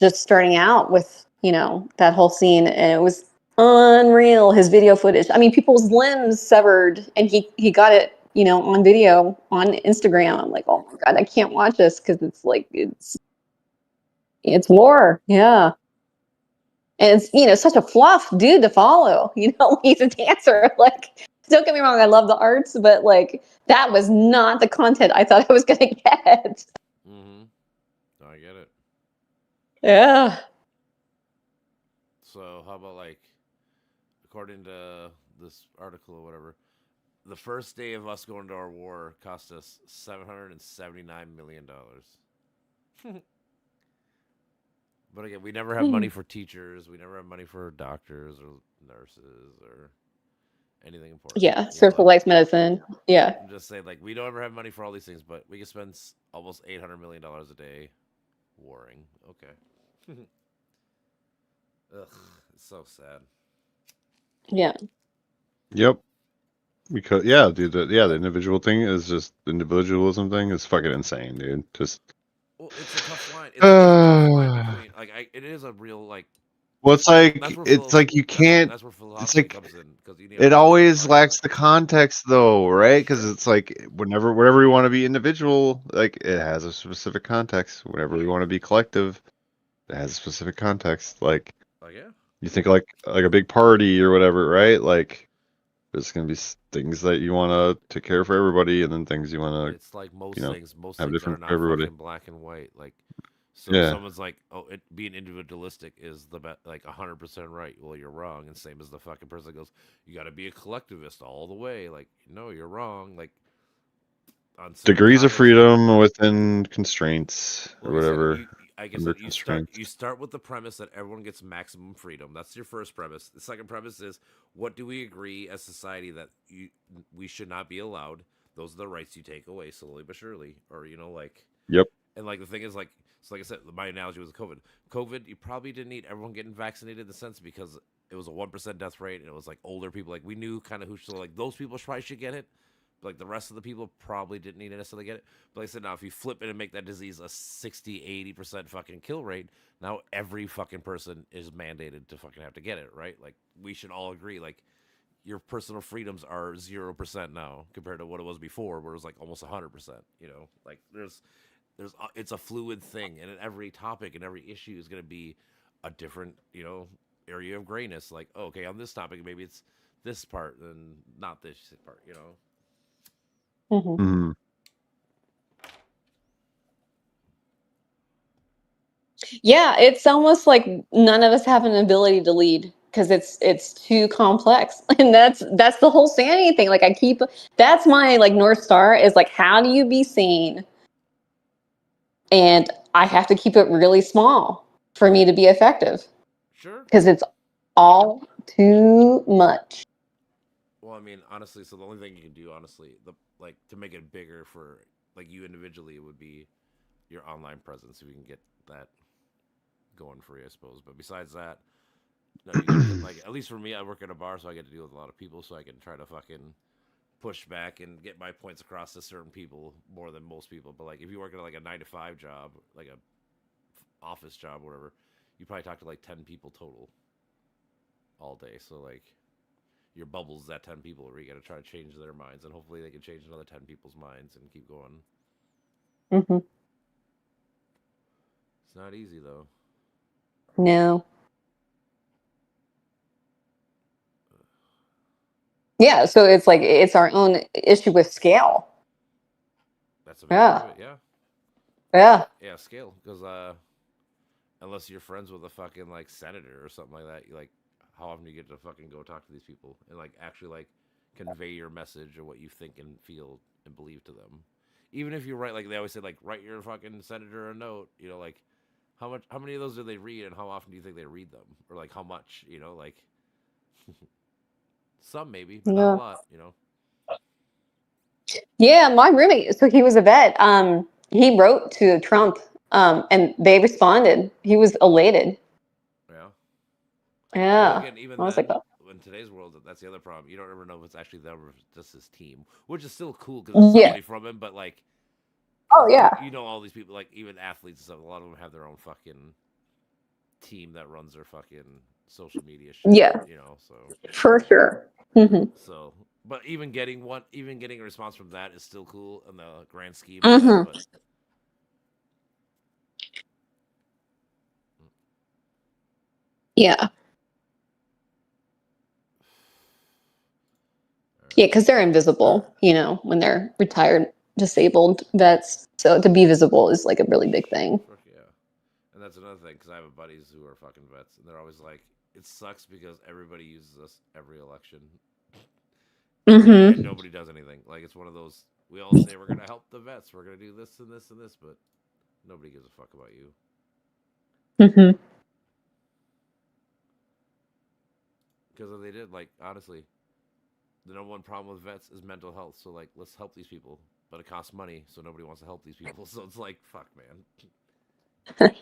just starting out with that whole scene, and it was unreal. His video footage. I mean, people's limbs severed, and he got it on video on Instagram. I'm like, oh my god, I can't watch this because it's like it's war. Yeah. And it's such a fluff dude to follow. He's a dancer. Like, don't get me wrong, I love the arts, but like that was not the content I thought I was gonna get. Hmm. I get it. Yeah. So how about like, according to this article or whatever, the first day of us going to our war cost us $779 million. But again, we never have money for teachers. We never have money for doctors or nurses or anything important. Yeah. You know, Surgical life medicine. Yeah. I'm just saying, like we don't ever have money for all these things, but we can spend almost $800 million a day warring. Okay. Ugh, it's so sad. Yeah. Yep. Because yeah, dude, the individual thing is just the individualism thing is fucking insane, dude. Just Well, it's a tough line. It's a tough line between like it is a real like. well, That's where it's like you can't. that's where It's philosophy like comes in because you need a it philosophy to always argue lacks with the it. context, though, right? Because Sure. it's like whenever we want to be individual, like it has a specific context. Whenever we want to be collective, it has a specific context. Like Like yeah. you think like a big party or whatever, right? Like there's gonna be things that you want to take care of for everybody, and then things you want to, It's like you know, most have things are different for not everybody. fucking black and white. Like, so if Yeah, someone's like, "Oh, being individualistic is the like 100% right," well, you're wrong. And same as the fucking person that goes, "You got to be a collectivist all the way." Like, no, you're wrong. Like on certain degrees of topics, freedom within constraints or like I said, whatever. like I Under said, constraints. you start with the premise that everyone gets maximum freedom. That's your first premise. The second premise is what do we agree as society that we should not be allowed? Those are the rights you take away slowly but surely, or like. Yep. And like the thing is, like, so like I said, my analogy was COVID. COVID, you probably didn't need everyone getting vaccinated in the sense because it was a 1% death rate, and it was like older people. Like we knew kind of who should, like those people probably should get it. But, like the rest of the people probably didn't need to necessarily get it. But like I said, now if you flip it and make that disease a 60-80% fucking kill rate, now every fucking person is mandated to fucking have to get it, right? Like we should all agree, like your personal freedoms are 0% now compared to what it was before, where it was like almost 100%. Like there's it's a fluid thing, and in every topic and every issue is going to be a different area of grayness. Like okay, on this topic maybe it's this part and not this part. Hmm. Mhm. Yeah, it's almost like none of us have an ability to lead because it's too complex, and that's the whole sanity thing. Like that's my like North Star is like, how do you be sane? And I have to keep it really small for me to be effective Sure. because it's all too much. Well, I mean, honestly, so the only thing you can do, honestly, like to make it bigger for like you individually would be your online presence if you can get that going for you, I suppose. But besides that, no, you gotta like at least for me, I work at a bar, so I get to deal with a lot of people, so I can try to fucking push back and get my points across to certain people more than most people. But like if you work at like a 9 to 5 job, like a office job, whatever, you probably talk to like 10 people total all day. So like your bubble's that 10 people where you got to try to change their minds, and hopefully they can change another 10 people's minds and keep going. Hmm. It's not easy though. No. Yeah, so it's like it's our own issue with scale. That's a big part Yeah. of it. Yeah. Yeah. Yeah, scale because unless you're friends with a fucking like senator or something like that. You like, how often do you get to fucking go talk to these people and like actually like convey your message or what you think and feel and believe to them? Even if you write, like they always say, like write your fucking senator a note. You know, like how many of those do they read, and how often do you think they read them, or like how much? You know, like some maybe, but not a Yeah. lot. You know. Yeah, my roommate, so he was a vet. He wrote to Trump, and they responded. He was elated. Yeah. But Yeah. again, even I was like, then, oh, in today's world, that's the other problem. You don't ever know if it's actually them or if it's just his team, which is still cool because it's yeah. somebody from him. But like, Oh, yeah. you know, all these people, like even athletes and stuff, a lot of them have their own fucking team that runs their fucking social media shit. Yeah, You know, for sure. Hmm. but even getting a response from that is still cool in the grand scheme of that. Hmm. But Yeah. Yeah, because they're invisible, when they're retired, disabled vets. So to be visible is like a really big thing. fuck yeah. And that's another thing because I have buddies who are fucking vets, and they're always like, "It sucks because everybody uses us every election, and Hmm. nobody does anything. Like it's one of those we all say we're gonna help the vets, we're gonna do this and this and this, but nobody gives a fuck about you Hmm. because if they did, like honestly, the number one problem with vets is mental health. So like, let's help these people, but it costs money, so nobody wants to help these people. So it's like, fuck, man.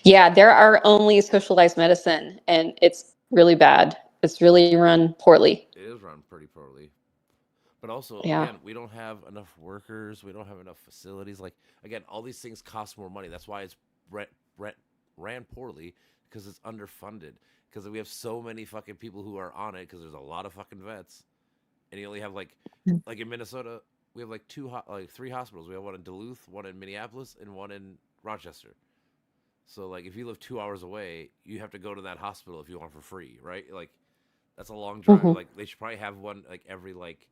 Yeah, there are only socialized medicine, and it's really bad. It's really run poorly. It is run pretty poorly. But also, Yeah. again, we don't have enough workers. We don't have enough facilities. Like, again, all these things cost more money. That's why it's ran poorly because it's underfunded. Because we have so many fucking people who are on it because there's a lot of fucking vets. And you only have, like in Minnesota, we have, like, three hospitals. We have one in Duluth, one in Minneapolis, and one in Rochester. So, like, if you live 2 hours away, you have to go to that hospital if you want for free, right? Like, that's a long drive. Hmm. Like, they should probably have one, like, every, like,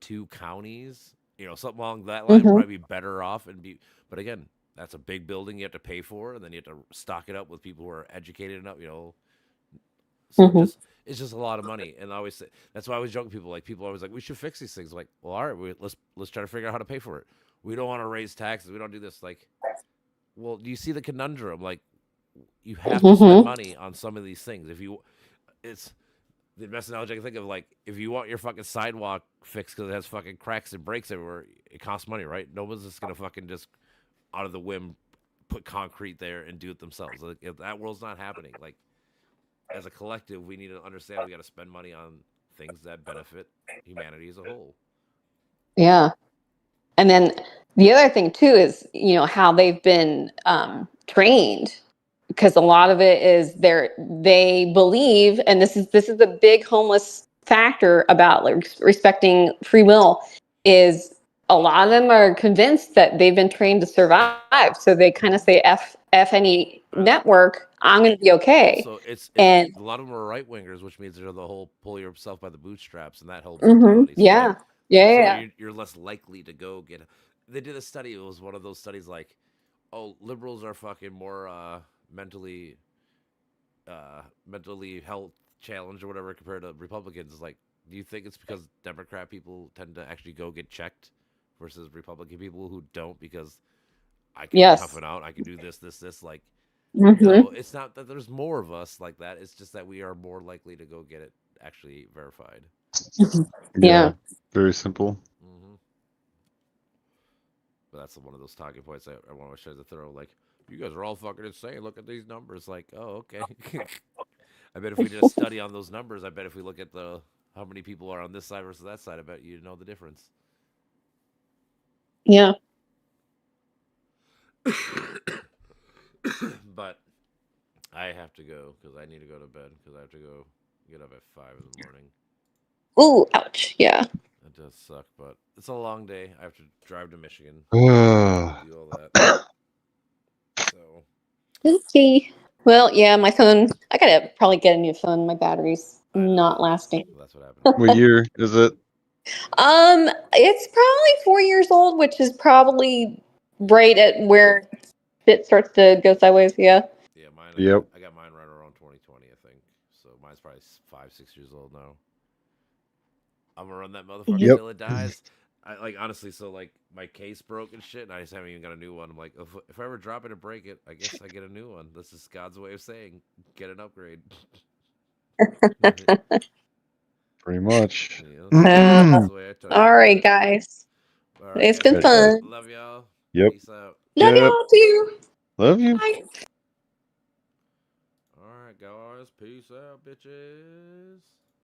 2 counties, something along that line would Hmm. probably be better off but again, that's a big building you have to pay for, and then you have to stock it up with people who are educated enough. So Hmm. it's just a lot of money, and I always say that's why I always joke with people. Like people are always like, we should fix these things. Like, well, all right, let's try to figure out how to pay for it. We don't want to raise taxes. We don't do this. Like, well, do you see the conundrum? Like, you have to spend Hmm. money on some of these things. It's the best analogy I can think of, like, if you want your fucking sidewalk fixed because it has fucking cracks and breaks everywhere, it costs money, right? No one's just gonna fucking just out of the whim put concrete there and do it themselves. Like, if that world's not happening. Like, as a collective, we need to understand we got to spend money on things that benefit humanity as a whole. Yeah. And then the other thing too is, how they've been trained, because a lot of it is they believe, and this is a big homeless factor about like respecting free will, is a lot of them are convinced that they've been trained to survive. So they kind of say F any network, I'm going to be okay. Also, it's And a lot of them are right wingers, which means they're the whole pull yourself by the bootstraps and that whole mhm, mentality. So again, yeah. Yeah, so yeah. you're less likely to go get. They did a study. It was one of those studies like, oh, liberals are fucking more mentally health challenged or whatever compared to Republicans. It's like, do you think it's because Democrat people tend to actually go get checked versus Republican people who don't because I can tough Yes. it out, I can do this. Like, Hmm. no, it's not that there's more of us like that. It's just that we are more likely to go get it actually verified. Yeah. Very simple. Hmm. But that's one of those talking points I want to try to throw. Like, you guys are all fucking insane. Look at these numbers. Like, oh, okay. I bet if we did a study on those numbers, I bet if we look at the how many people are on this side versus that side, I bet you'd know the difference. Yeah. But I have to go because I need to go to bed because I have to go get up at 5 in the morning. Ooh, ouch. Yeah. It does suck, but it's a long day. I have to drive to Michigan, Ugh. do all that. So Okay. Well, yeah, my phone, I gotta probably get a new phone. My battery's I know not lasting. that's what happened. What year is it? It's probably 4 years old, which is probably right at where bit starts to go sideways. Yeah. Yeah, mine. Yep. I got mine right around 2020, I think. So mine's probably 5, 6 years old now. I'm gonna run that motherfucker Yep. till it dies. I like honestly. So like my case broke and shit, and I just haven't even got a new one. I'm like, if I ever drop it or break it, I guess I get a new one. This is God's way of saying get an upgrade. Pretty much. You know, that's the way I tell you. All right, guys. All right, It's guys. been Alright, guys. fun. Love y'all. Yep. Peace out. Love Yep. y'all too. Love you. Bye. All right, guys. Peace out, bitches.